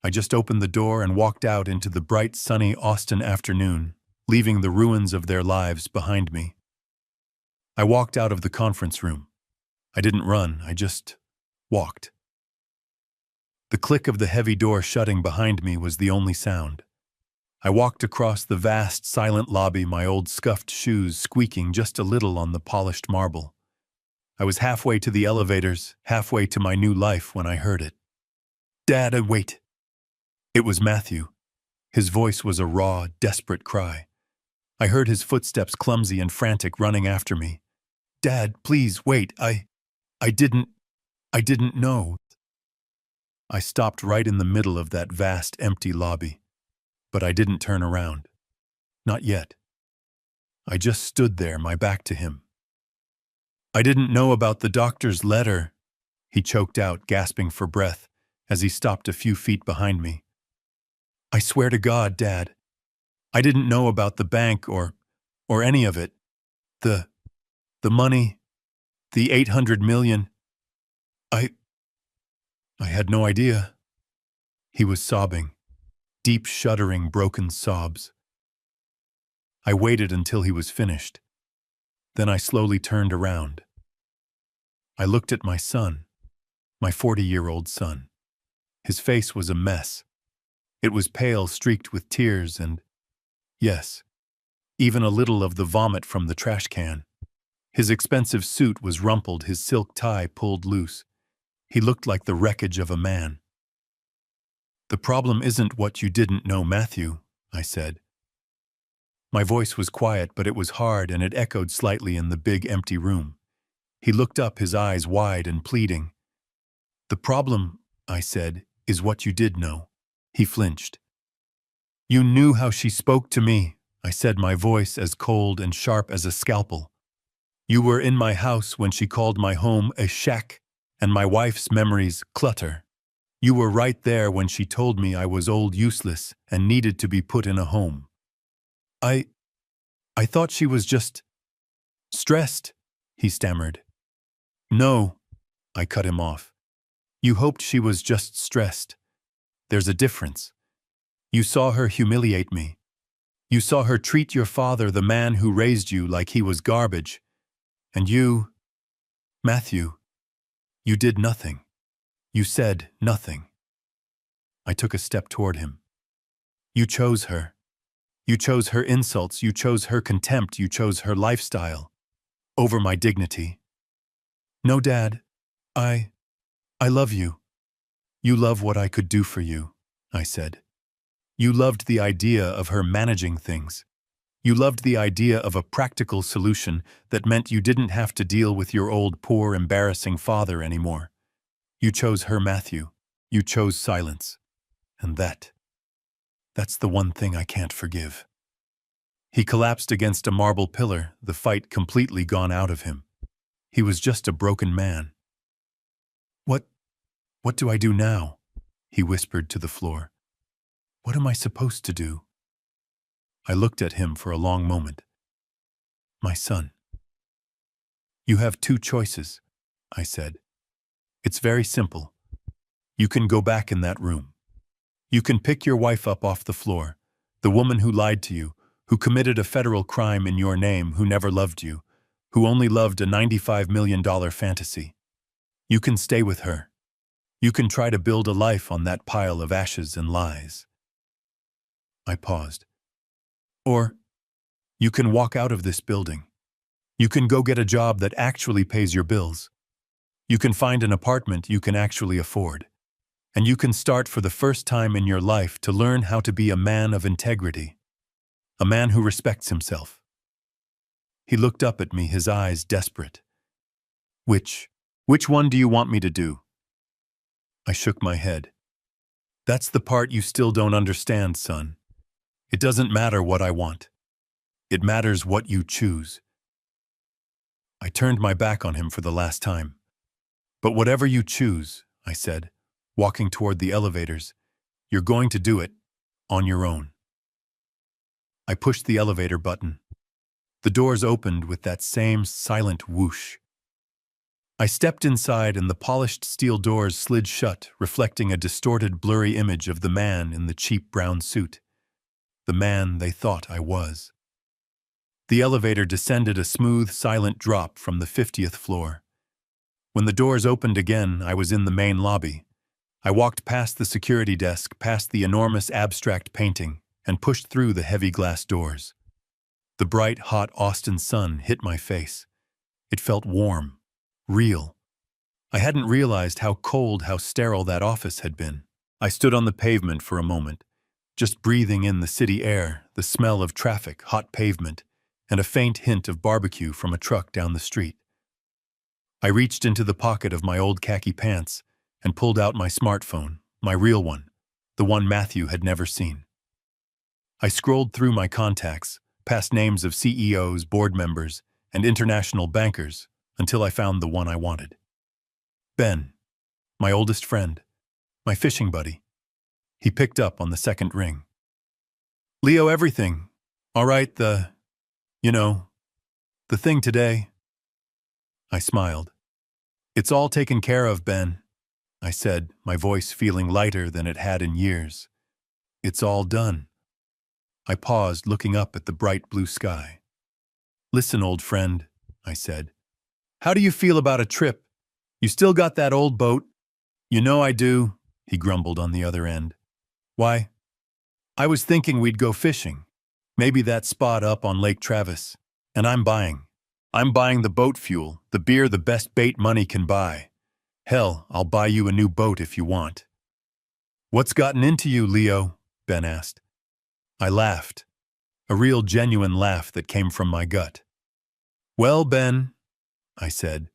I just opened the door and walked out into the bright, sunny Austin afternoon, leaving the ruins of their lives behind me. I walked out of the conference room. I didn't run, I just walked. The click of the heavy door shutting behind me was the only sound. I walked across the vast, silent lobby, my old scuffed shoes squeaking just a little on the polished marble. I was halfway to the elevators, halfway to my new life when I heard it. "Dad, wait." It was Matthew. His voice was a raw, desperate cry. I heard his footsteps, clumsy and frantic, running after me. "Dad, please, wait, I didn't know." I stopped right in the middle of that vast, empty lobby. But I didn't turn around. Not yet. I just stood there, my back to him. "I didn't know about the doctor's letter," he choked out, gasping for breath, as he stopped a few feet behind me. "I swear to God, Dad, I didn't know about the bank or any of it. The money, the 800 million. I had no idea." He was sobbing, deep, shuddering, broken sobs. I waited until he was finished. Then I slowly turned around. I looked at my son, my 40-year-old son. His face was a mess. It was pale, streaked with tears and, yes, even a little of the vomit from the trash can. His expensive suit was rumpled, his silk tie pulled loose. He looked like the wreckage of a man. "The problem isn't what you didn't know, Matthew," I said. My voice was quiet, but it was hard, and it echoed slightly in the big, empty room. He looked up, his eyes wide and pleading. "The problem," I said, "is what you did know." He flinched. "You knew how she spoke to me," I said, my voice as cold and sharp as a scalpel. "You were in my house when she called my home a shack, and my wife's memories clutter. You were right there when she told me I was old, useless, and needed to be put in a home. I thought she was just stressed," he stammered. "No, I cut him off. You hoped she was just stressed. There's a difference. You saw her humiliate me. You saw her treat your father, the man who raised you, like he was garbage. And you, Matthew, you did nothing. You said nothing. I took a step toward him. You chose her. You chose her insults. You chose her contempt. You chose her lifestyle over my dignity. No, Dad, I love you. You love what I could do for you, I said. You loved the idea of her managing things. You loved the idea of a practical solution that meant you didn't have to deal with your old, poor, embarrassing father anymore. You chose her, Matthew. You chose silence. And that's the one thing I can't forgive. He collapsed against a marble pillar, the fight completely gone out of him. He was just a broken man. What do I do now? He whispered to the floor. What am I supposed to do? I looked at him for a long moment. My son. You have two choices, I said. It's very simple. You can go back in that room. You can pick your wife up off the floor, the woman who lied to you, who committed a federal crime in your name, who never loved you, who only loved a $95 million fantasy. You can stay with her. You can try to build a life on that pile of ashes and lies. I paused. Or you can walk out of this building. You can go get a job that actually pays your bills. You can find an apartment you can actually afford. And you can start for the first time in your life to learn how to be a man of integrity. A man who respects himself. He looked up at me, his eyes desperate. Which one do you want me to do? I shook my head. That's the part you still don't understand, son. It doesn't matter what I want. It matters what you choose. I turned my back on him for the last time. But whatever you choose, I said, walking toward the elevators, you're going to do it on your own. I pushed the elevator button. The doors opened with that same silent whoosh. I stepped inside and the polished steel doors slid shut, reflecting a distorted, blurry image of the man in the cheap brown suit. The man they thought I was. The elevator descended a smooth, silent drop from the 50th floor. When the doors opened again, I was in the main lobby. I walked past the security desk, past the enormous abstract painting, and pushed through the heavy glass doors. The bright, hot Austin sun hit my face. It felt warm. Real. I hadn't realized how cold, how sterile that office had been. I stood on the pavement for a moment, just breathing in the city air, the smell of traffic, hot pavement, and a faint hint of barbecue from a truck down the street. I reached into the pocket of my old khaki pants and pulled out my smartphone, my real one, the one Matthew had never seen. I scrolled through my contacts, past names of CEOs, board members, and international bankers, until I found the one I wanted. Ben, my oldest friend, my fishing buddy. He picked up on the second ring. Leo, everything. All right, the thing today. I smiled. It's all taken care of, Ben, I said, my voice feeling lighter than it had in years. It's all done. I paused, looking up at the bright blue sky. Listen, old friend, I said. How do you feel about a trip? You still got that old boat? You know I do, he grumbled on the other end. Why? I was thinking we'd go fishing. Maybe that spot up on Lake Travis. And I'm buying the boat fuel, the beer, the best bait money can buy. Hell, I'll buy you a new boat if you want. What's gotten into you, Leo? Ben asked. I laughed. A real genuine laugh that came from my gut. Well, Ben, I said.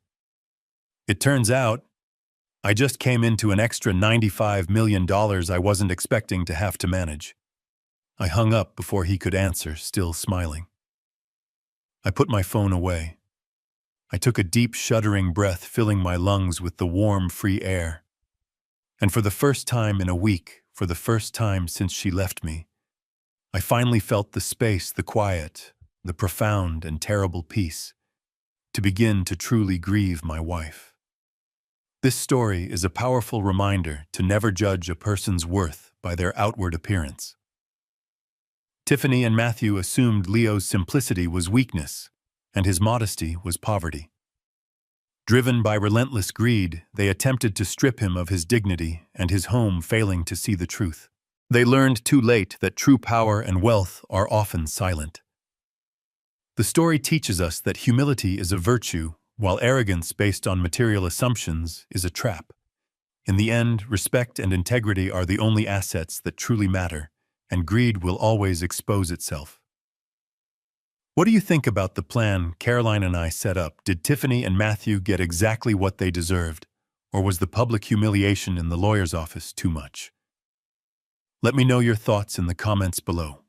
It turns out, I just came into an extra $95 million I wasn't expecting to have to manage. I hung up before he could answer, still smiling. I put my phone away. I took a deep, shuddering breath, filling my lungs with the warm, free air. And for the first time in a week, for the first time since she left me, I finally felt the space, the quiet, the profound and terrible peace, to begin to truly grieve my wife. This story is a powerful reminder to never judge a person's worth by their outward appearance. Tiffany and Matthew assumed Leo's simplicity was weakness, and his modesty was poverty. Driven by relentless greed, they attempted to strip him of his dignity and his home, failing to see the truth. They learned too late that true power and wealth are often silent. The story teaches us that humility is a virtue, while arrogance based on material assumptions is a trap. In the end, respect and integrity are the only assets that truly matter, and greed will always expose itself. What do you think about the plan Caroline and I set up? Did Tiffany and Matthew get exactly what they deserved, or was the public humiliation in the lawyer's office too much? Let me know your thoughts in the comments below.